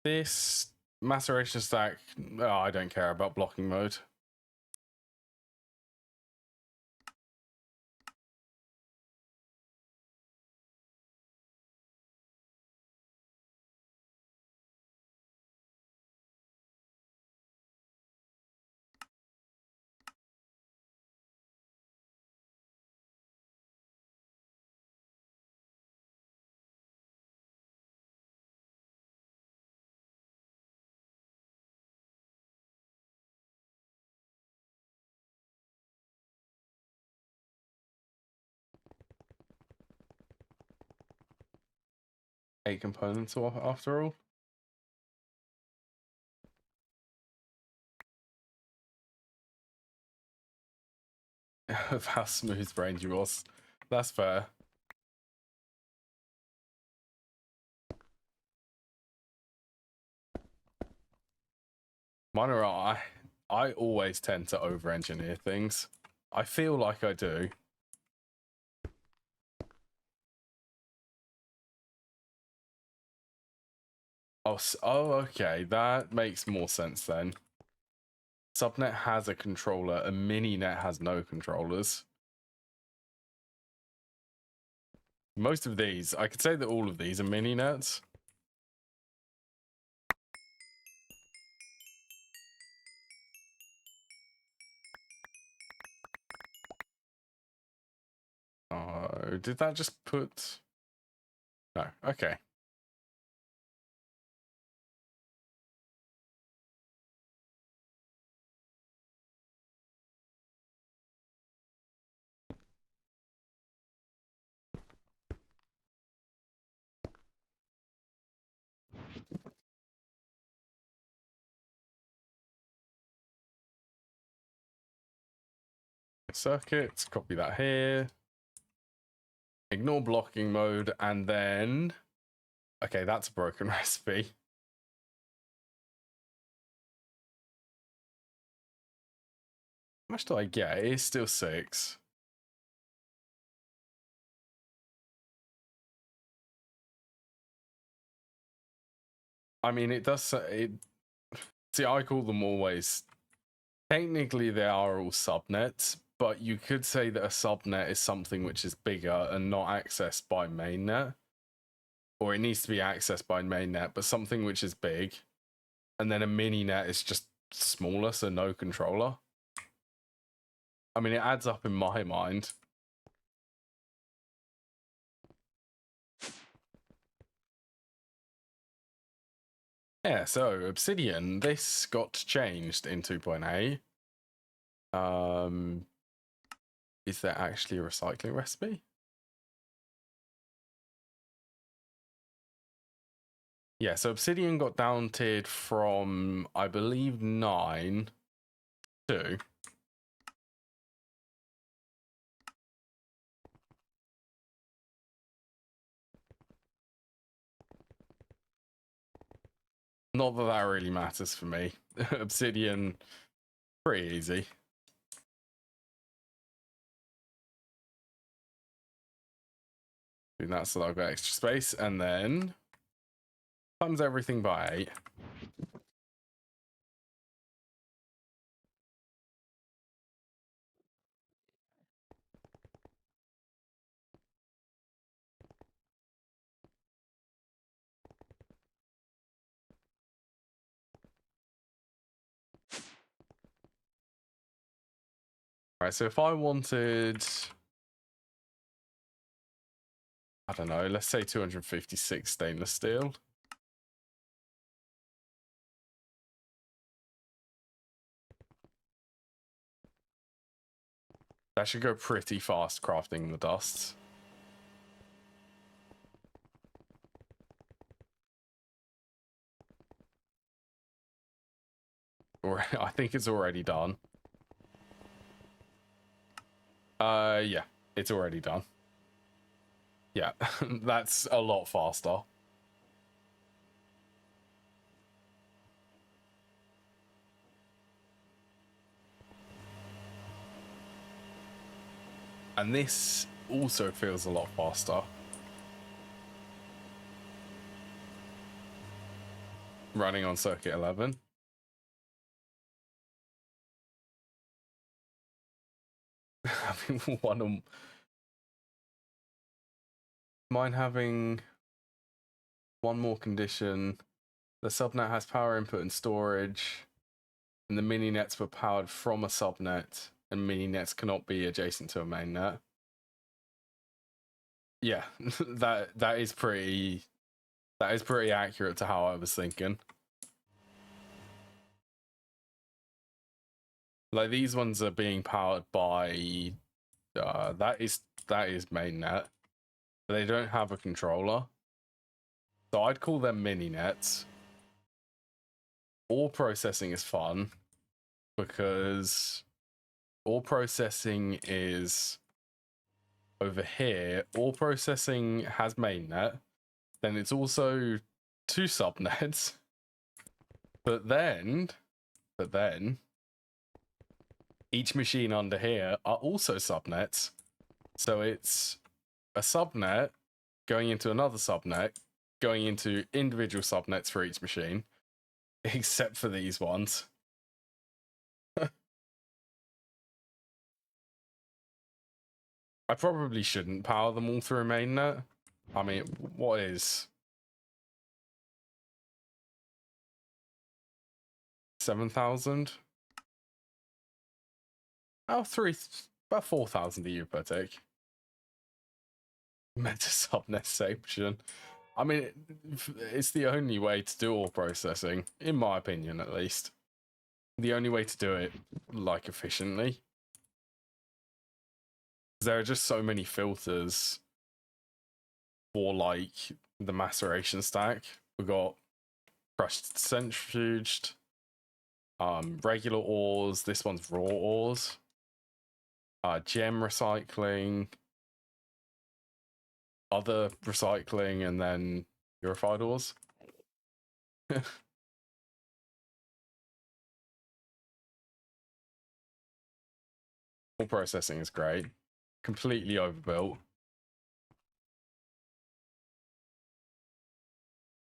This maceration stack, oh, I don't care about blocking mode. Eight components after all. of how smooth-brained you was. That's fair. Mine are I always tend to over-engineer things. I feel like I do. Oh, okay. That makes more sense then. Subnet has a controller, a mininet has no controllers. Most of these, I could say that all of these are mininets. Oh, did that just put... No, okay. Circuits, copy that here. Ignore blocking mode, and then... Okay, that's a broken recipe. How much do I get? It is still 6. I mean, it does... See, I call them always... Technically, they are all subnets, but you could say that a subnet is something which is bigger and not accessed by mainnet. Or it needs to be accessed by mainnet, but something which is big. And then a mininet is just smaller, so no controller. I mean, it adds up in my mind. Yeah, so Obsidian, this got changed in 2.8. Is there actually a recycling recipe? Yeah, so Obsidian got down tiered from, I believe, 9 to... Not that that really matters for me. Obsidian, pretty easy. Doing that so that I've got extra space, and then times everything by 8. Right, so if I wanted, I don't know, let's say 256 stainless steel. That should go pretty fast crafting the dusts. Or I think it's already done. Yeah, it's already done. Yeah, that's a lot faster. And this also feels a lot faster. Running on circuit 11. Having one mine having one more condition. The subnet has power input and storage, and the mini nets were powered from a subnet, and mini nets cannot be adjacent to a mainnet. Yeah, that is pretty accurate to how I was thinking. Like, these ones are being powered by that is mainnet, but they don't have a controller, so I'd call them mini nets. All processing is fun because all processing is over here. All processing has mainnet. Then it's also 2 subnets. But then each machine under here are also subnets. So it's a subnet going into another subnet, going into individual subnets for each machine, except for these ones. I probably shouldn't power them all through mainnet. I mean, what is 7,000? Oh, about 4,000 EU per tick. Meta subnet section. I mean, it's the only way to do all processing, in my opinion, at least. The only way to do it, like, efficiently. There are just so many filters for, like, the maceration stack. We've got crushed centrifuged, regular ores. This one's raw ores. Gem recycling, other recycling, and then purified ores. All processing is great. Completely overbuilt.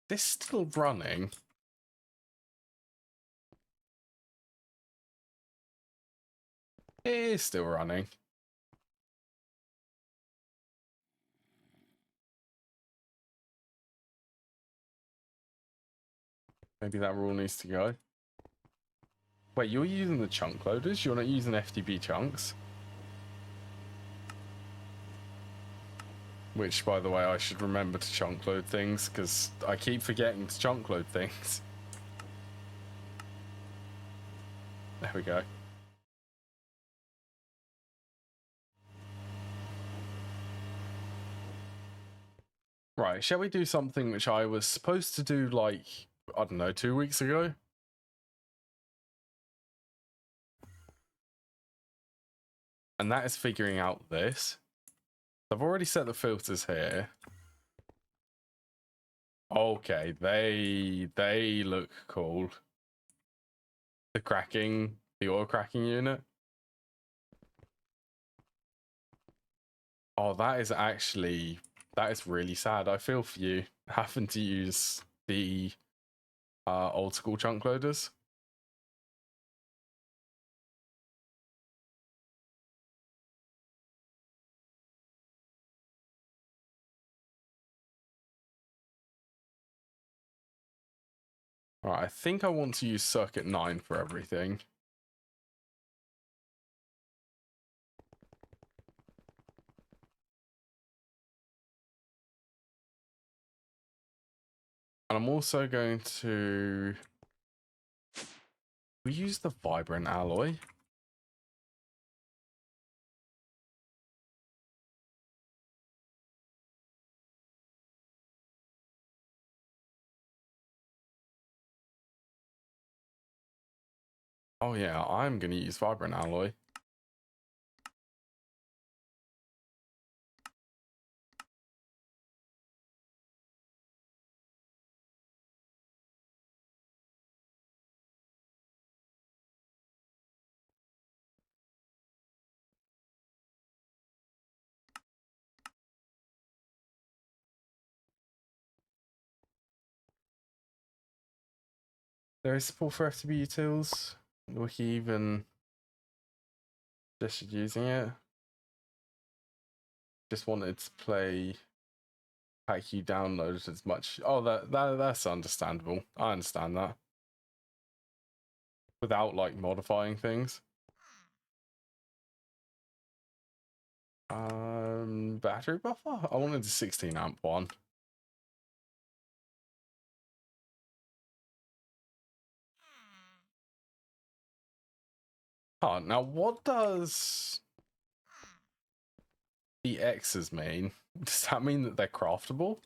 This still running. It is still running. Maybe that rule needs to go. Wait, you're using the chunk loaders? You're not using FTP chunks? Which, by the way, I should remember to chunk load things, because I keep forgetting to chunk load things. There we go. Right, shall we do something which I was supposed to do, like, I don't know, 2 weeks ago? And that is figuring out this. I've already set the filters here. Okay, they look cool. The oil cracking unit. Oh, that is really sad. I feel for you having to use the old school chunk loaders. Alright, I think I want to use circuit 9 for everything. And I'm also going to... We use the vibrant alloy. Oh yeah, I'm going to use vibrant alloy. There is support for FTP utils. Wiki even suggested using it. Just wanted to play PackU downloaded as much. Oh, that's understandable. I understand that. Without, like, modifying things. Battery buffer? I wanted a 16 amp one. Oh, now what does the X's mean? Does that mean that they're craftable?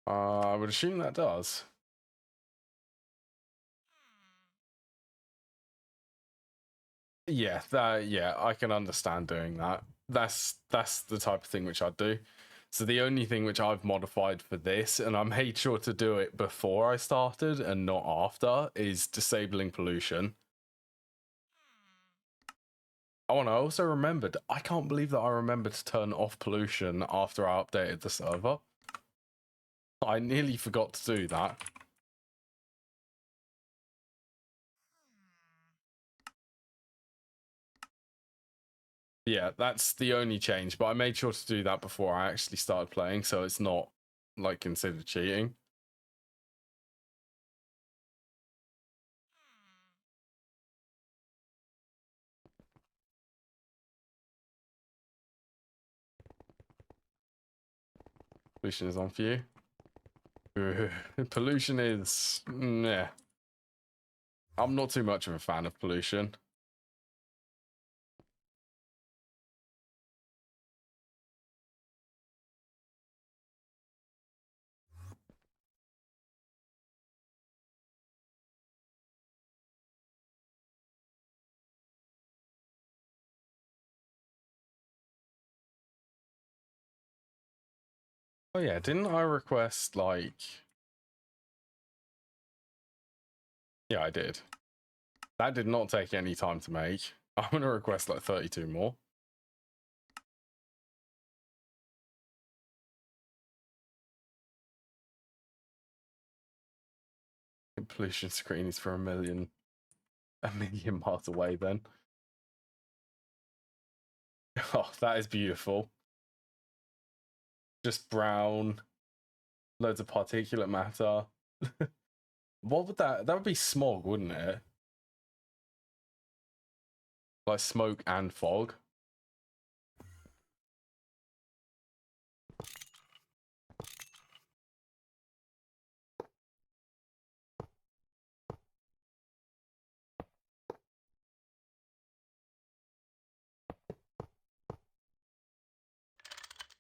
I would assume that does. Yeah, I can understand doing that. That's the type of thing which I'd do. So the only thing which I've modified for this, and I made sure to do it before I started and not after, is disabling pollution. Oh, and I also remembered, I can't believe that I remembered to turn off pollution after I updated the server. I nearly forgot to do that. Yeah, that's the only change, but I made sure to do that before I actually started playing, so it's not, like, considered cheating. Pollution is on for you. Pollution is... yeah. I'm not too much of a fan of pollution. Oh yeah, didn't I request, like... Yeah, I did. That did not take any time to make. I'm going to request, like, 32 more. Pollution screen is for a million miles away then. Oh, that is beautiful. Just brown, loads of particulate matter. What would that would be smog, wouldn't it? Like smoke and fog.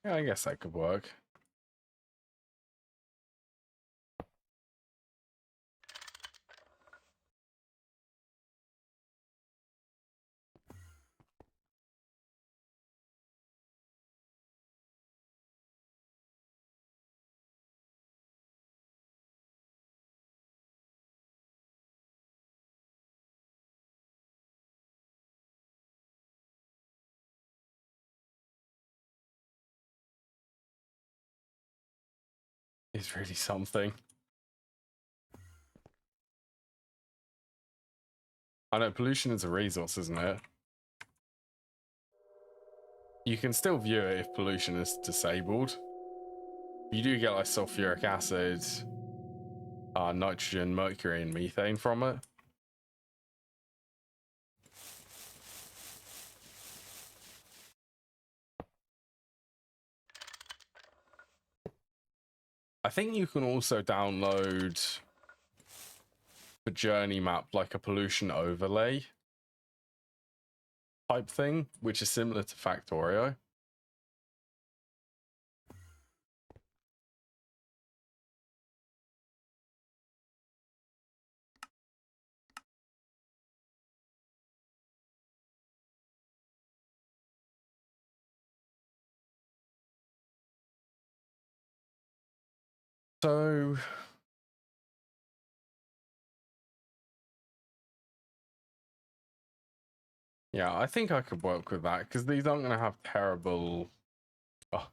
Yeah, I guess that could work. It's really something. I know pollution is a resource, isn't it? You can still view it if pollution is disabled. You do get like sulfuric acid, nitrogen, mercury, and methane from it. I think you can also download the journey map, like a pollution overlay type thing, which is similar to Factorio. So yeah, I think I could work with that because these aren't going to have terrible... Oh,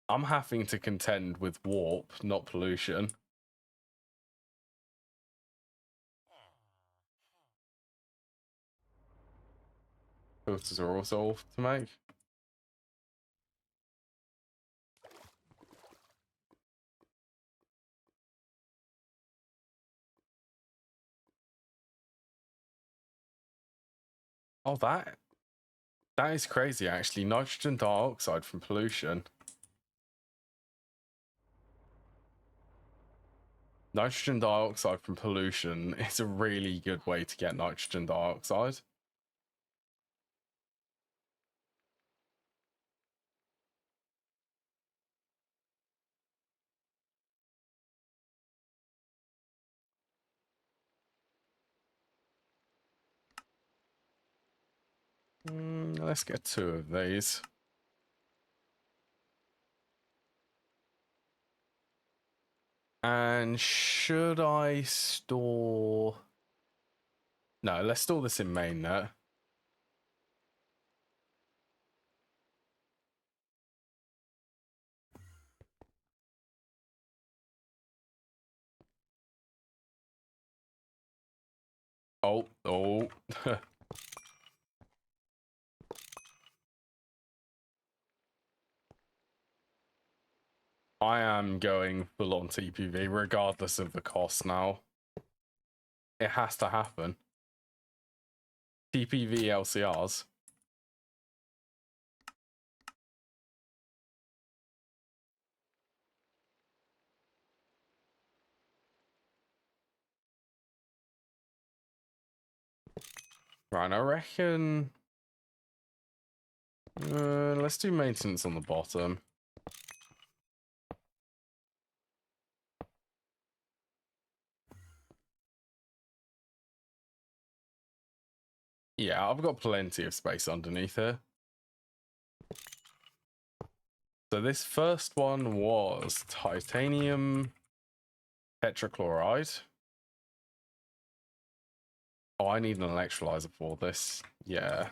I'm having to contend with warp, not pollution. Filters are also awful to make. Oh, that is crazy, actually. Nitrogen dioxide from pollution. Nitrogen dioxide from pollution is a really good way to get nitrogen dioxide. Let's get 2 of these. And should I store... No, let's store this in mainnet. Oh. I am going full on TPV regardless of the cost now. It has to happen. TPV LCRs. Right, I reckon... let's do maintenance on the bottom. Yeah, I've got plenty of space underneath here. So this first one was titanium tetrachloride. Oh, I need an electrolyzer for this. Yeah.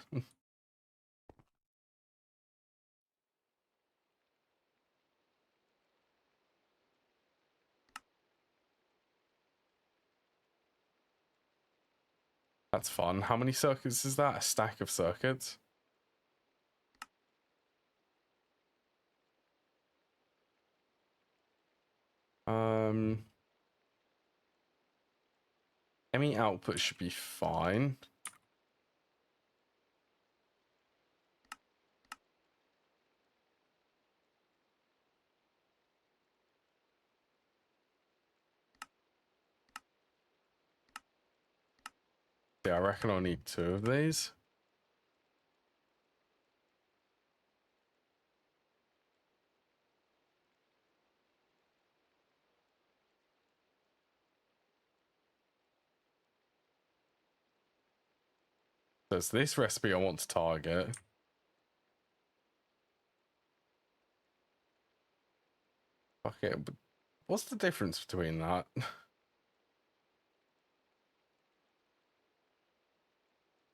That's fun. How many circuits is that? A stack of circuits? Any output should be fine. Yeah, I reckon I'll need 2 of these. There's this recipe I want to target. Fuck it. But what's the difference between that?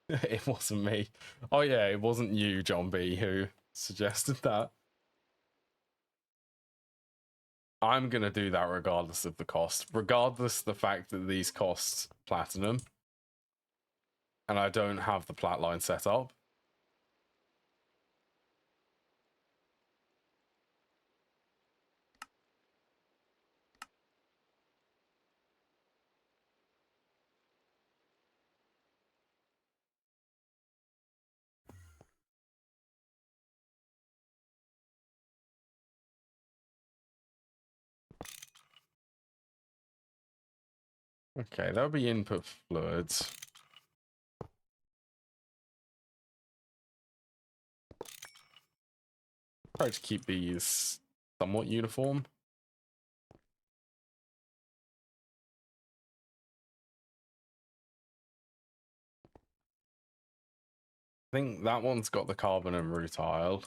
It wasn't me. Oh yeah, it wasn't you, John B, who suggested that. I'm gonna do that regardless of the cost. Regardless of the fact that these cost platinum. And I don't have the plat line set up. Okay, that'll be input fluids. Try to keep these somewhat uniform. I think that one's got the carbon and rutile.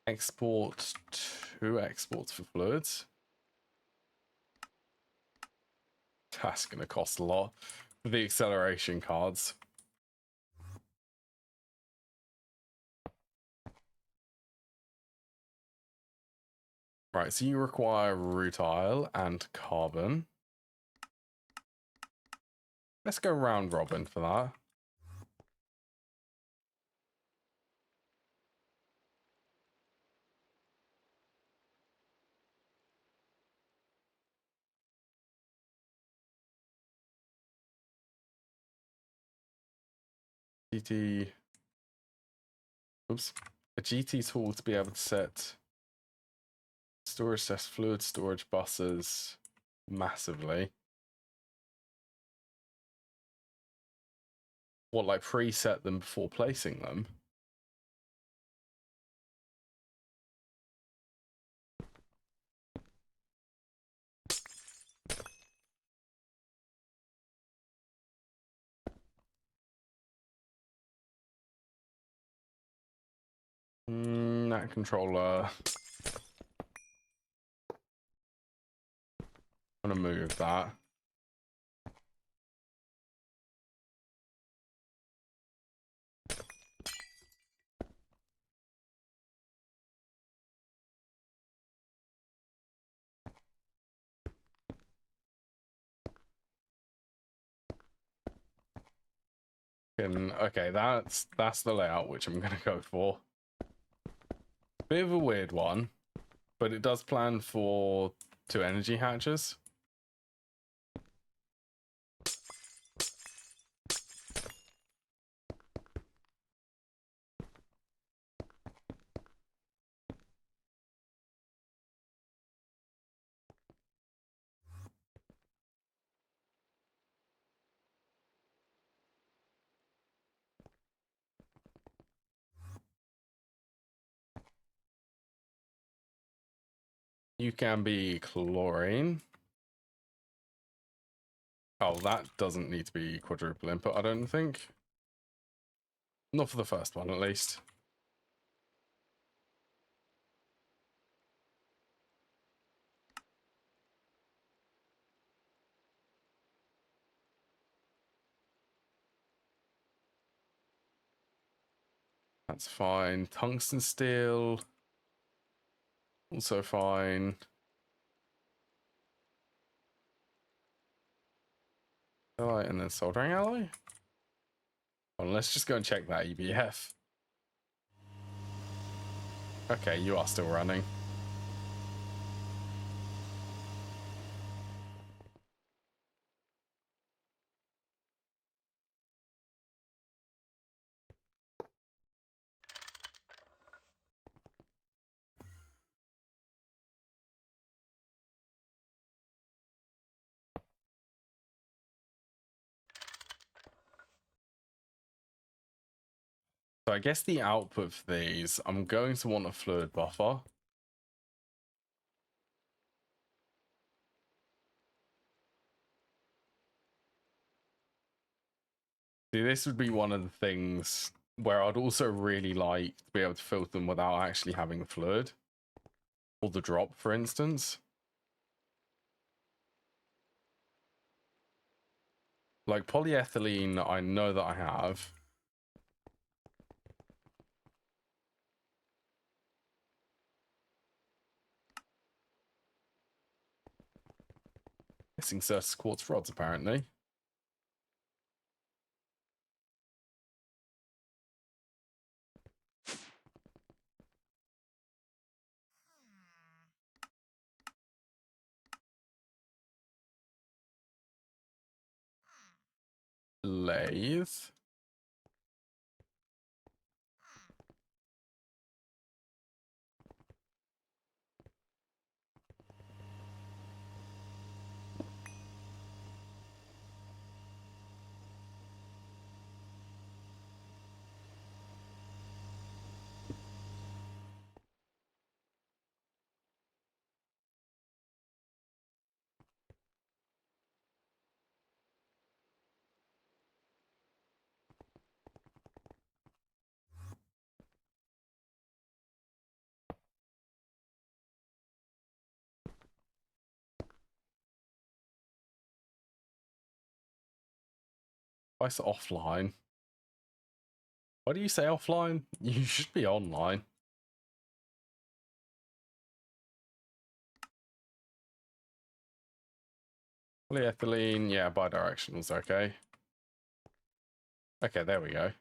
Export 2 exports for fluids. That's going to cost a lot for the acceleration cards. Right, so you require rutile and carbon. Let's go round robin for that. GT... Oops. A GT tool to be able to set storage test fluid storage buses massively. What, like preset them before placing them? That controller. I'm gonna move that. Okay, that's the layout which I'm gonna go for. Bit of a weird one, but it does plan for 2 energy hatches. You can be chlorine. Oh, that doesn't need to be quadruple input, I don't think. Not for the first one, at least. That's fine. Tungsten steel. Also fine. Alloy and then soldering alloy. Well, let's just go and check that EBF. Okay, you are still running. So I guess the output for these, I'm going to want a fluid buffer. See, this would be one of the things where I'd also really like to be able to filter them without actually having the fluid. Or the drop, for instance. Like polyethylene, I know that I have. Missing certain quartz rods, apparently. Lathe. Why is it offline? Why do you say offline? You should be online. Polyethylene, yeah, bidirectional's okay. Okay, there we go.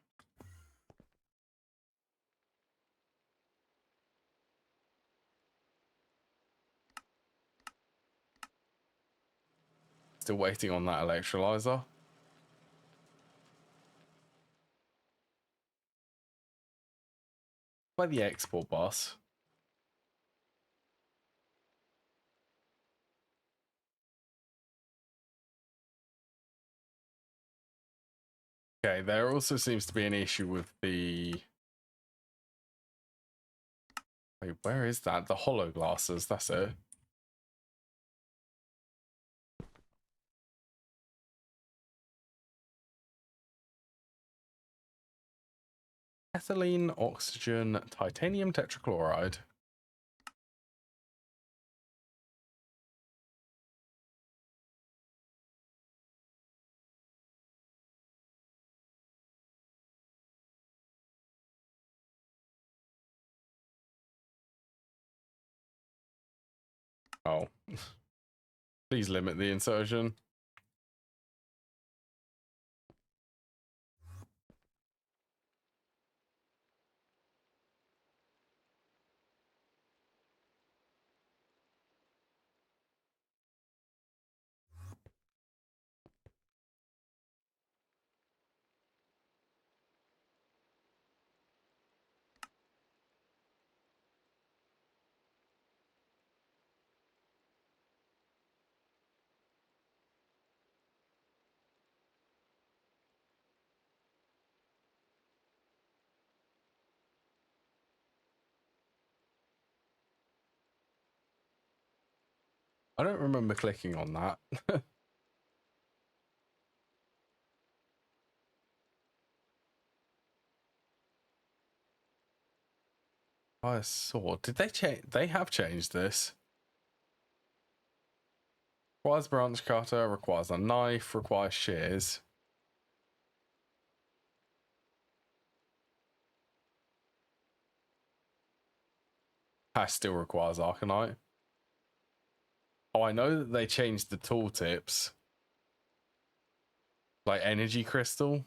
Still waiting on that electrolyzer. By the export bus. Okay, there also seems to be an issue with the... Wait, where is that? The hollow glasses, that's it. Ethylene, oxygen, titanium tetrachloride. Oh. Please limit the insertion. I don't remember clicking on that. I saw. Did they change? They have changed this. Requires branch cutter, requires a knife, requires shears. Still requires arcanite. Oh, I know that they changed the tooltips. Like energy crystal.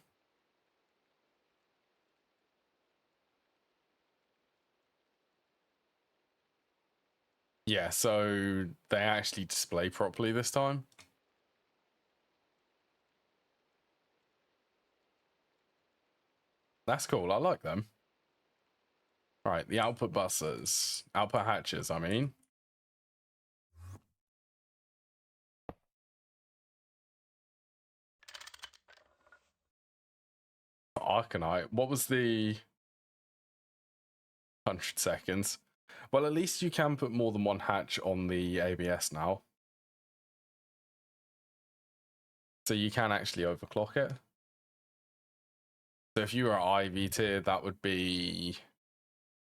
Yeah, so they actually display properly this time. That's cool. I like them. Right, the output buses. Output hatches, I mean. Arcanite. What was the 100 seconds? Well, at least you can put more than one hatch on the ABS now. So you can actually overclock it. So if you were IV tier, that would be...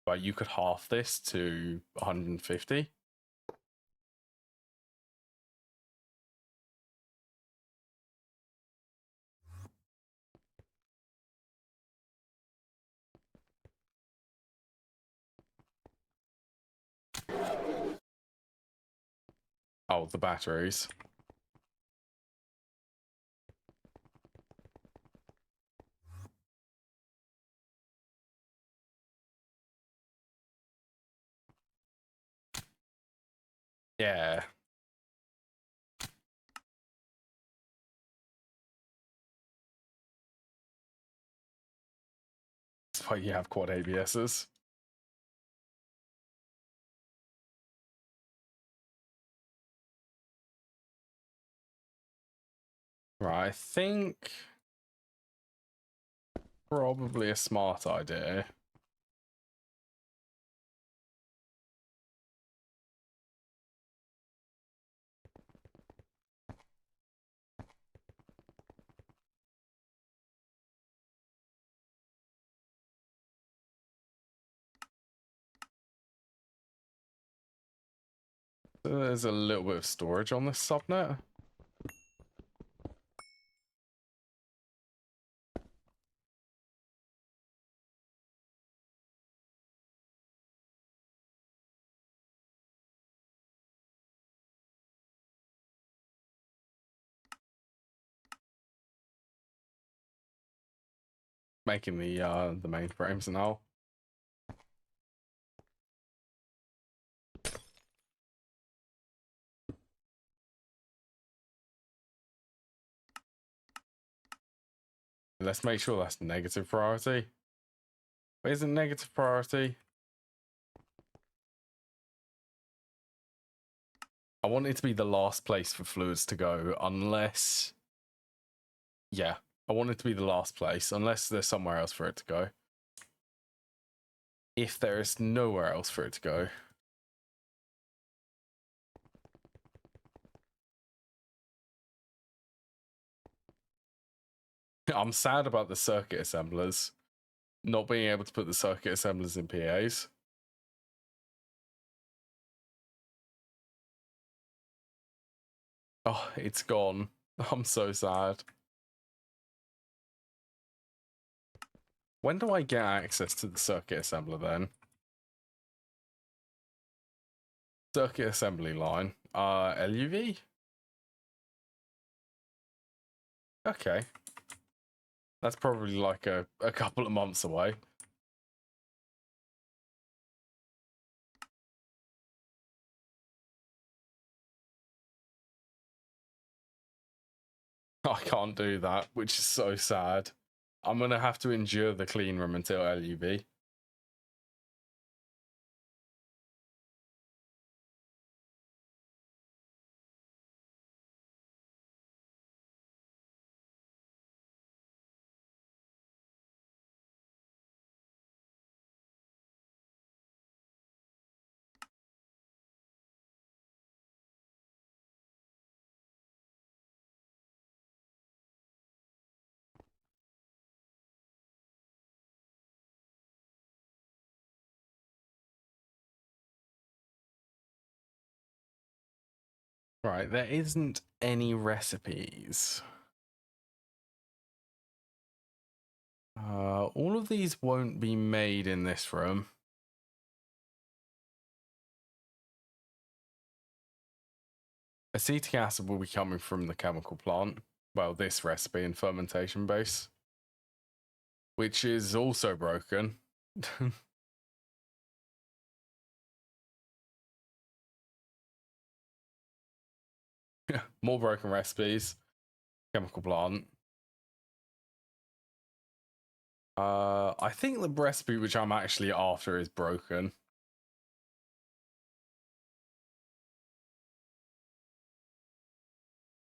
Well, you could half this to 150. Oh, the batteries. Yeah. That's why you have quad ABSs. Right, I think probably a smart idea. So there's a little bit of storage on this subnet. Making the main frames now. Let's make sure that's negative priority. But isn't negative priority? I want it to be the last place for fluids to go, unless... Yeah, I want it to be the last place, unless there's somewhere else for it to go. If there is nowhere else for it to go. I'm sad about the circuit assemblers. Not being able to put the circuit assemblers in PAs. Oh, it's gone. I'm so sad. When do I get access to the circuit assembler then? Circuit assembly line. LUV? Okay. That's probably like a couple of months away. I can't do that, which is so sad. I'm going to have to endure the clean room until LUV. Right, there isn't any recipes. All of these won't be made in this room. Acetic acid will be coming from the chemical plant. Well, this recipe and fermentation base, which is also broken. More broken recipes. Chemical plant. I think the recipe which I'm actually after is broken.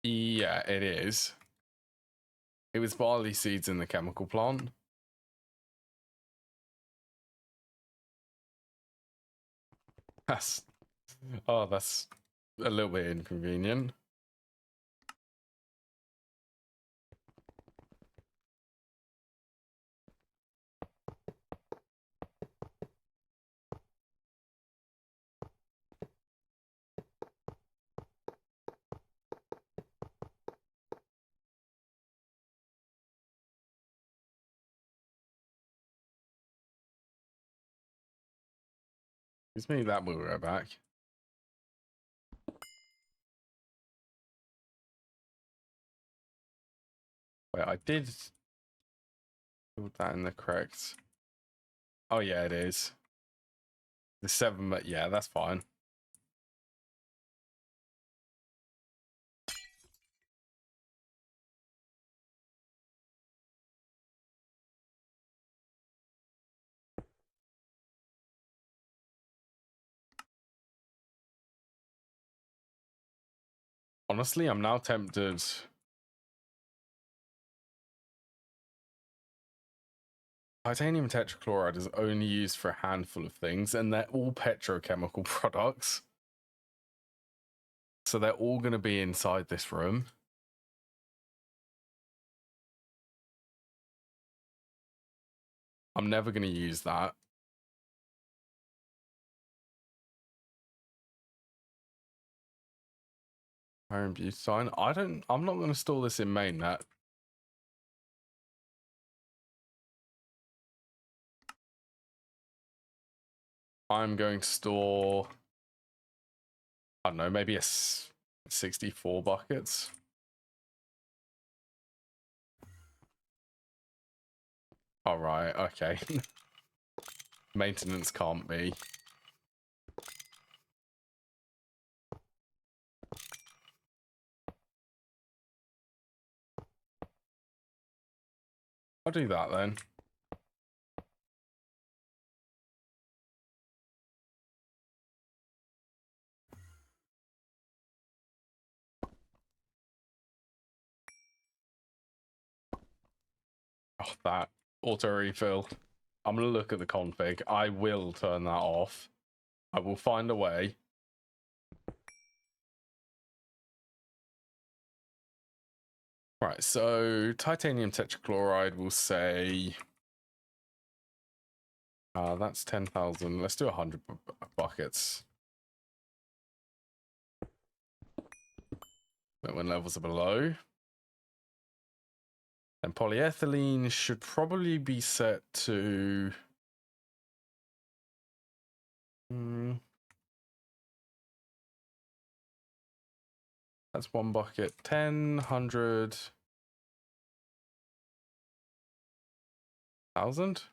Yeah, it is. It was barley seeds in the chemical plant. That's that's a little bit inconvenient. Excuse me, that will go back. Wait, I did put that in the correct. Oh yeah, it is. The 7, but yeah, that's fine. Honestly, I'm now tempted. Titanium tetrachloride is only used for a handful of things, and they're all petrochemical products. So they're all going to be inside this room. I'm never going to use that. Iron butane. I'm not going to store this in mainnet. I'm going to store, I don't know, maybe 64 buckets. All right, okay. Maintenance can't be. I'll do that then. Oh, that auto refill. I'm gonna look at the config. I will turn that off. I will find a way. Right, so titanium tetrachloride will say that's 10,000. Let's do 100 buckets. When levels are below. And polyethylene should probably be set to that's 1 bucket, 10, 100, 1,000.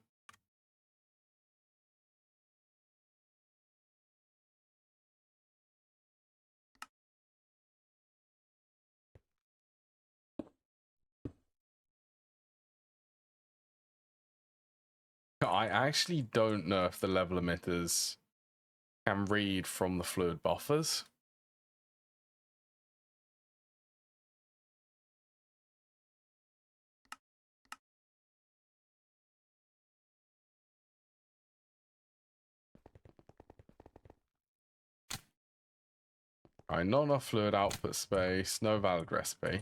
I actually don't know if the level emitters can read from the fluid buffers. Alright, not enough fluid output space, no valid recipe.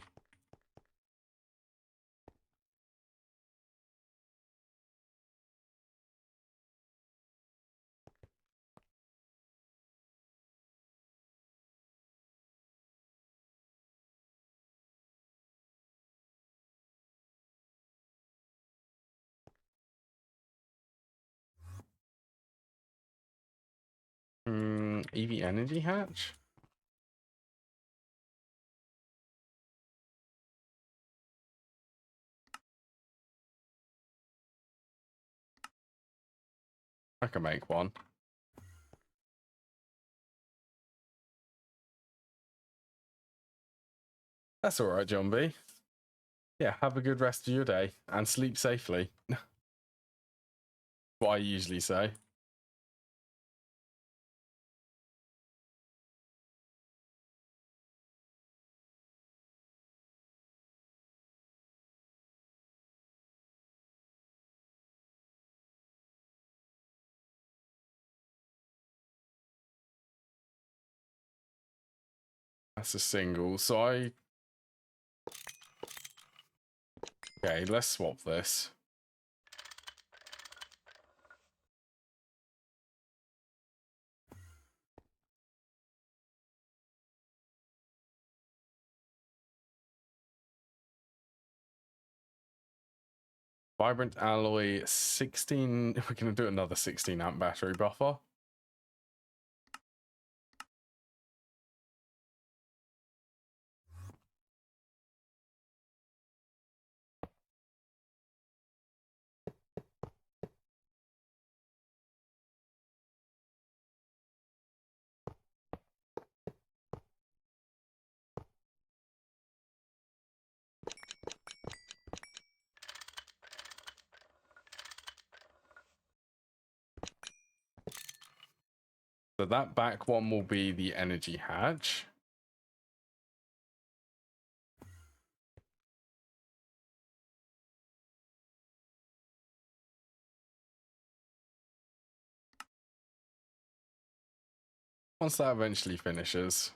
EV energy hatch? I can make one. That's alright, John B. Yeah, have a good rest of your day and sleep safely. What I usually say. That's a single, so okay, let's swap this. Vibrant alloy 16. We're going to do another 16 amp battery buffer. So that back one will be the energy hatch. Once that eventually finishes.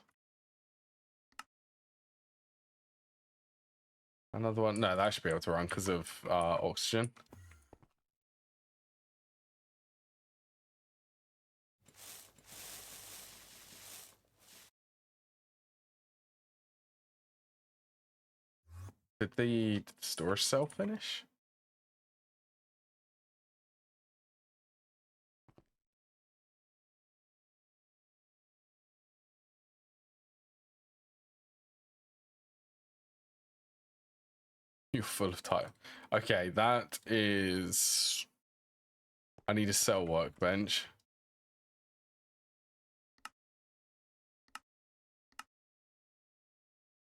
Another one. No, that should be able to run because of oxygen. Did the storage cell finish? You're full of time. Okay, that is... I need a cell workbench.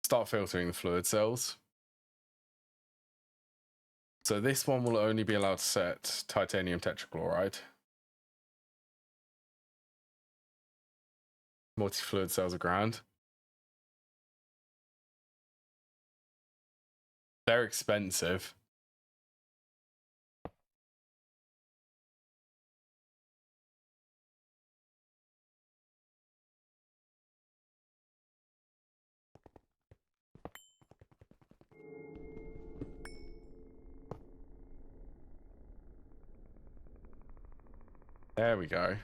Start filtering the fluid cells. So this one will only be allowed to set titanium tetrachloride. Multi-fluid cells are grand. They're expensive. There we go.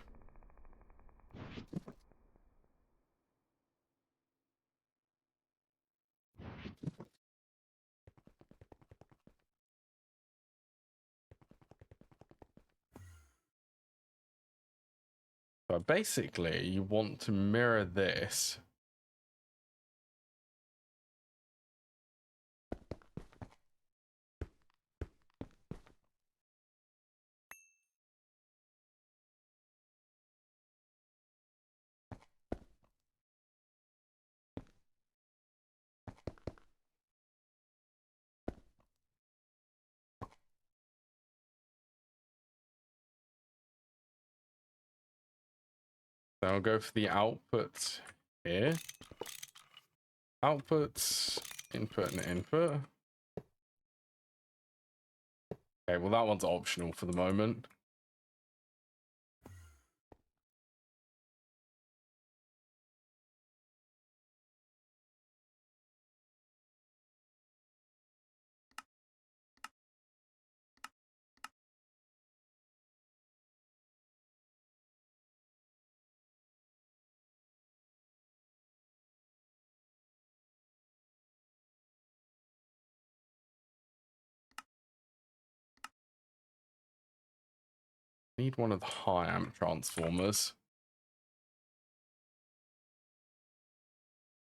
But basically, you want to mirror this. So I'll go for the output here. Outputs, input and input. Okay, well that one's optional for the moment. Need one of the high amp transformers.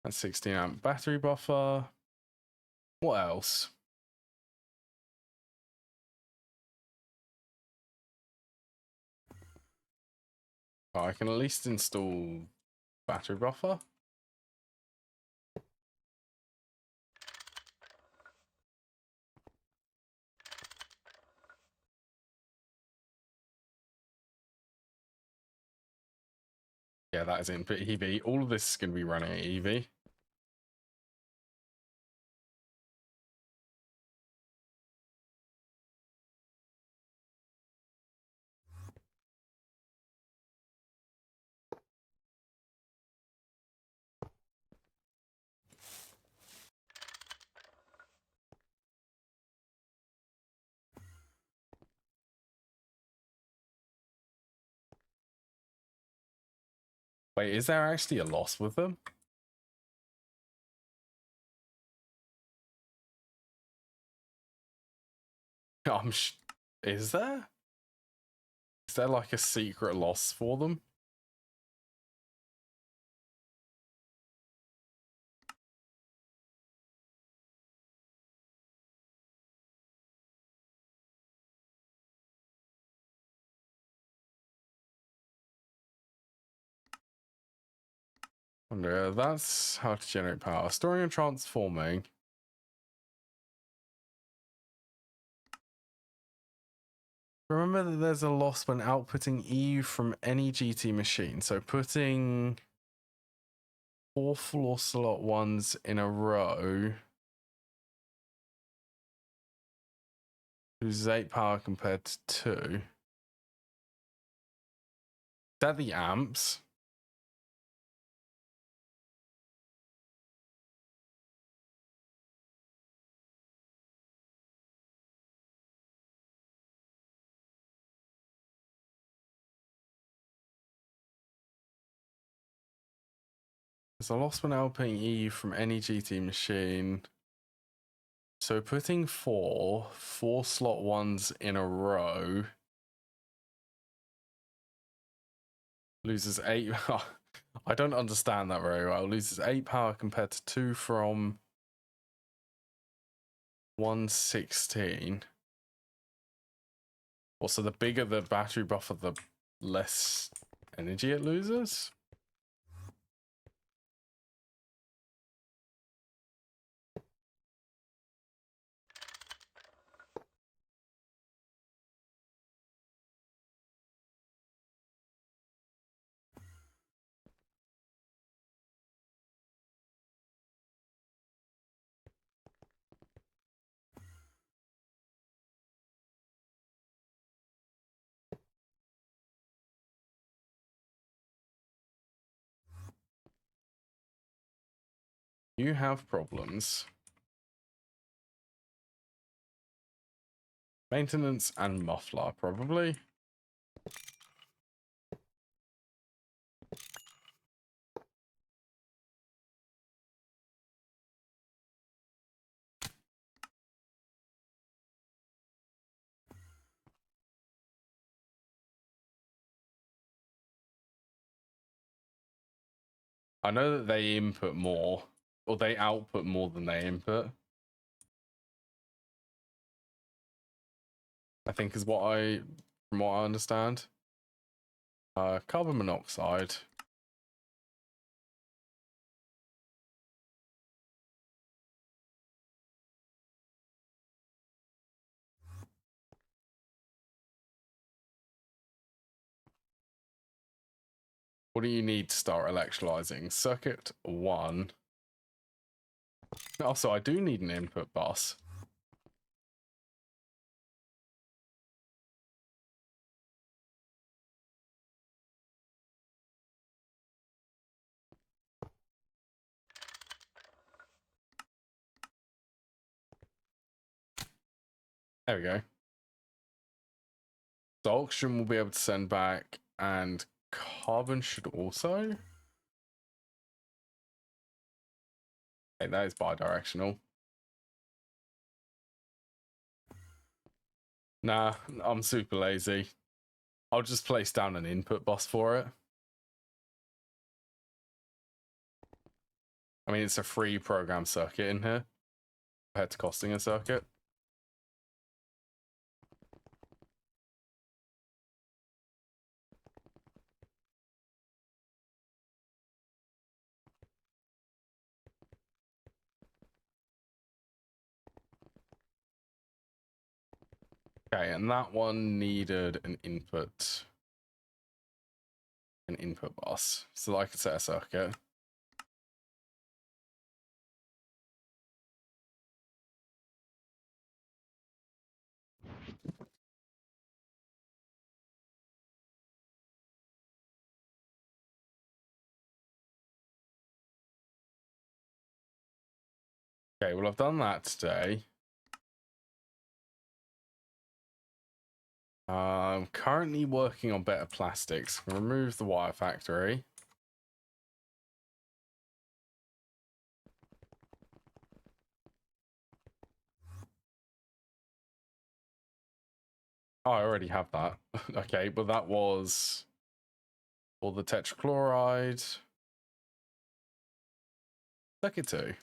And 16 amp battery buffer. What else? Oh, I can at least install battery buffer. Yeah, that is input EV. All of this is going to be running at EV. Wait, is there actually a loss with them? Is there? Is there like a secret loss for them? Wonder, that's how to generate power. Storing and transforming. Remember that there's a loss when outputting EU from any GT machine. So putting 4 floor slot ones in a row loses 8 power compared to 2. Is that the amps? There's a loss when outputting EU from any GT machine. So putting 4 slot ones in a row loses 8. I don't understand that very well. Loses 8 power compared to 2 from 116. Also, the bigger the battery buffer, the less energy it loses. You have problems. Maintenance and muffler, probably. I know that they input more, or they output more than they input. I think is what from what I understand. Carbon monoxide. What do you need to start electrolyzing? Circuit 1. Also, I do need an input bus. There we go. So oxygen will be able to send back, and carbon should also. Okay, that is bidirectional. Nah, I'm super lazy. I'll just place down an input bus for it. I mean, it's a free program circuit in here compared to costing a circuit. Okay, and that one needed an input bus, so I could set a circuit. Okay, well, I've done that today. I'm currently working on better plastics. Remove the wire factory. Oh, I already have that. Okay, but that was all the tetrachloride. Circuit 2.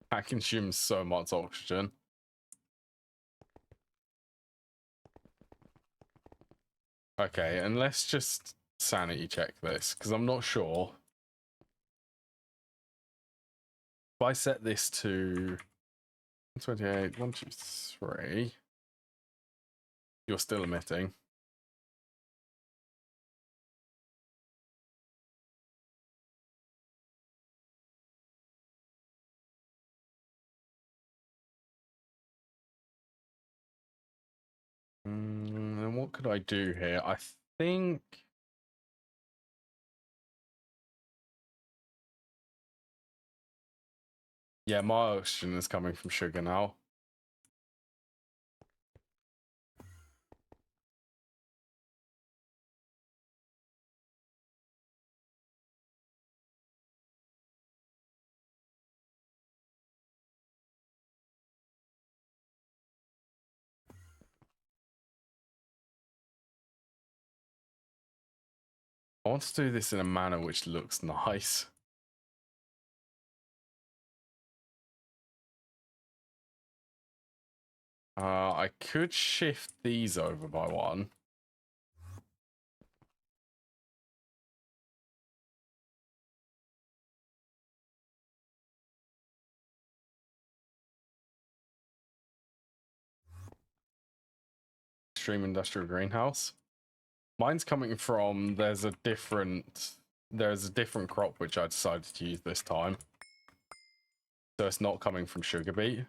That consumes so much oxygen. Okay, and let's just sanity check this, because I'm not sure. If I set this to 128, 1, 2, 3, you're still emitting. And what could I do here? I think. Yeah, my oxygen is coming from sugar now. I want to do this in a manner which looks nice. I could shift these over by 1. Extreme industrial greenhouse. Mine's coming from there's a different crop which I decided to use this time. So it's not coming from sugar beet.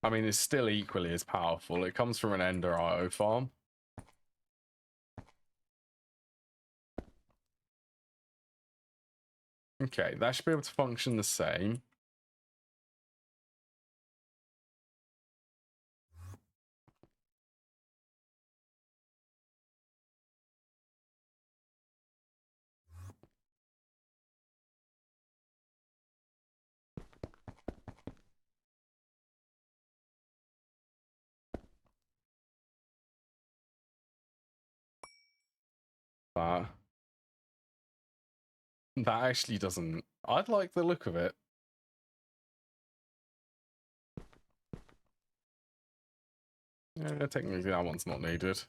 I mean, it's still equally as powerful. It comes from an Ender IO farm. Okay, that should be able to function the same. that. That actually doesn't... I'd like the look of it. Yeah, technically that one's not needed.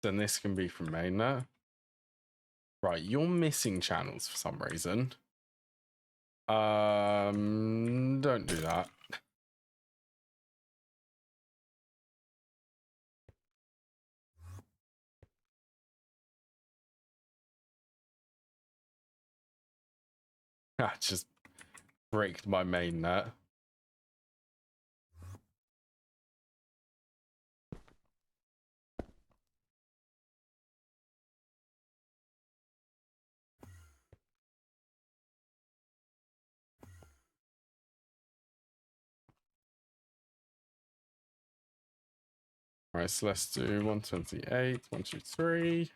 Then this can be from mainnet. Right, you're missing channels for some reason. Don't do that. I just bricked my mainnet. Right, so let's do 128, 123.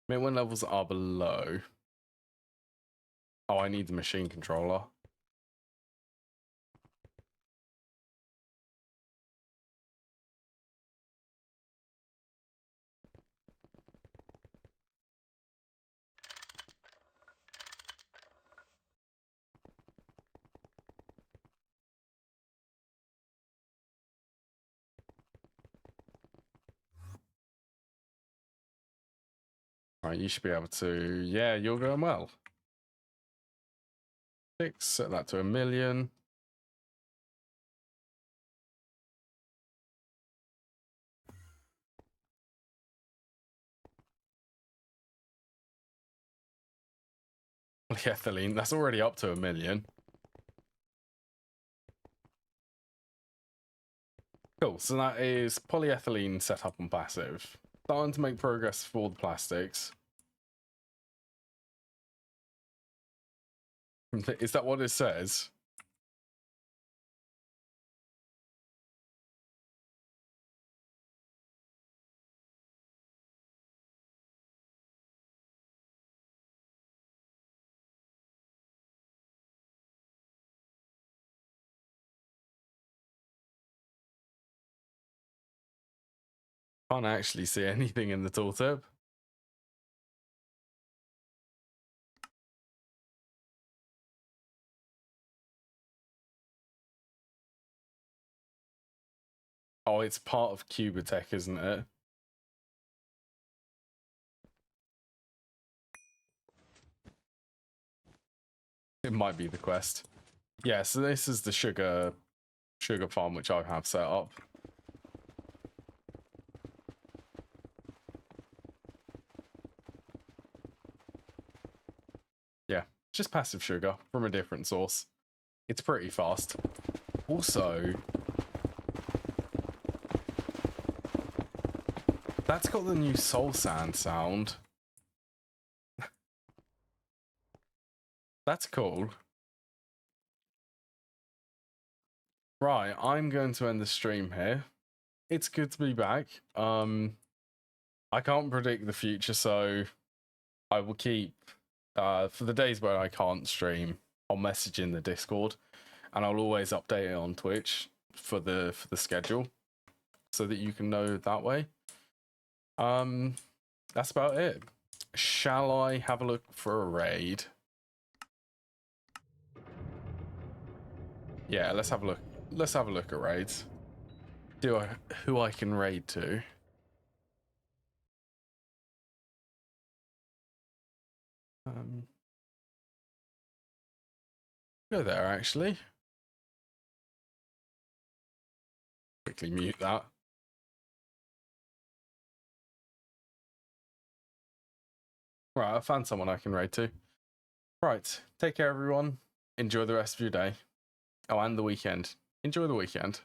When levels are below. Oh, I need the machine controller. Right, you should be able to... Yeah, you're going well. 6, set that to 1,000,000. Polyethylene, that's already up to 1,000,000. Cool, so that is polyethylene set up on passive. Starting to make progress for the plastics. Is that what it says? Can't actually see anything in the tooltip. Oh, it's part of Cubatech, isn't it? It might be the quest. Yeah, so this is the sugar farm which I have set up. Yeah, just passive sugar from a different source. It's pretty fast. Also, that's got the new soul sand sound. That's cool. Right, I'm going to end the stream here. It's good to be back. I can't predict the future, so I will keep for the days where I can't stream, I'll message in the Discord, and I'll always update it on Twitch for the schedule, so that you can know that way. That's about it. Shall I have a look for a raid? Yeah, let's have a look. Let's have a look at raids. Who I can raid to? Go there actually. Quickly mute that. Right, I found someone I can raid to. Right, take care everyone. Enjoy the rest of your day. Oh, and the weekend. Enjoy the weekend.